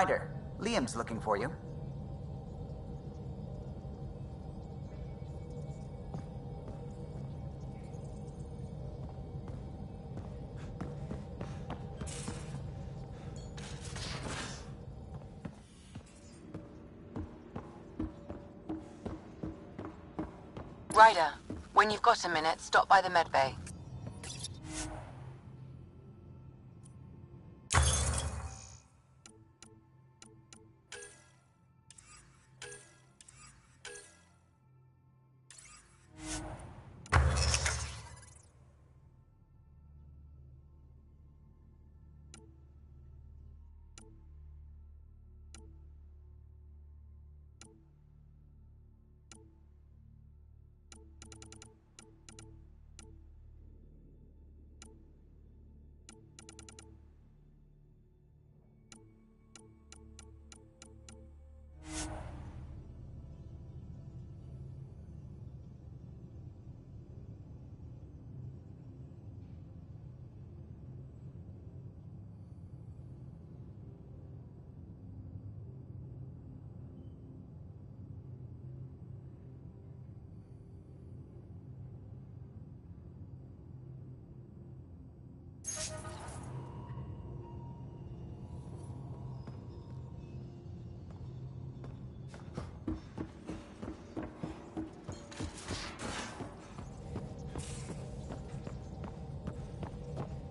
S14: Ryder, Liam's looking for you.
S2: Ryder, when you've got a minute, stop by the medbay.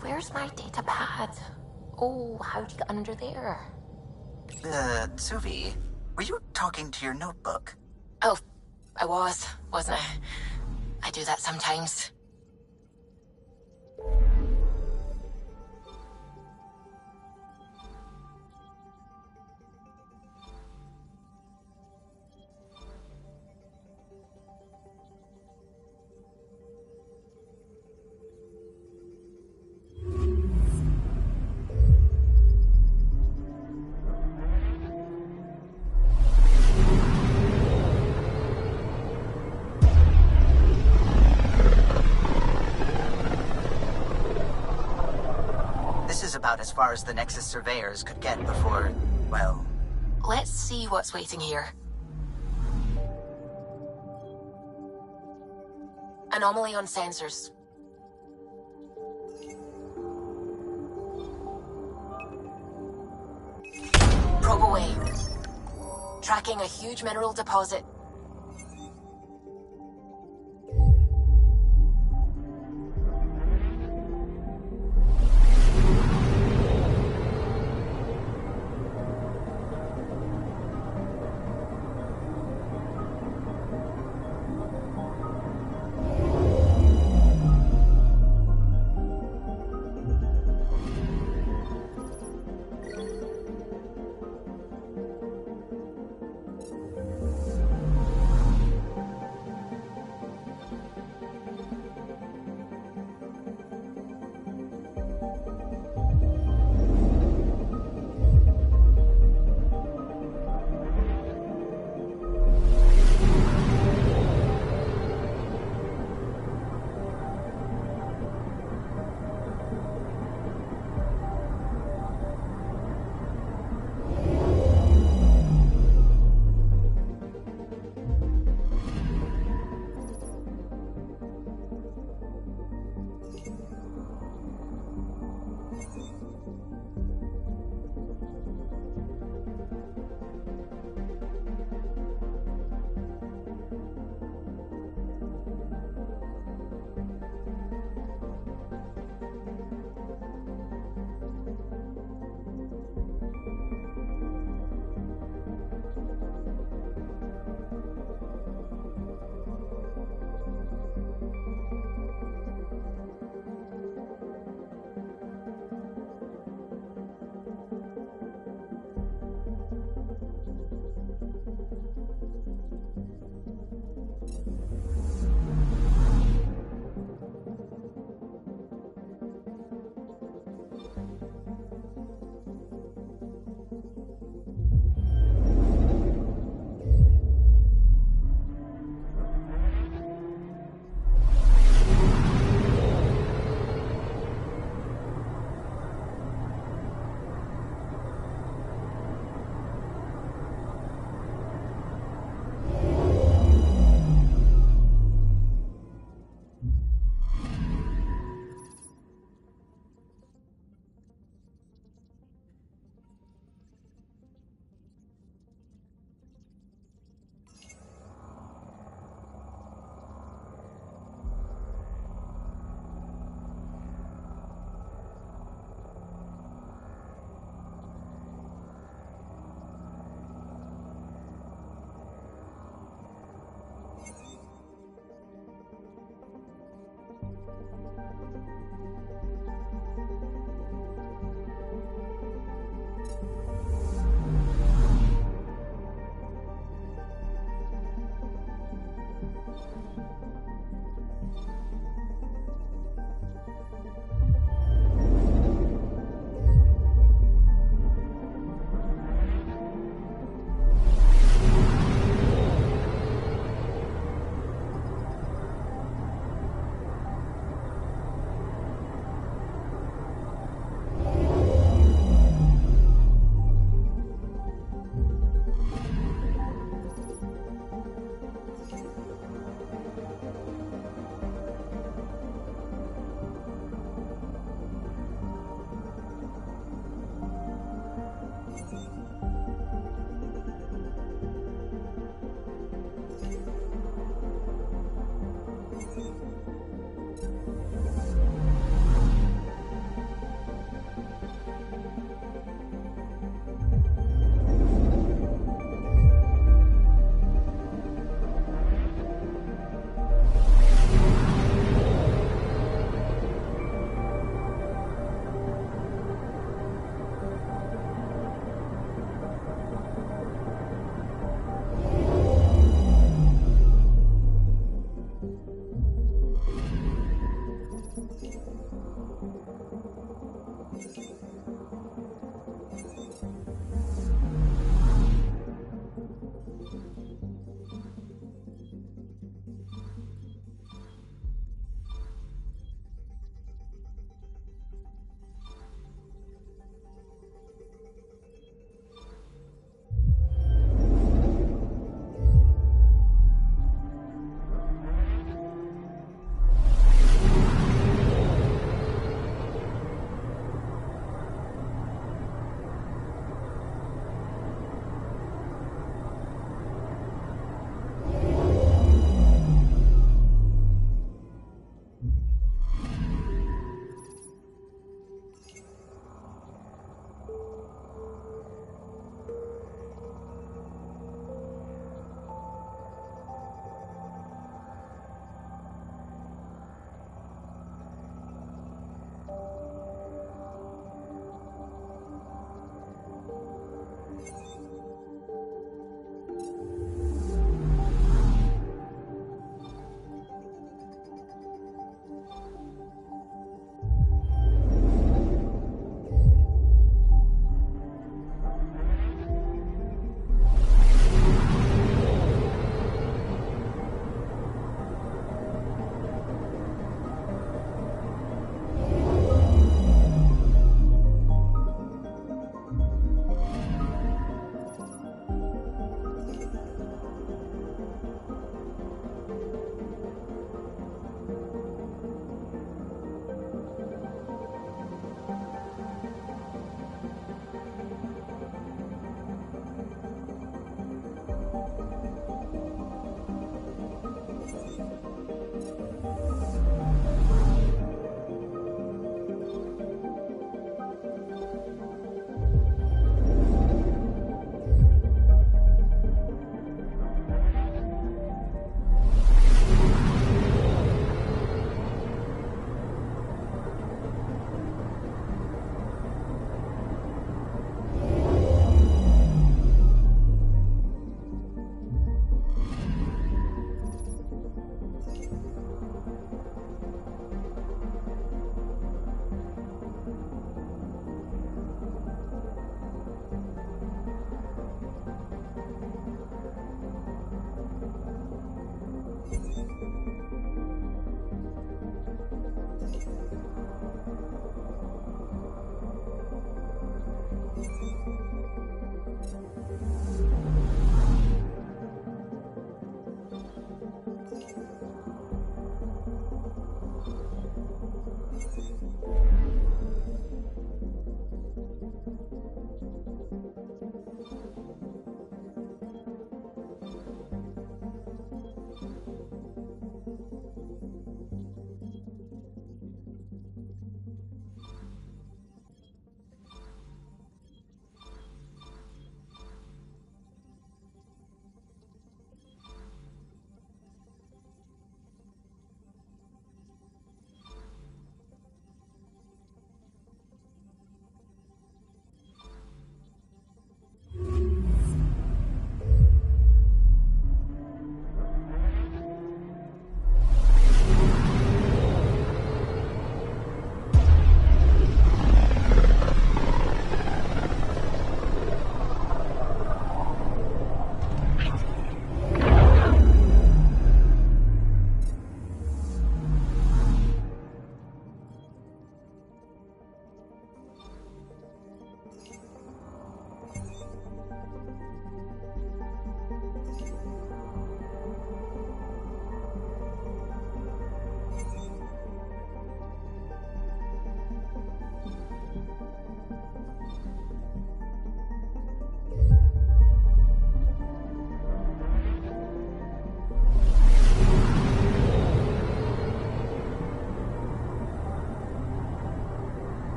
S16: Where's my data pad? Oh, how'd you get under there?
S14: Suvi, were you talking to your notebook?
S16: Oh, I was, wasn't I? I do that sometimes.
S14: About as far as the Nexus surveyors could get before, well...
S16: Let's see what's waiting here. Anomaly on sensors. Probe away. Tracking a huge mineral deposit.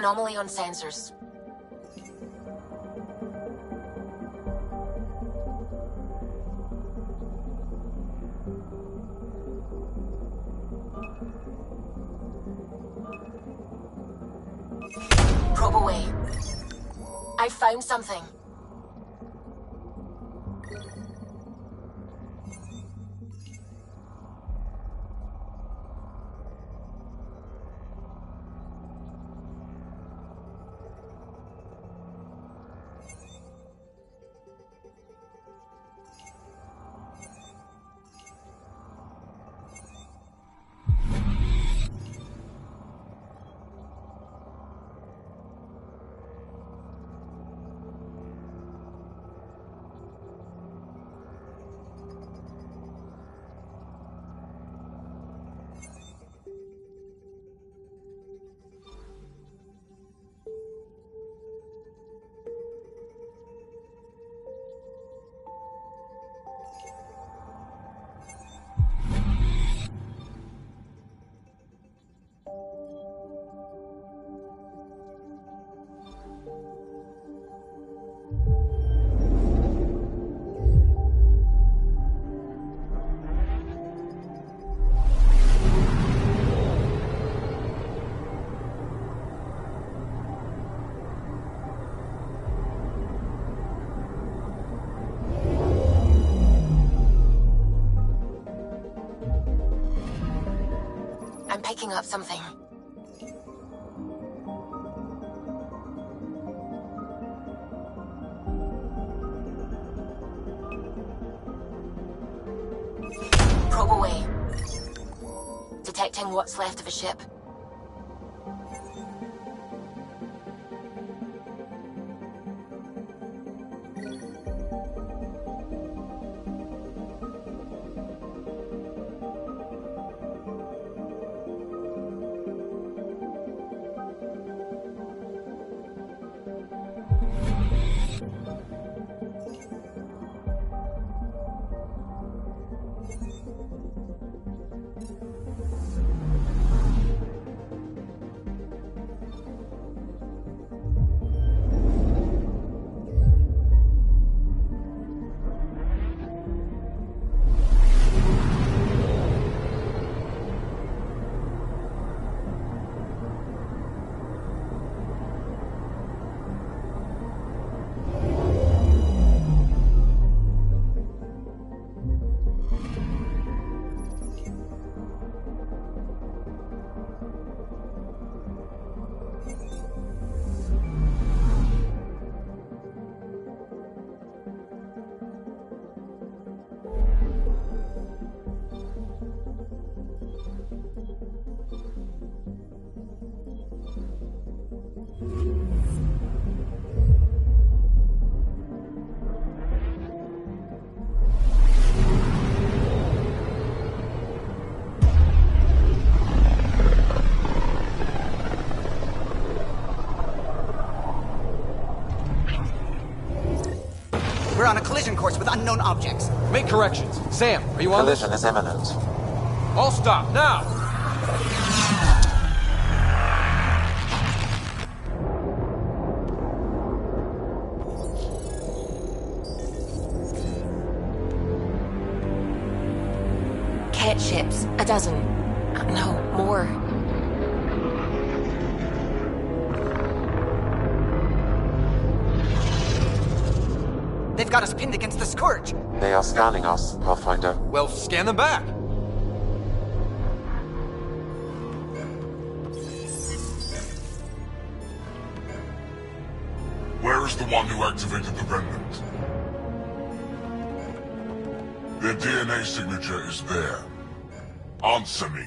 S16: Anomaly on sensors. Probe away. I found something. I'm picking up something. Probe away. Detecting what's left of a ship.
S3: We're on a collision course with unknown objects.
S12: Make corrections. Sam, are you on this?
S15: Collision is imminent.
S12: All stop, now!
S16: Cat ships. A dozen. No, more.
S3: They've got us pinned against the Scourge.
S15: They are scanning us, Pathfinder.
S12: Well, scan them back.
S17: Where is the one who activated the Remnant? Their DNA signature is there. Answer me.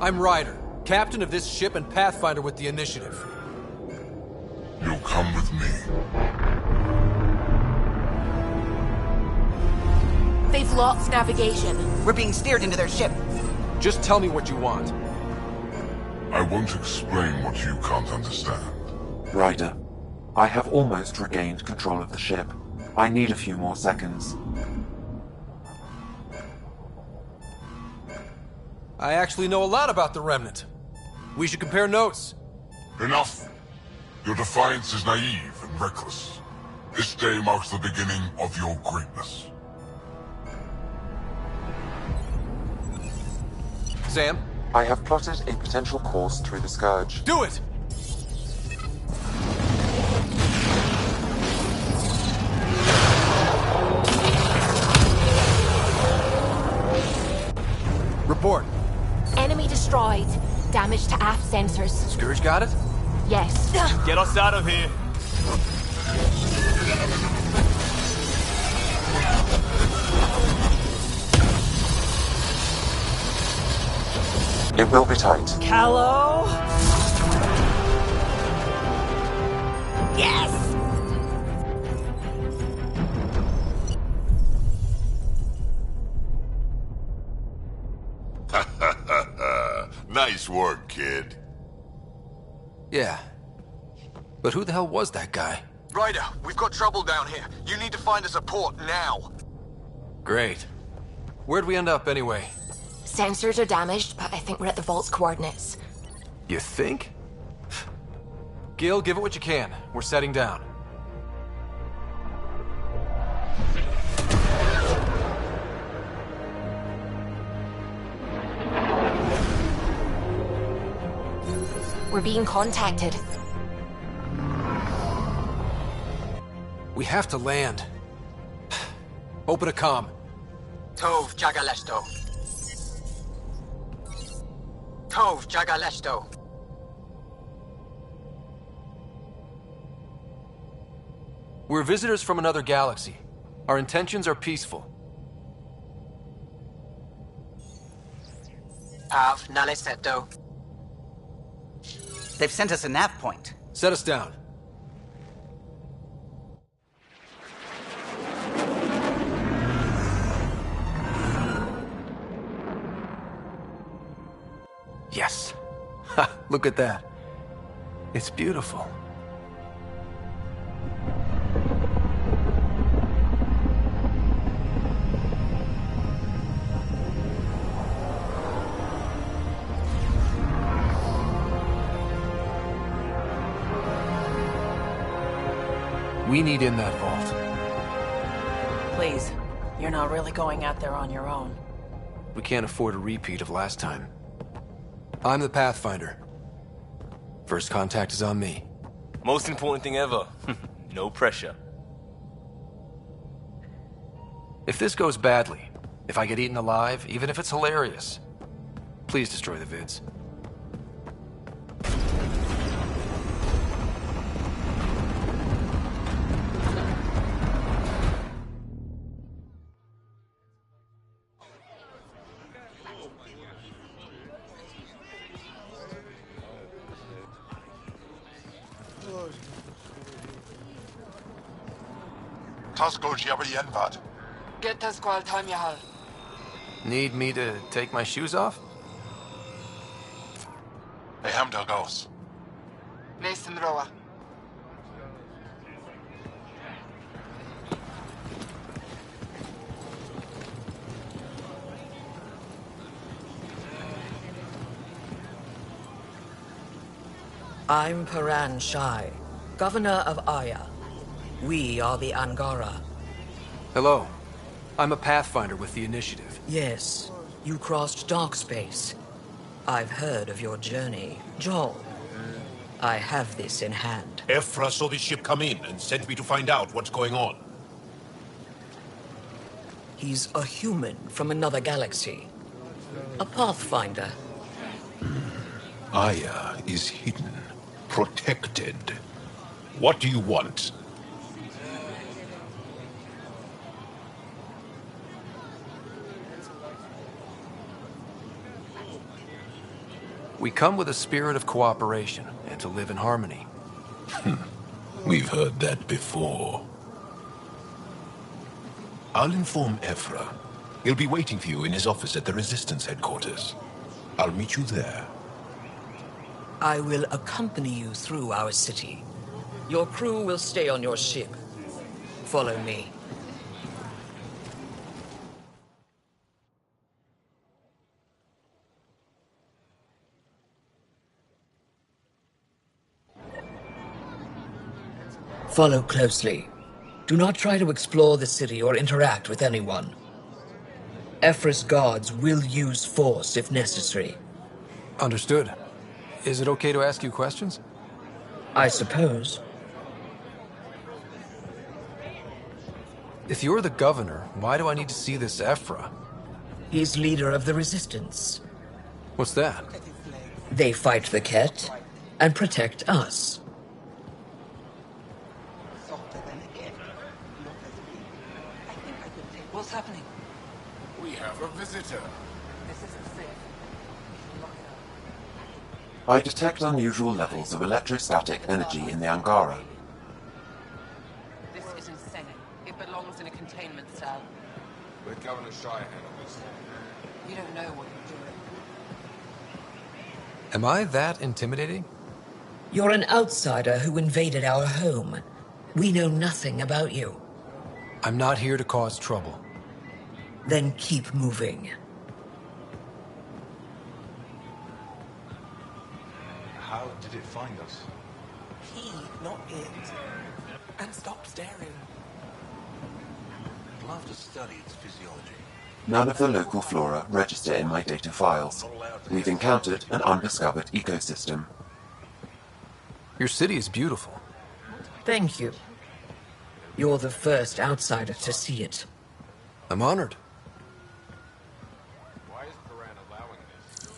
S12: I'm Ryder, captain of this ship and pathfinder with the Initiative.
S17: You'll come with me.
S16: They've lost navigation.
S3: We're being steered into their ship.
S12: Just tell me what you want.
S17: I won't explain what you can't understand.
S15: Ryder, I have almost regained control of the ship. I need a few more seconds.
S12: I actually know a lot about the Remnant. We should compare notes.
S17: Enough! Your defiance is naive and reckless. This day marks the beginning of your greatness.
S12: Sam?
S15: I have plotted a potential course through the Scourge.
S12: Do it! Report.
S16: Enemy destroyed. Damage to aft sensors.
S12: Scourge got it?
S16: Yes.
S7: Get us out of here.
S15: It will be tight.
S3: Callow? Yes!
S17: Nice work, kid.
S12: Yeah. But who the hell was that guy?
S4: Ryder, we've got trouble down here. You need to find us a port now.
S12: Great. Where'd we end up anyway?
S16: Sensors are damaged, but I think we're at the vault's coordinates.
S12: You think? Gil, give it what you can. We're setting down.
S16: We're being contacted.
S12: We have to land. Open a comm.
S3: Tov Jagalesto. Tov Jagalesto.
S12: We're visitors from another galaxy. Our intentions are peaceful.
S3: Av Naleseto. They've sent us a nav point.
S12: Set us down. Yes. Ha! Look at that. It's beautiful. We need in that vault.
S18: Please, you're not really going out there on your own.
S12: We can't afford a repeat of last time. I'm the Pathfinder. First contact is on me.
S7: Most important thing ever. No pressure.
S12: If this goes badly, if I get eaten alive, even if it's hilarious, please destroy the vids.
S17: Tasko Jiabarienvat.
S18: Get to Squall Tamyahal.
S12: Need me to take my shoes off?
S17: Ehamdel goes.
S18: Nathan Roa.
S21: I'm Paran Shai, Governor of Aya. We are the Angara.
S12: Hello. I'm a Pathfinder with the Initiative.
S21: Yes, you crossed dark space. I've heard of your journey. Joel, I have this in hand.
S24: Ephra saw the ship come in and sent me to find out what's going on.
S21: He's a human from another galaxy. A Pathfinder.
S24: Aya is hidden, protected. What do you want?
S12: We come with a spirit of cooperation and to live in harmony.
S24: We've heard that before. I'll inform Ephra. He'll be waiting for you in his office at the Resistance headquarters. I'll meet you there.
S21: I will accompany you through our city. Your crew will stay on your ship. Follow me. Follow closely. Do not try to explore the city or interact with anyone. Ephra's guards will use force if necessary.
S12: Understood. Is it okay to ask you questions?
S21: I suppose.
S12: If you're the governor, why do I need to see this Ephra?
S21: He's leader of the Resistance.
S12: What's that?
S21: They fight the Ket and protect us.
S18: What's happening?
S17: We have a visitor.
S18: This isn't safe.
S15: I detect unusual levels of electrostatic energy in the Angara.
S18: This is insane. It belongs in a containment cell.
S17: Let Governor Shire handle this.
S18: You don't know what you're doing.
S12: Am I that intimidating?
S21: You're an outsider who invaded our home. We know nothing about you.
S12: I'm not here to cause trouble.
S21: Then keep moving.
S1: How did it find us?
S18: He, not it. And stop staring.
S1: I'd love to study its physiology.
S15: None of the local flora register in my data files. We've encountered an undiscovered ecosystem.
S12: Your city is beautiful.
S21: Thank you. You're the first outsider to see it.
S12: I'm honored.
S17: Why is Paran allowing this?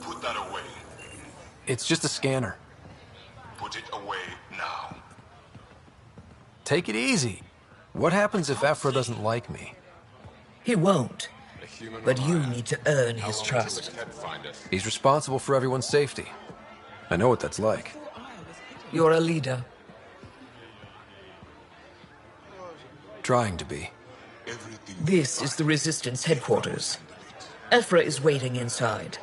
S17: Put that away.
S12: It's just a scanner.
S17: Put it away now.
S12: Take it easy. What happens if Ephra doesn't like me?
S21: He won't. But you need to earn his trust.
S12: He's responsible for everyone's safety. I know what that's like.
S21: You're a leader.
S12: Trying to be.
S21: This is the Resistance headquarters. Ephra is waiting inside.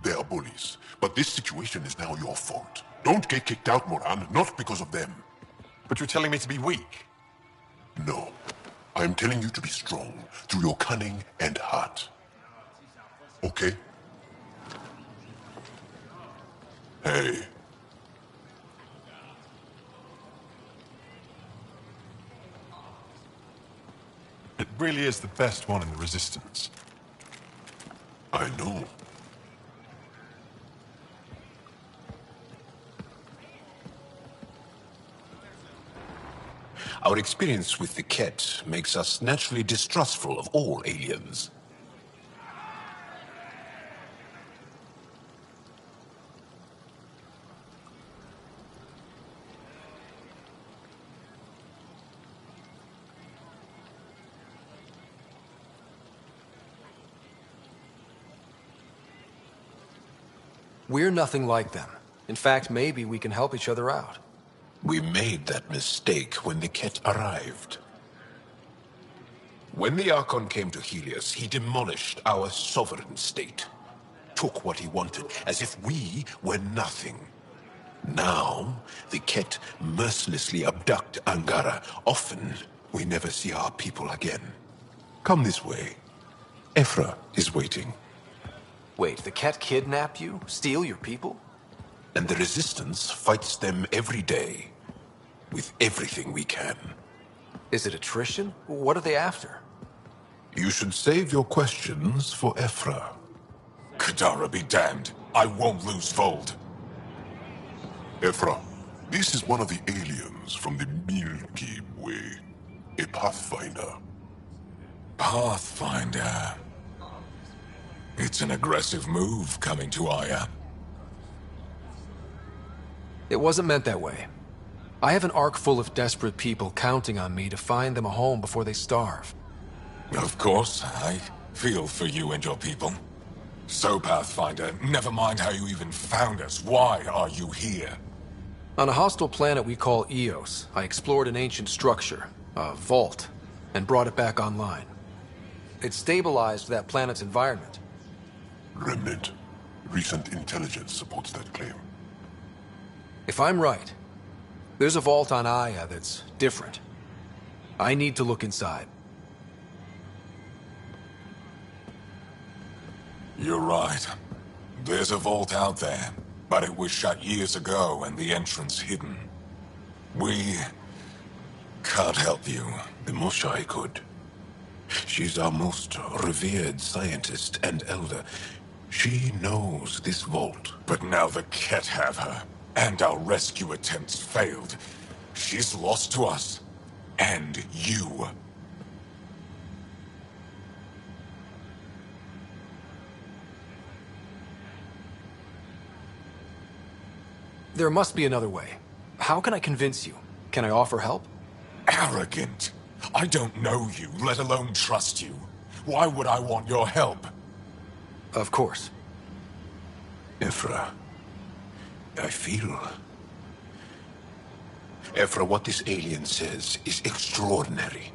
S17: They are bullies, but this situation is now your fault. Don't get kicked out, Moran, not because of them.
S8: But you're telling me to be weak?
S17: No. I'm telling you to be strong through your cunning and heart. Okay? Hey.
S8: It really is the best one in the Resistance.
S17: I know.
S24: Our experience with the Ket makes us naturally distrustful of all aliens.
S12: We're nothing like them. In fact, maybe we can help each other out.
S24: We made that mistake when the Ket arrived. When the Archon came to Helios, he demolished our sovereign state. Took what he wanted, as if we were nothing. Now, the Ket mercilessly abduct Angara. Often, we never see our people again. Come this way. Ephra is waiting.
S12: Wait, the Ket kidnap you? Steal your people?
S24: And the Resistance fights them every day. With everything we can.
S12: Is it attrition? What are they after?
S17: You should save your questions for Ephra.
S8: Kadara be damned. I won't lose Vold.
S17: Ephra, this is one of the aliens from the Milky Way. A Pathfinder.
S8: Pathfinder. It's an aggressive move coming to Aya.
S12: It wasn't meant that way. I have an ark full of desperate people counting on me to find them a home before they starve.
S10: Of course, I feel for you and your people. So, Pathfinder, never mind how you even found us. Why are you here?
S12: On a hostile planet we call Eos, I explored an ancient structure, a vault, and brought it back online. It stabilized that planet's environment.
S17: Remnant. Recent intelligence supports that claim.
S12: If I'm right, there's a vault on Aya that's different. I need to look inside.
S10: You're right. There's a vault out there, but it was shut years ago and the entrance hidden. We can't help you.
S17: The Moshai could. She's our most revered scientist and elder. She knows this vault.
S10: But now the Ket have her, and our rescue attempts failed. She's lost to us, and you.
S12: There must be another way. How can I convince you? Can I offer help?
S10: Arrogant. I don't know you, let alone trust you. Why would I want your help?
S12: Of course.
S17: Ephra, I feel... Ephra, what this alien says is extraordinary.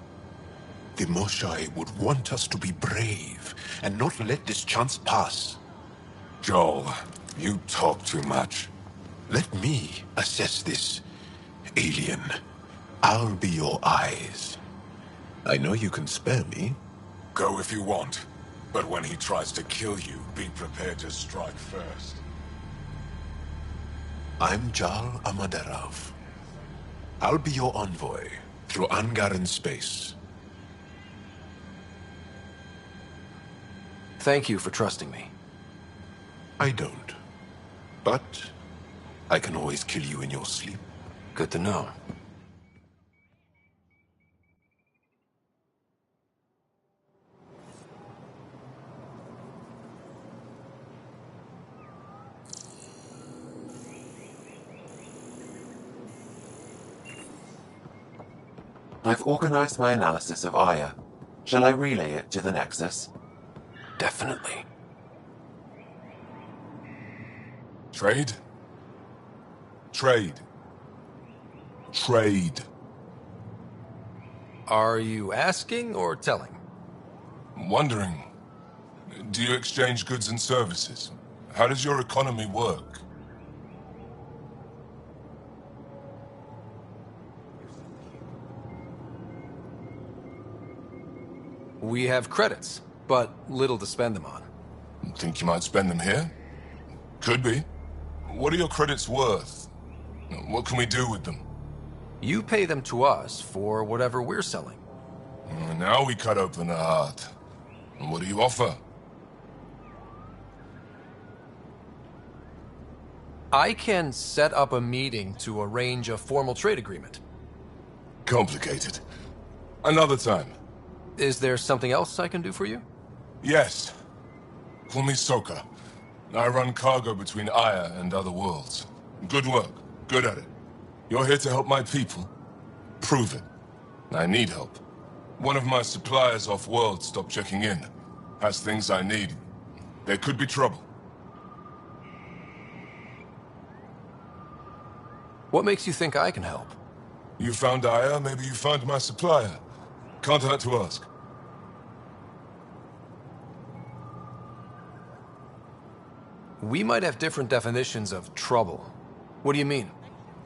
S17: The Moshai would want us to be brave and not let this chance pass.
S10: Joel, you talk too much.
S17: Let me assess this, alien. I'll be your eyes. I know you can spare me.
S10: Go if you want. But when he tries to kill you, be prepared to strike first.
S17: I'm Jal Amaderov. I'll be your envoy through Angaran space.
S12: Thank you for trusting me.
S17: I don't. But I can always kill you in your sleep.
S12: Good to know.
S15: I've organized my analysis of Aya. Shall I relay it to the Nexus?
S12: Definitely.
S10: Trade? Trade. Trade.
S12: Are you asking or telling?
S10: Wondering. Do you exchange goods and services? How does your economy work?
S12: We have credits, but little to spend them on.
S10: Think you might spend them here? Could be. What are your credits worth? What can we do with them?
S12: You pay them to us for whatever we're selling.
S10: Now we cut open the heart. What do you offer?
S12: I can set up a meeting to arrange a formal trade agreement.
S10: Complicated. Another time.
S12: Is there something else I can do for you?
S10: Yes. Call me Soka. I run cargo between Aya and other worlds. Good work. Good at it. You're here to help my people. Prove it. I need help. One of my suppliers off-world stopped checking in. Has things I need. There could be trouble.
S12: What makes you think I can help?
S10: You found Aya, maybe you found my supplier. Can't hurt to ask.
S12: We might have different definitions of trouble. What do you mean?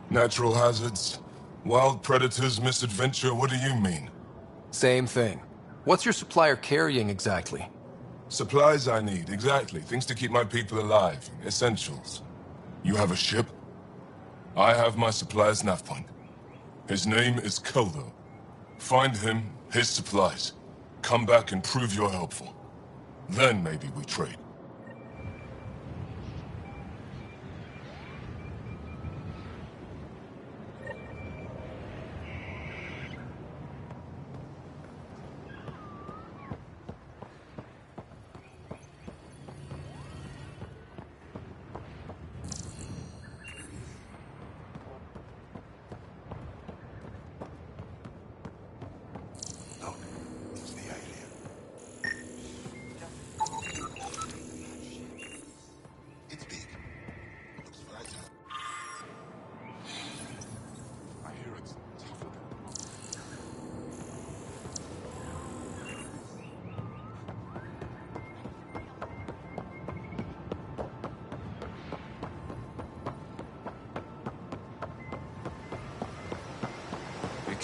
S10: Natural hazards, wild predators, misadventure, what do you mean?
S12: Same thing. What's your supplier carrying exactly?
S10: Supplies I need, exactly. Things to keep my people alive. Essentials. You have a ship? I have my supplier's nav point. His name is Koldo. Find him, his supplies. Come back and prove you're helpful. Then maybe we trade.
S17: Look, it's the alien.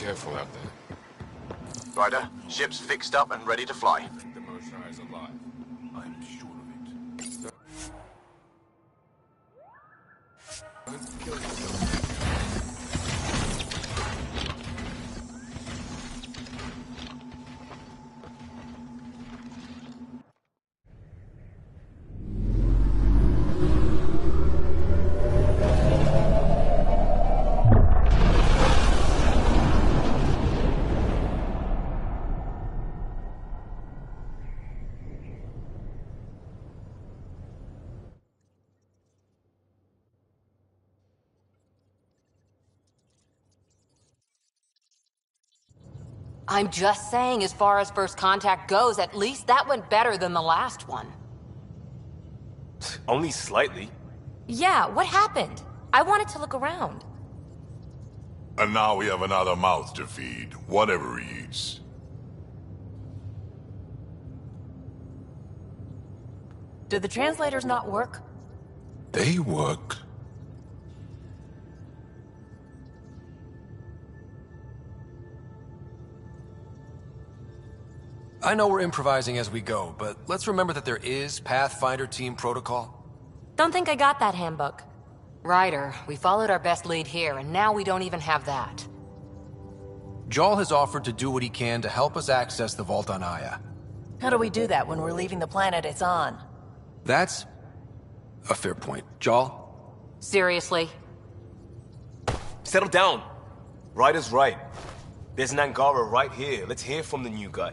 S10: careful out there.
S6: Ryder, ship's fixed up and ready to fly.
S10: The Moshae is alive. I'm sure of it. Don't kill yourself.
S2: I'm just saying, as far as first contact goes, at least that went better than the last one.
S7: Only slightly.
S13: Yeah, what happened? I wanted to look around.
S20: And now we have another mouth to feed, whatever he eats.
S13: Do the translators not work?
S24: They work.
S12: I know we're improvising as we go, but let's remember that there is Pathfinder team protocol.
S13: Don't think I got that handbook.
S2: Ryder, we followed our best lead here, and now we don't even have that.
S12: Jarl has offered to do what he can to help us access the vault on Aya.
S18: How do we do that when we're leaving the planet it's on?
S12: That's a fair point. Jarl?
S2: Seriously?
S7: Settle down. Ryder's right. There's an Angara right here. Let's hear from the new guy.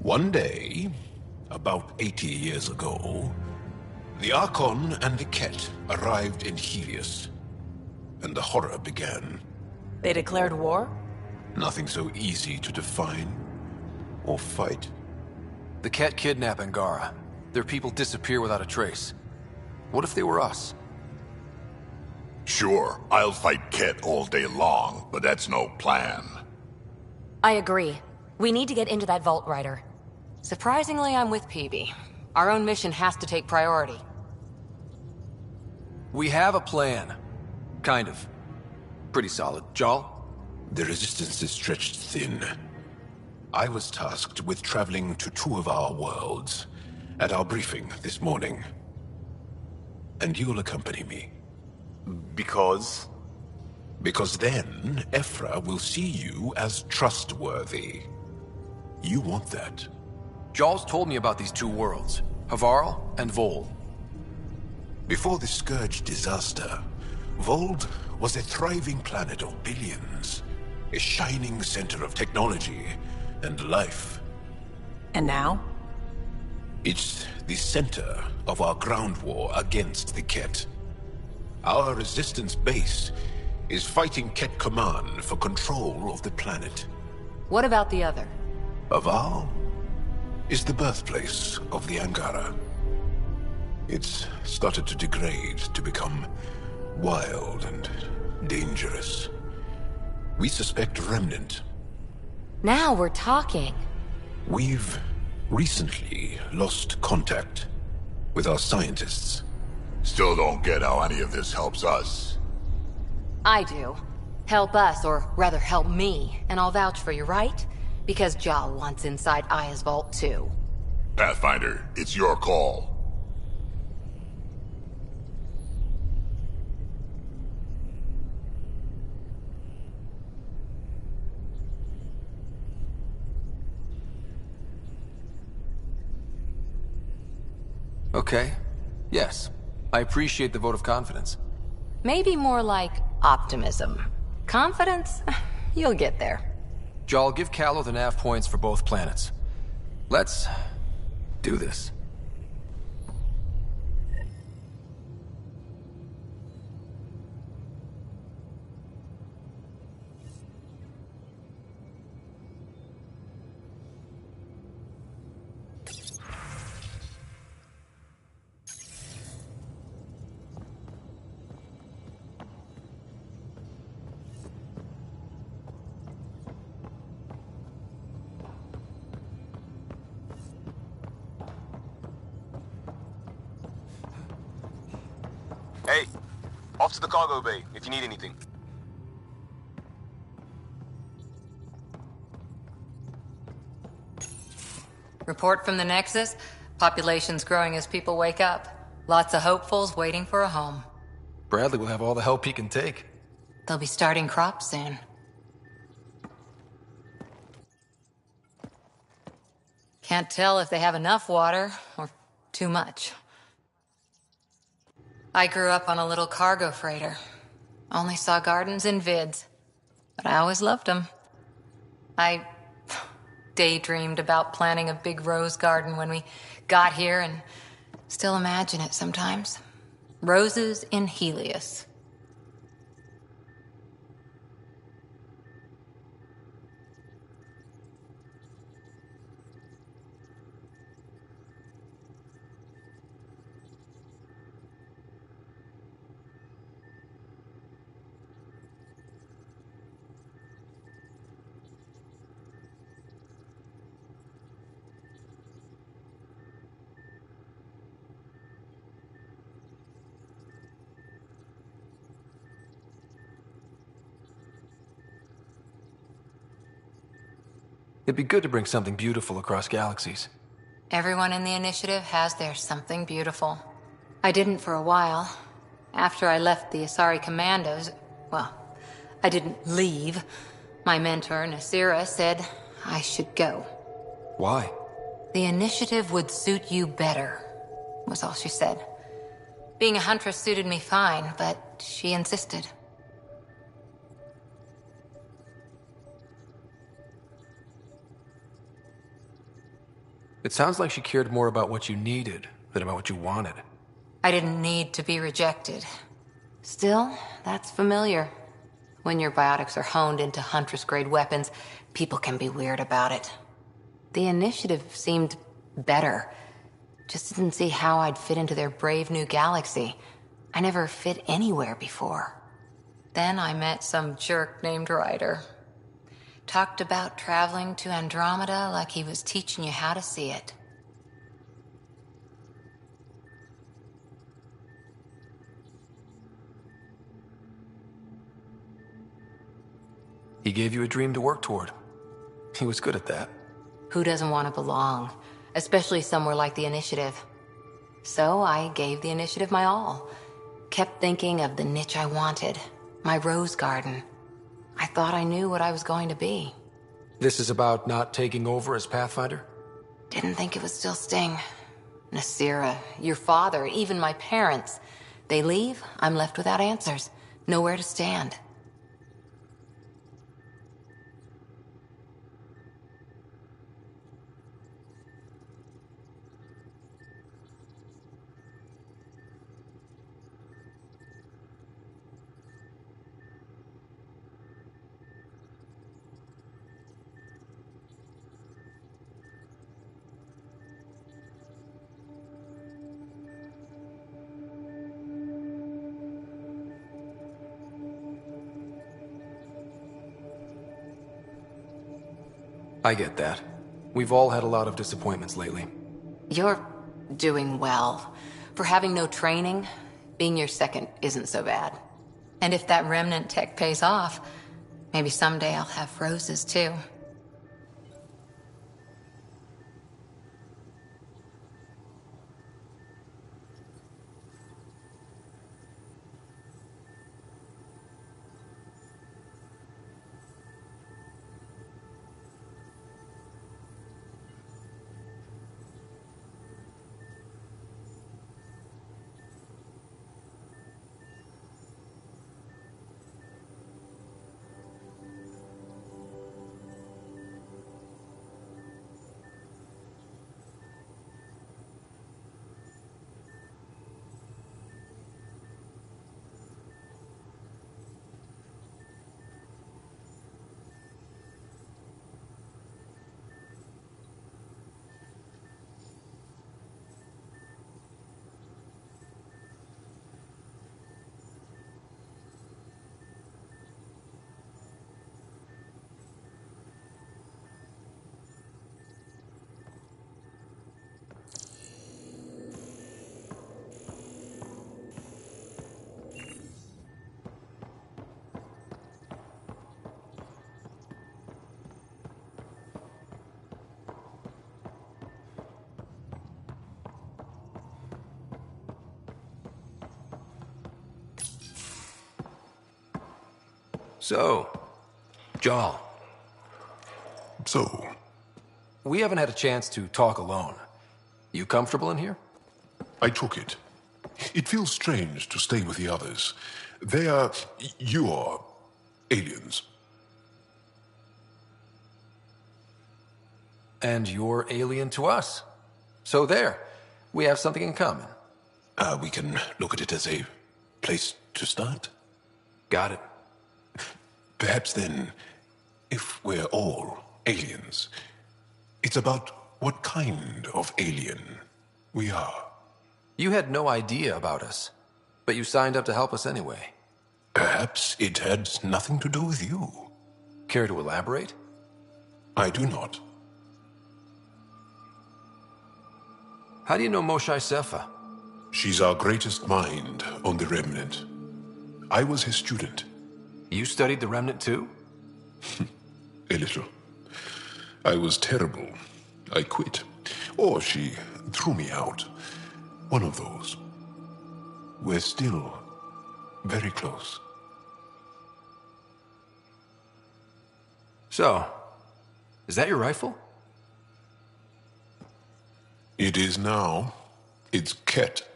S24: One day, about 80 years ago, the Archon and the Ket arrived in Helios, and the horror began.
S18: They declared war?
S24: Nothing so easy to define or fight.
S12: The Ket kidnap Angara. Their people disappear without a trace. What if they were us?
S20: Sure, I'll fight Ket all day long, but that's no plan.
S13: I agree. We need to get into that vault, Ryder.
S2: Surprisingly, I'm with PB. Our own mission has to take priority.
S12: We have a plan. Kind of. Pretty solid. Jarl?
S24: The resistance is stretched thin. I was tasked with traveling to two of our worlds at our briefing this morning. And you'll accompany me.
S7: Because?
S24: Because then, Ephra will see you as trustworthy. You want that.
S12: Jarl's told me about these two worlds, Havarl and Vol.
S24: Before the Scourge disaster, Vold was a thriving planet of billions. A shining center of technology and life.
S18: And now?
S24: It's the center of our ground war against the Ket. Our resistance base is fighting Ket Command for control of the planet.
S2: What about the other?
S24: Havarl is the birthplace of the Angara. It's started to degrade, to become wild and dangerous. We suspect Remnant.
S13: Now we're talking.
S24: We've recently lost contact with our scientists.
S20: Still don't get how any of this helps us.
S2: I do. Help us, or rather help me, and I'll vouch for you, right? Because Jarl wants inside Aya's vault too.
S20: Pathfinder, it's your call.
S12: Okay. Yes. I appreciate the vote of confidence.
S2: Maybe more like optimism. Confidence? You'll get there.
S12: Jarl, give Callow the nav points for both planets. Let's do this.
S7: Hey, off to the cargo bay if you need anything.
S2: Report from the Nexus. Population's growing as people wake up. Lots of hopefuls waiting for a home.
S12: Bradley will have all the help he can take.
S2: They'll be starting crops soon. Can't tell if they have enough water or too much. I grew up on a little cargo freighter. Only saw gardens in vids, but I always loved them. I daydreamed about planting a big rose garden when we got here and still imagine it sometimes. Roses in Helios.
S12: It'd be good to bring something beautiful across galaxies.
S2: Everyone in the initiative has their something beautiful. I didn't for a while. After I left the Asari Commandos, well, I didn't leave. My mentor, Nasira, said I should go.
S12: Why?
S2: The initiative would suit you better, was all she said. Being a huntress suited me fine, but she insisted.
S12: It sounds like she cared more about what you needed than about what you wanted.
S2: I didn't need to be rejected. Still, that's familiar. When your biotics are honed into Huntress-grade weapons, people can be weird about it. The initiative seemed better. Just didn't see how I'd fit into their brave new galaxy. I never fit anywhere before. Then I met some jerk named Ryder. Talked about traveling to Andromeda like he was teaching you how to see it.
S12: He gave you a dream to work toward. He was good at that.
S2: Who doesn't want to belong? Especially somewhere like the Initiative. So I gave the Initiative my all. Kept thinking of the niche I wanted. My rose garden. I thought I knew what I was going to be.
S12: This is about not taking over as Pathfinder?
S2: Didn't think it would still sting. Nasira, your father, even my parents. They leave, I'm left without answers. Nowhere to stand.
S12: I get that. We've all had a lot of disappointments lately.
S2: You're doing well. For having no training, being your second isn't so bad. And if that remnant tech pays off, maybe someday I'll have roses too.
S12: So, Jarl.
S17: So?
S12: We haven't had a chance to talk alone. You comfortable in here?
S17: I took it. It feels strange to stay with the others. They are... you are... aliens.
S12: And you're alien to us. So there. We have something in common.
S17: We can look at it as a place to start.
S12: Got it.
S17: Perhaps then, if we're all aliens, it's about what kind of alien we are.
S12: You had no idea about us, but you signed up to help us anyway.
S17: Perhaps it had nothing to do with you.
S12: Care to elaborate?
S17: I do not.
S12: How do you know Moshae Sefa?
S17: She's our greatest mind on the Remnant. I was his student.
S12: You studied the Remnant too?
S17: A little. I was terrible. I quit. Or she threw me out. One of those. We're still very close.
S12: So, is that your rifle?
S17: It is now. It's Ket.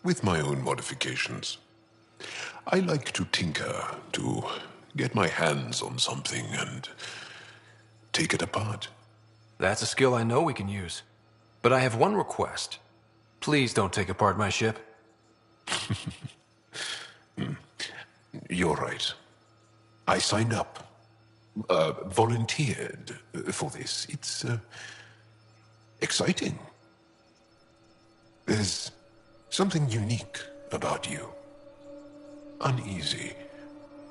S17: With my own modifications. I like to tinker, to get my hands on something and take it apart.
S12: That's a skill I know we can use. But I have one request. Please don't take apart my ship.
S17: You're right. I signed up. Volunteered for this. It's exciting. There's something unique about you. Uneasy,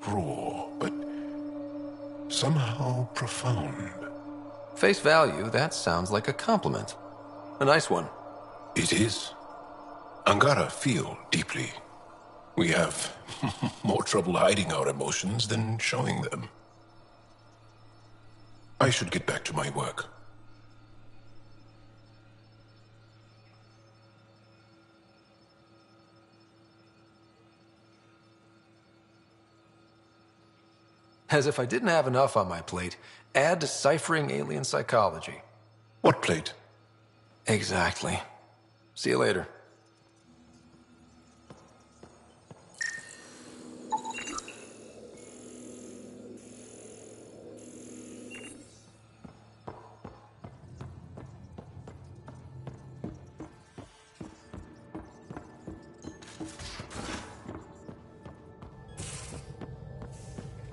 S17: raw, but somehow profound.
S12: Face value, that sounds like a compliment. A nice one.
S17: It is. Angara feel deeply. We have more trouble hiding our emotions than showing them. I should get back to my work.
S12: As if I didn't have enough on my plate, add deciphering alien psychology.
S17: What plate?
S12: Exactly. See you later.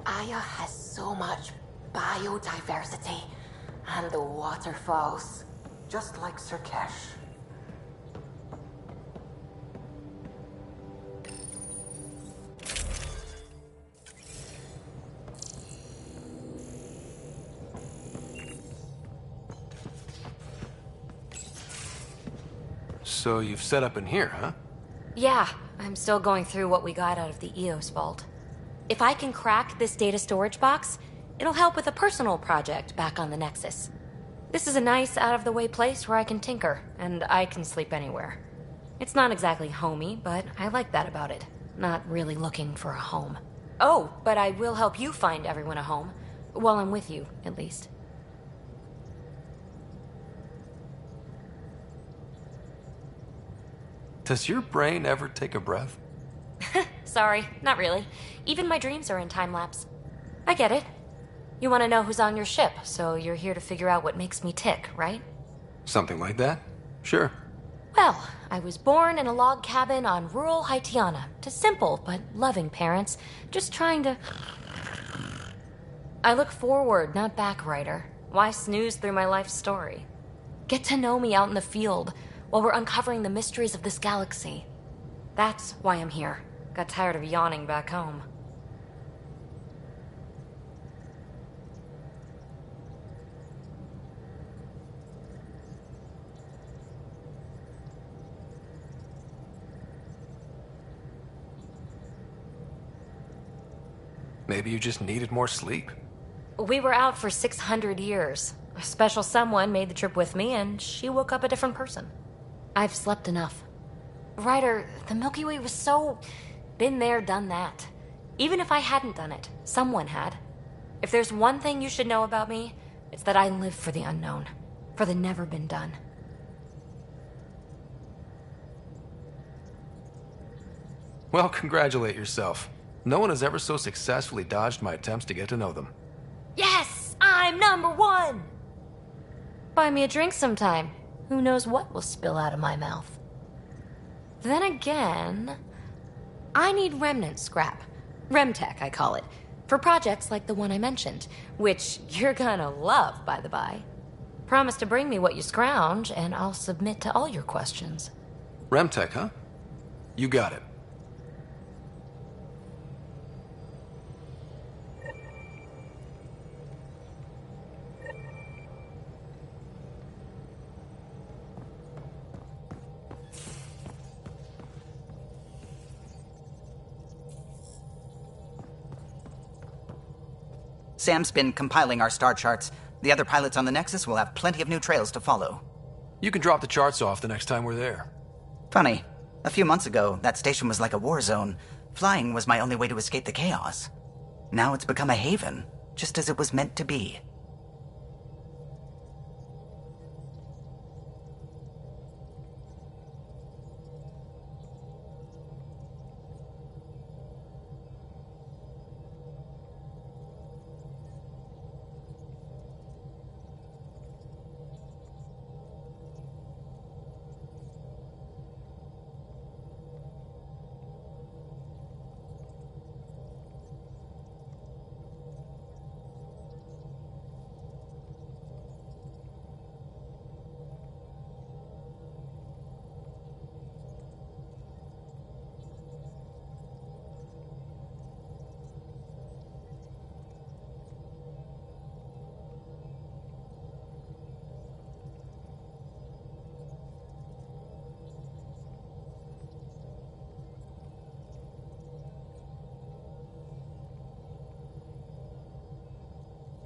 S16: Aya has so much biodiversity and the waterfalls, just like Surkesh.
S12: So you've set up in here, huh?
S13: Yeah, I'm still going through what we got out of the EOS vault. If I can crack this data storage box, it'll help with a personal project back on the Nexus. This is a nice, out-of-the-way place where I can tinker, and I can sleep anywhere. It's not exactly homey, but I like that about it. Not really looking for a home. Oh, but I will help you find everyone a home. While I'm with you, at least.
S12: Does your brain ever take a breath?
S13: Sorry, not really. Even my dreams are in time-lapse. I get it. You want to know who's on your ship, so you're here to figure out what makes me tick, right?
S12: Something like that? Sure.
S13: Well, I was born in a log cabin on rural Haitiana to simple but loving parents, just trying to... I look forward, not back, Ryder. Why snooze through my life story? Get to know me out in the field while we're uncovering the mysteries of this galaxy. That's why I'm here. Got tired of yawning back home.
S12: Maybe you just needed more sleep.
S13: We were out for 600 years. A special someone made the trip with me, and she woke up a different person. I've slept enough. Ryder, the Milky Way was so... been there, done that. Even if I hadn't done it, someone had. If there's one thing you should know about me, it's that I live for the unknown, for the never been done.
S12: Well, congratulate yourself. No one has ever so successfully dodged my attempts to get to know them.
S13: Yes! I'm #1! Buy me a drink sometime. Who knows what will spill out of my mouth. Then again, I need remnant scrap. Remtech, I call it. For projects like the one I mentioned, which you're gonna love, by the by. Promise to bring me what you scrounge, and I'll submit to all your questions.
S12: Remtech, huh? You got it.
S14: Sam's been compiling our star charts. The other pilots on the Nexus will have plenty of new trails to follow.
S12: You can drop the charts off the next time we're there.
S14: Funny. A few months ago, that station was like a war zone. Flying was my only way to escape the chaos. Now it's become a haven, just as it was meant to be.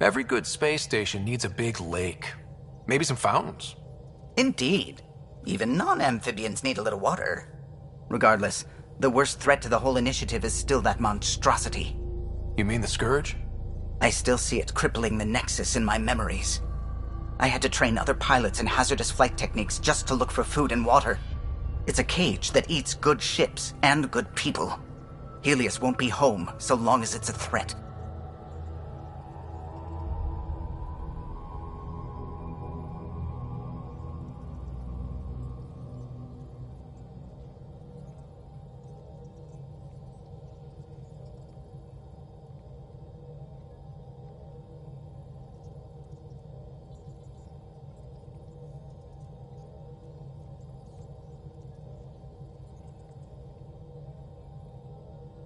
S12: Every good space station needs a big lake. Maybe some fountains.
S14: Indeed. Even non-amphibians need a little water. Regardless, the worst threat to the whole initiative is still that monstrosity.
S12: You mean the Scourge?
S14: I still see it crippling the Nexus in my memories. I had to train other pilots in hazardous flight techniques just to look for food and water. It's a cage that eats good ships and good people. Helios won't be home so long as it's a threat.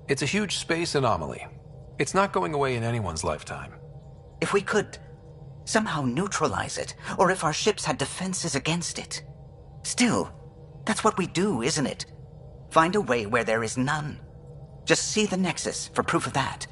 S12: It's a huge space anomaly. It's not going away in anyone's lifetime.
S14: If we could somehow neutralize it, or if our ships had defenses against it. Still, that's what we do, isn't it? Find a way where there is none. Just see the Nexus for proof of that.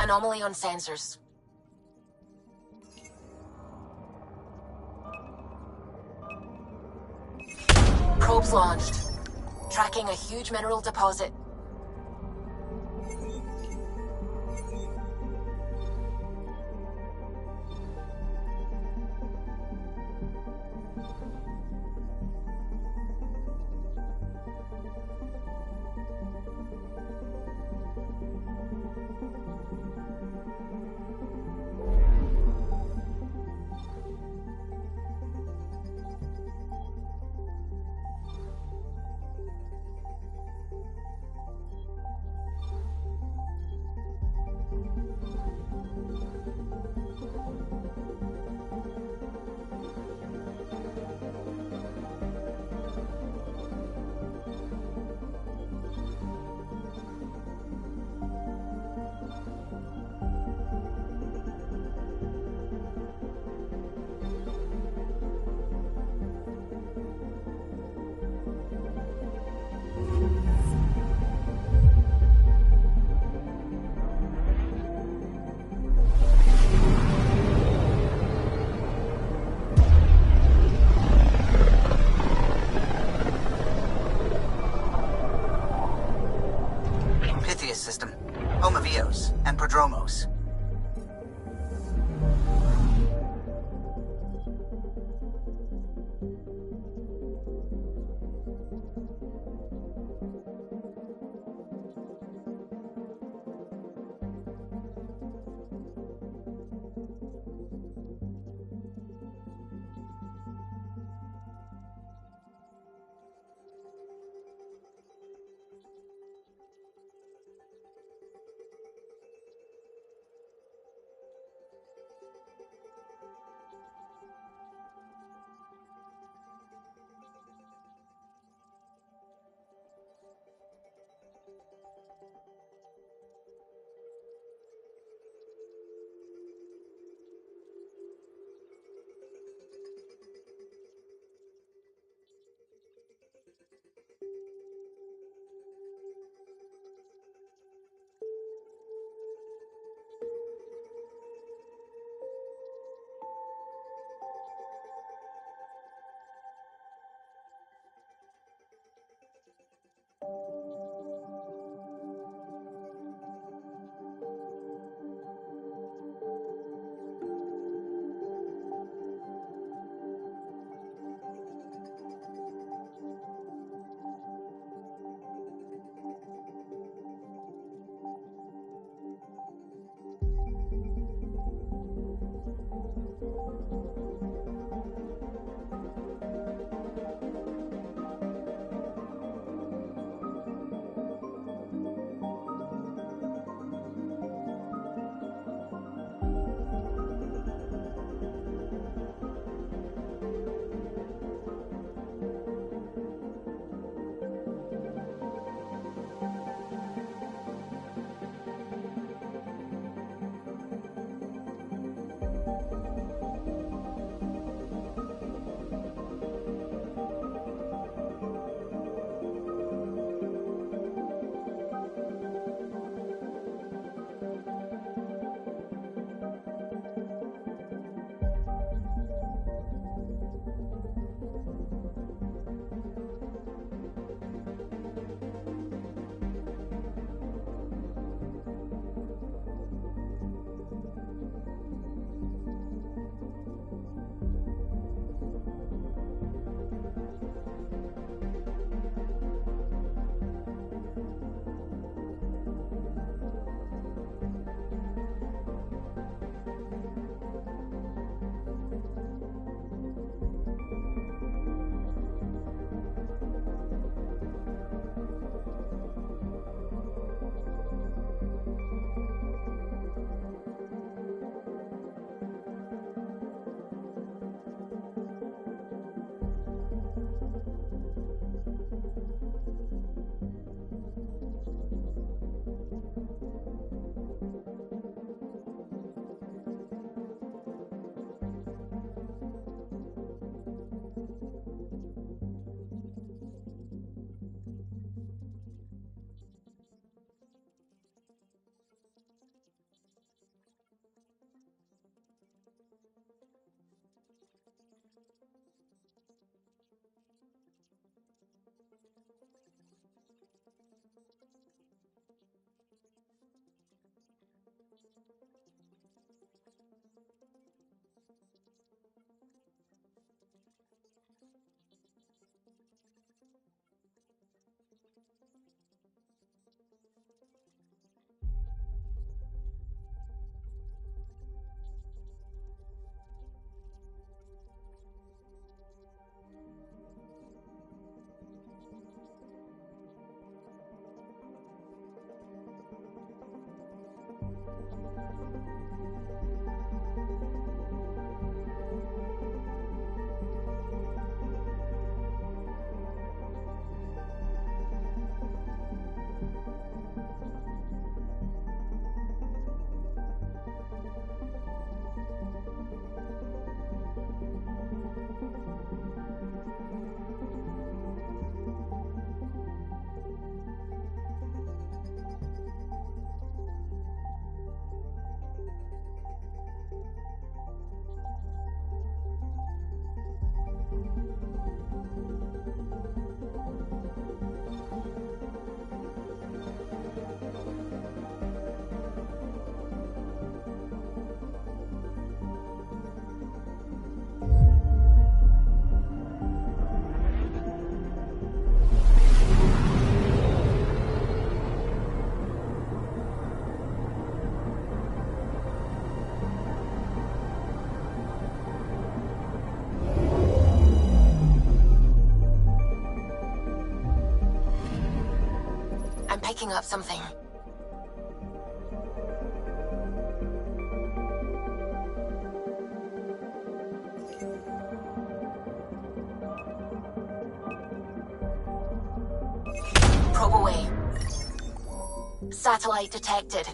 S16: Anomaly on sensors. Probes launched. Tracking a huge mineral deposit.
S14: System, home of Eos and Prodromos.
S16: I'm picking up something. Probe away. Satellite detected.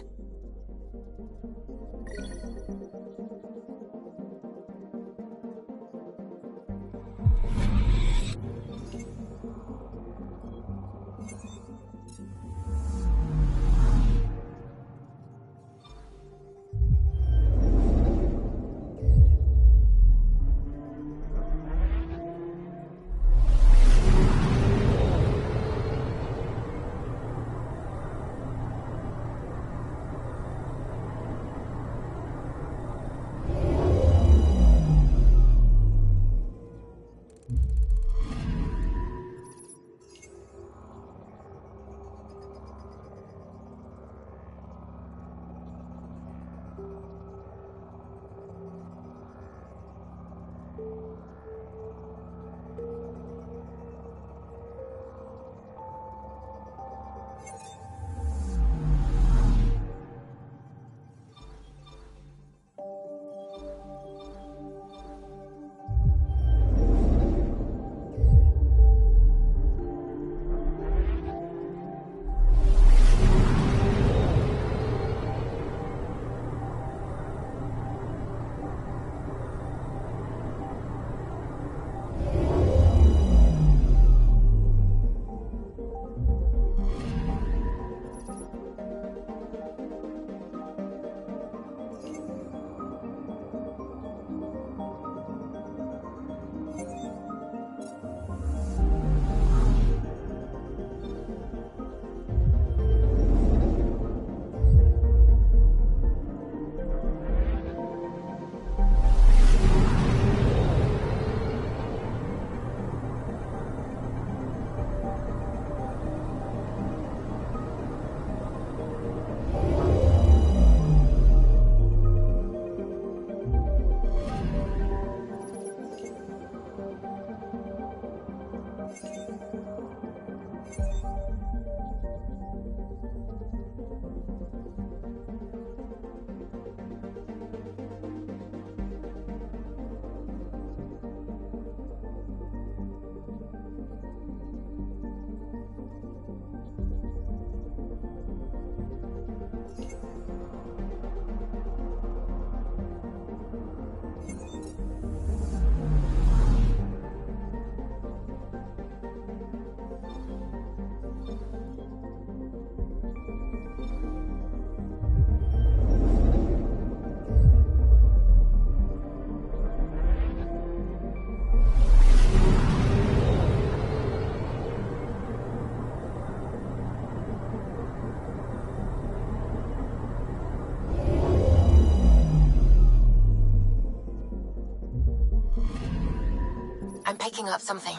S16: I'm picking up something.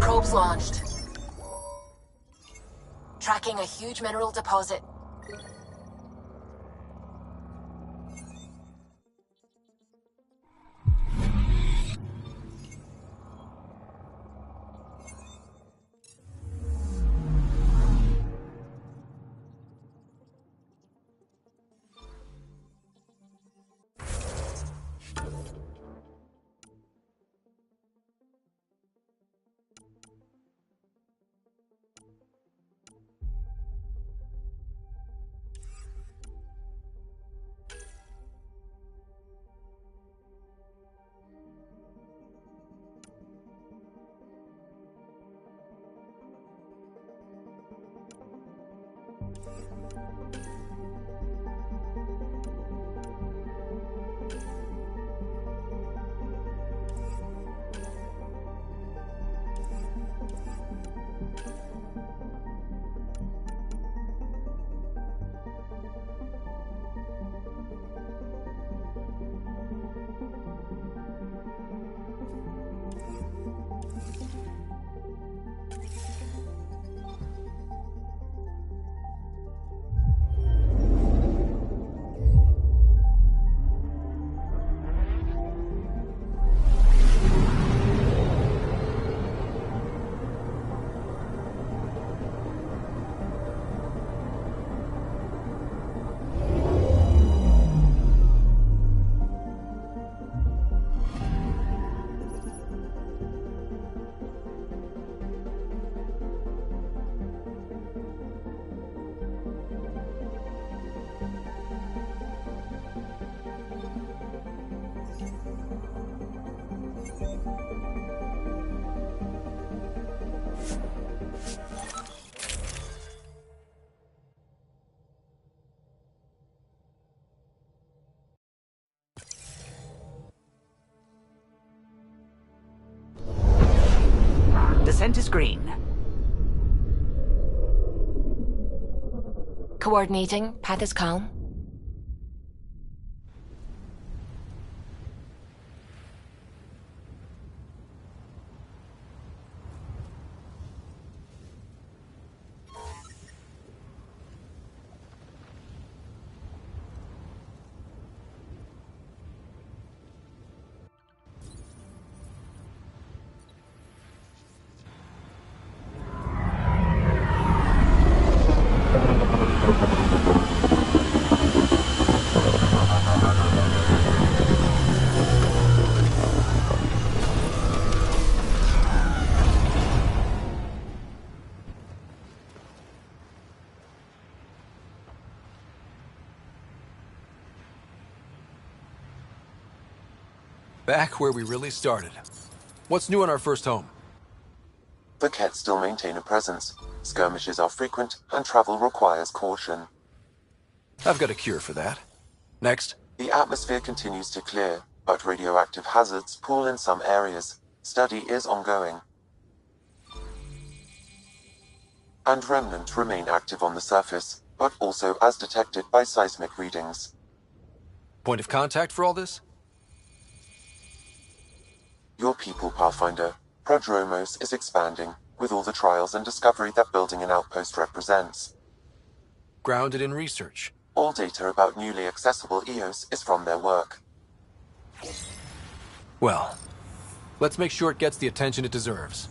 S16: Probes launched. Tracking a huge mineral deposit.
S14: Scent is green.
S16: Coordinating. Path is calm.
S12: Back where we really started. What's new on our first home?
S15: The Kett still maintain a presence. Skirmishes are frequent, and travel requires caution.
S12: I've got a cure for that. Next.
S15: The atmosphere continues to clear, but radioactive hazards pool in some areas. Study is ongoing. And remnant remain active on the surface, but also as detected by seismic readings.
S12: Point of contact for all this?
S15: Your people, Pathfinder. Prodromos is expanding, with all the trials and discovery that building an outpost represents.
S12: Grounded in research.
S15: All data about newly accessible EOS is from their work.
S12: Well, let's make sure it gets the attention it deserves.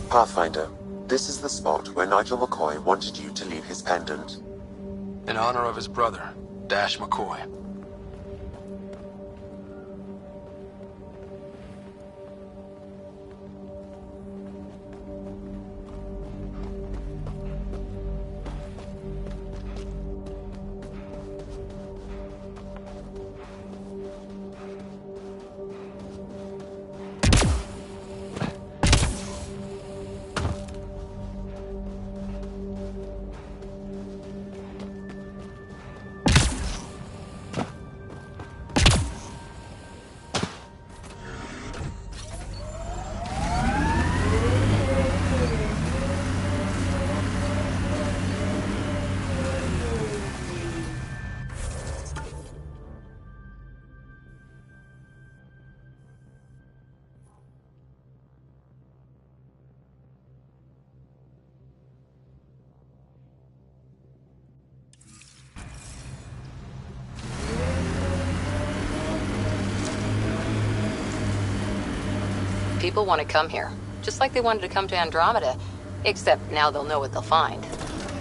S15: Pathfinder, this is the spot where Nigel McCoy wanted you to leave his pendant.
S12: In honor of his brother, Dash McCoy.
S2: People want to come here, just like they wanted to come to Andromeda. Except now they'll know what they'll find.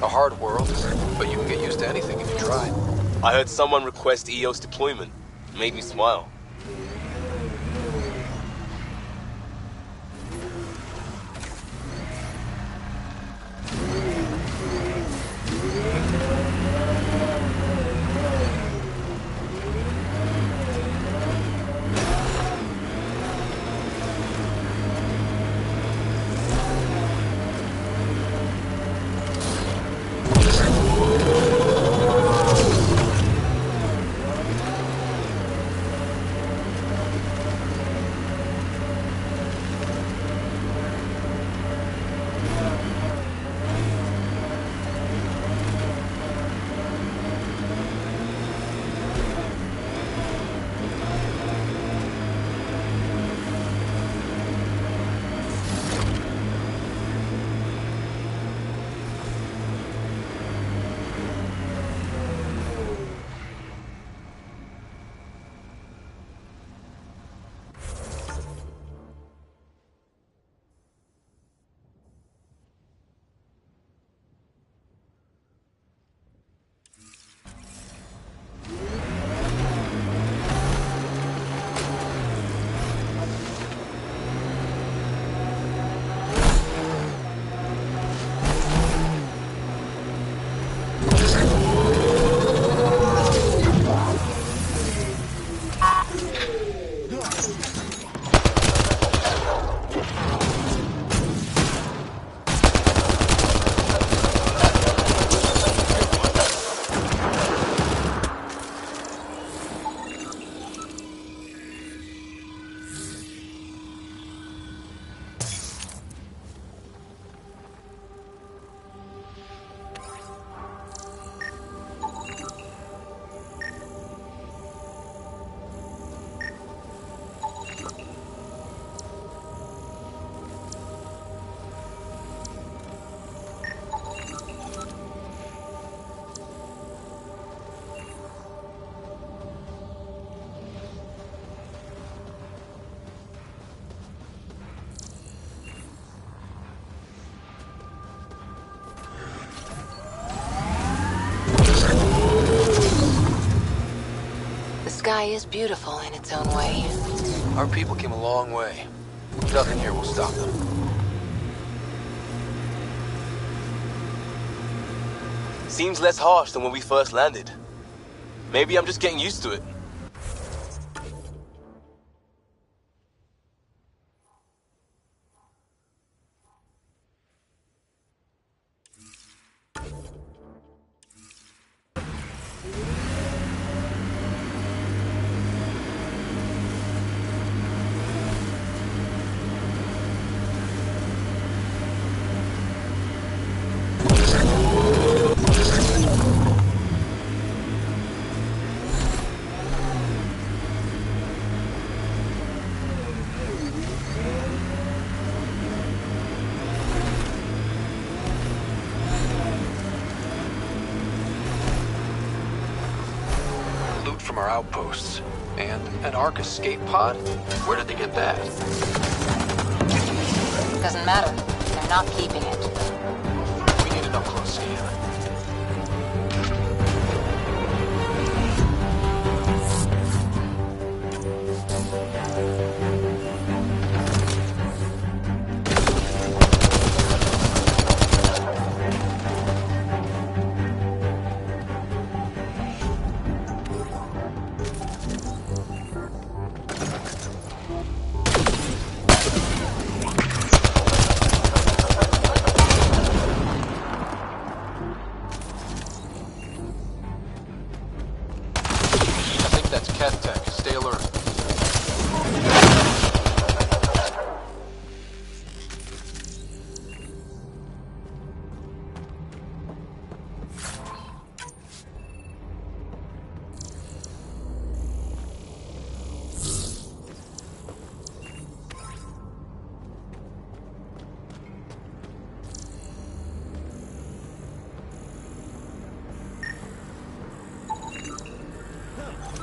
S12: A hard world, but you can get used to anything if you try.
S7: I heard someone request EOS deployment. Made me smile.
S2: The sky is beautiful in its own way.
S12: Our people came a long way. Nothing here will stop them.
S7: Seems less harsh than when we first landed. Maybe I'm just getting used to it.
S12: From our outposts. And an Ark escape pod? Where did they get that?
S2: Doesn't matter. They're I'm not keeping it.
S4: We need an up-close scan.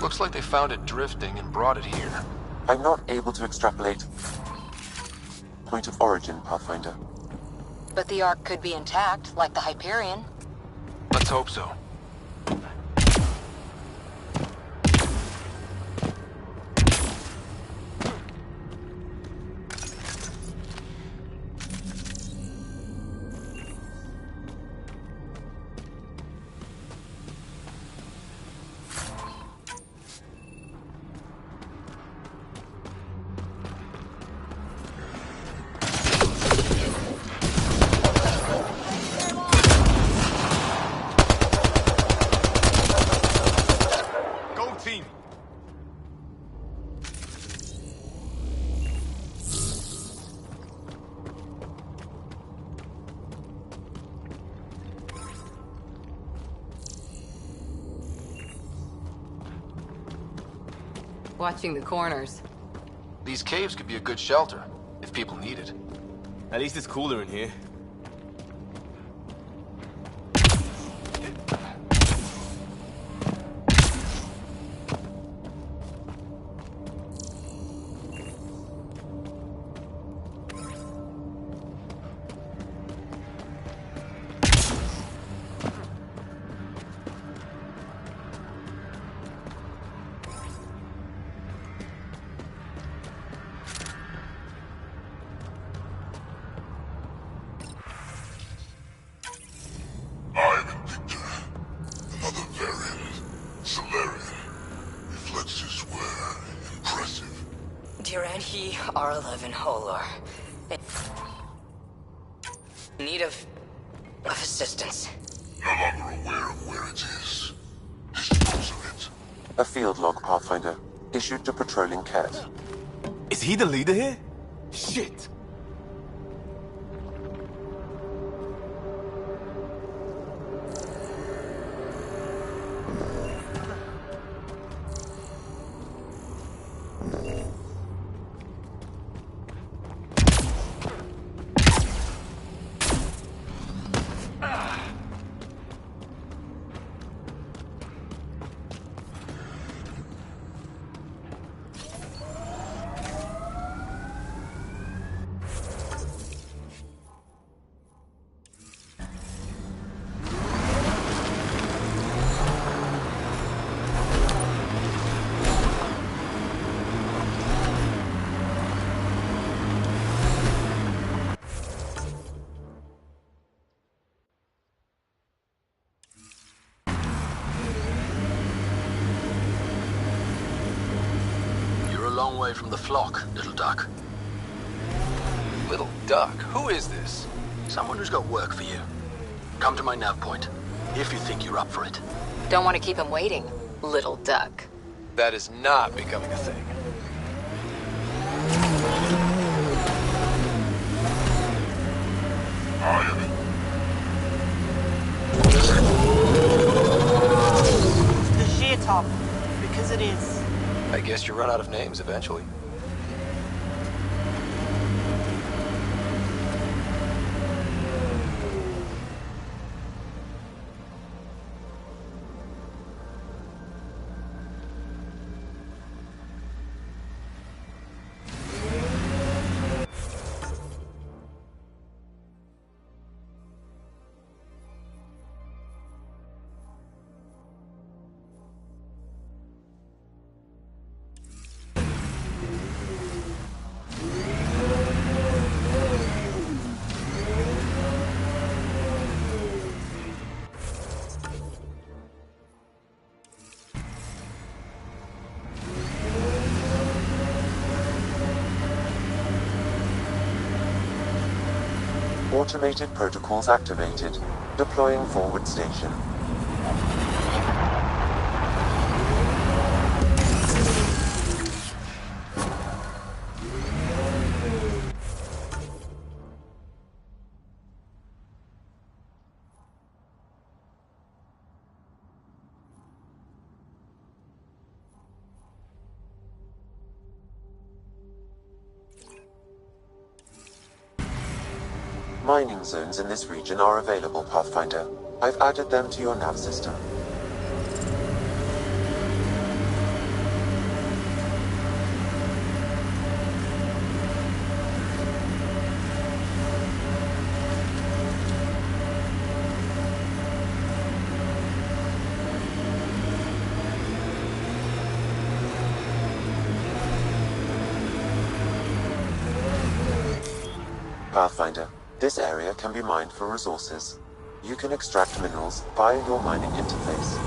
S4: Looks like they found it drifting and brought it here.
S15: I'm not able to extrapolate point of origin, Pathfinder.
S2: But the Ark could be intact, like the Hyperion.
S4: Let's hope so.
S2: Watching the corners.
S4: These caves could be a good shelter, if people need it.
S7: At least it's cooler in here.
S2: R11 Holor. In need of assistance.
S20: No longer aware of where it is. Dispose of it.
S15: A field log, Pathfinder. Issued to patrolling Cat.
S7: Is he the leader here? Shit!
S4: Long way from the flock, little duck.
S12: Little duck? Who is this?
S4: Someone who's got work for you. Come to my nav point, if you think you're up for it.
S2: Don't want to keep him waiting, little duck.
S12: That is not becoming a thing.
S18: The sheer top, because it is.
S12: I guess you run out of names eventually.
S15: Automated protocols activated. Deploying forward station. Mining zones in this region are available, Pathfinder. I've added them to your nav system. Pathfinder, this area can be mined for resources. You can extract minerals via your mining interface.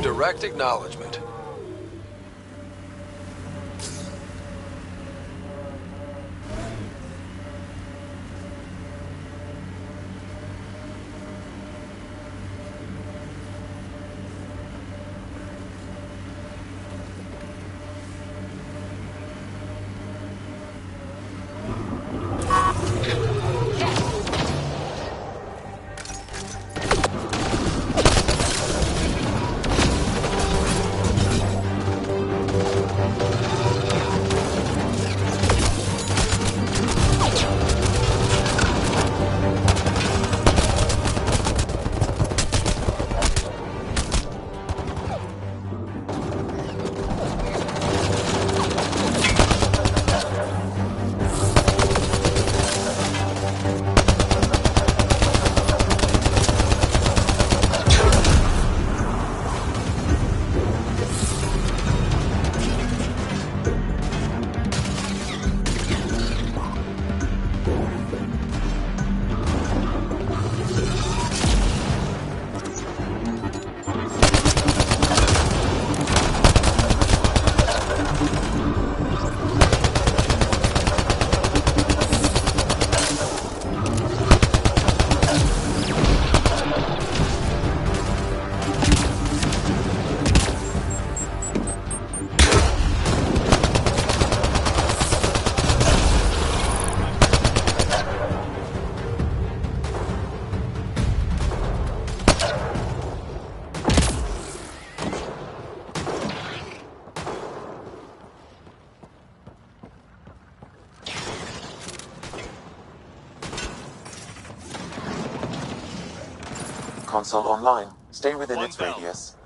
S12: Direct acknowledgement. Console online. Stay within its radius.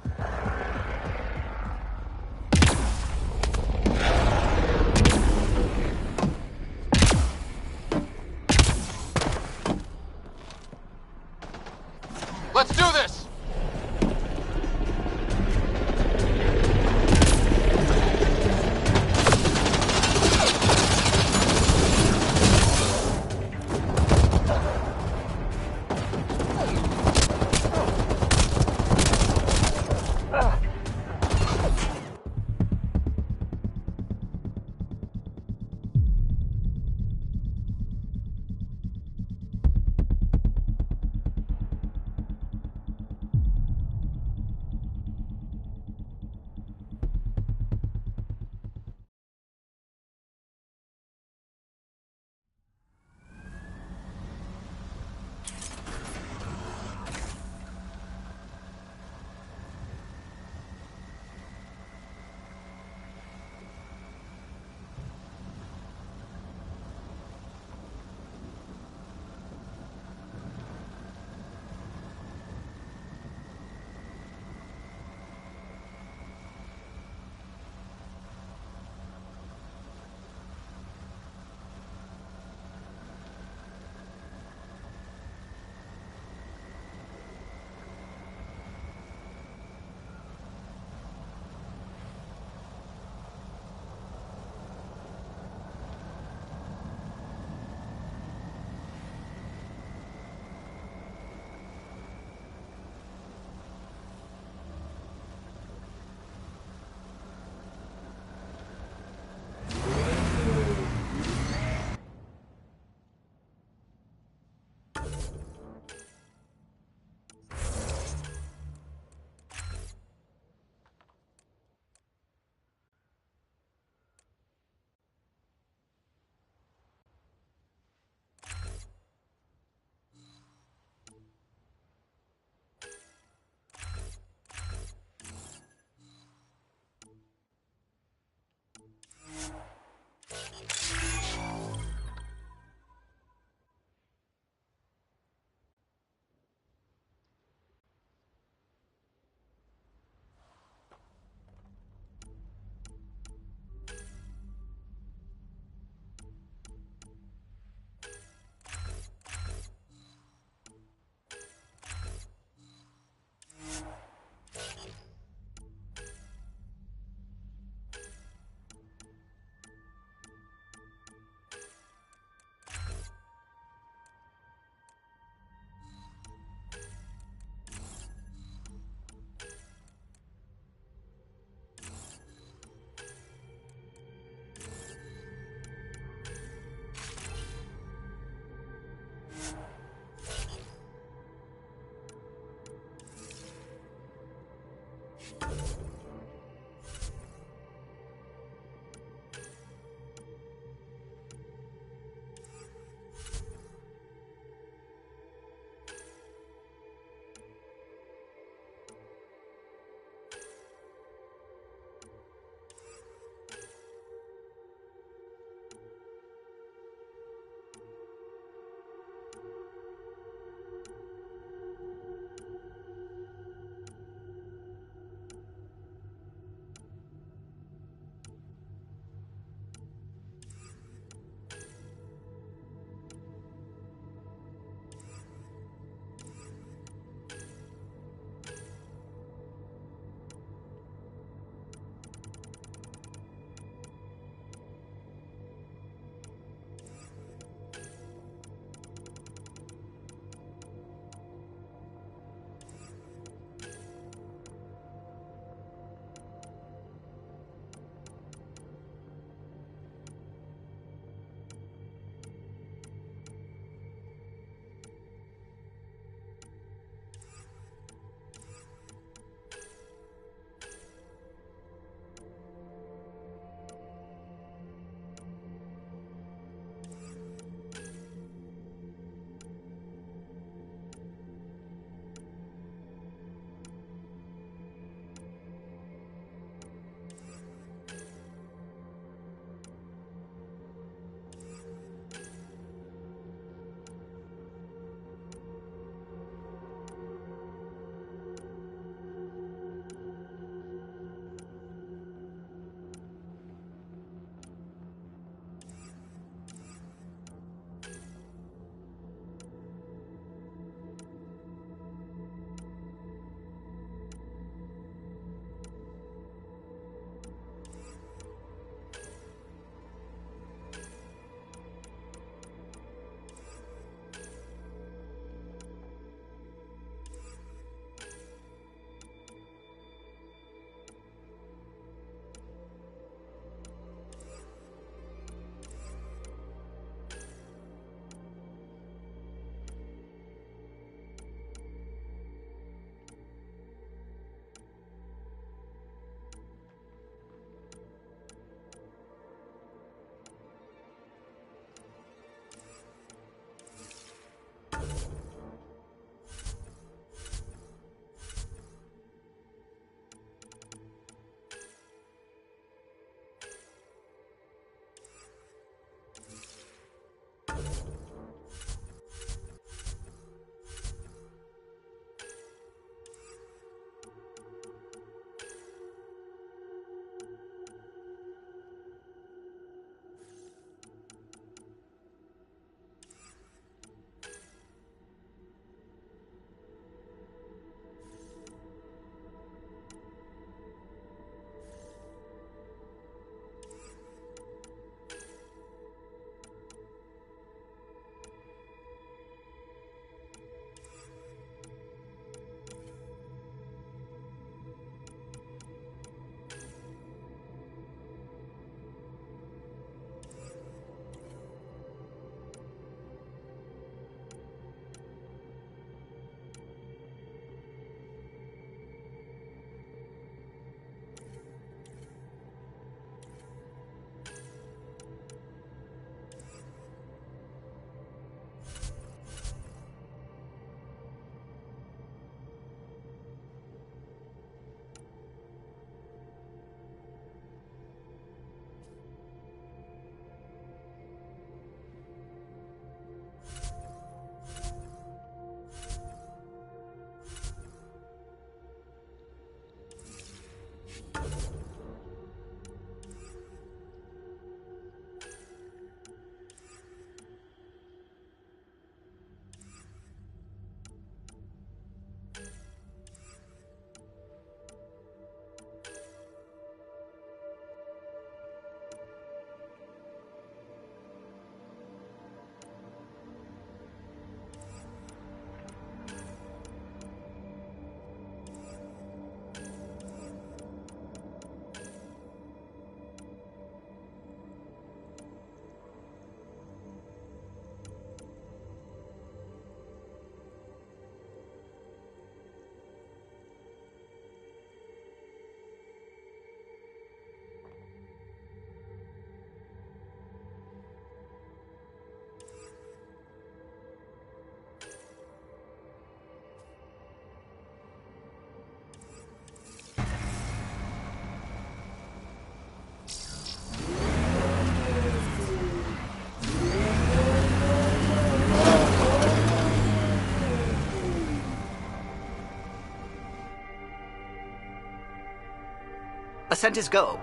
S3: Ascent is go.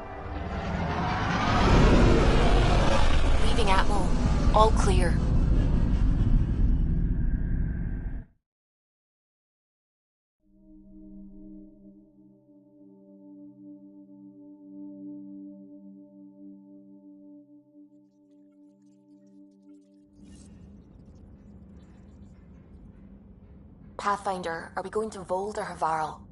S16: Leaving Atmo. All clear. Pathfinder, are we going to Vold or Havarl?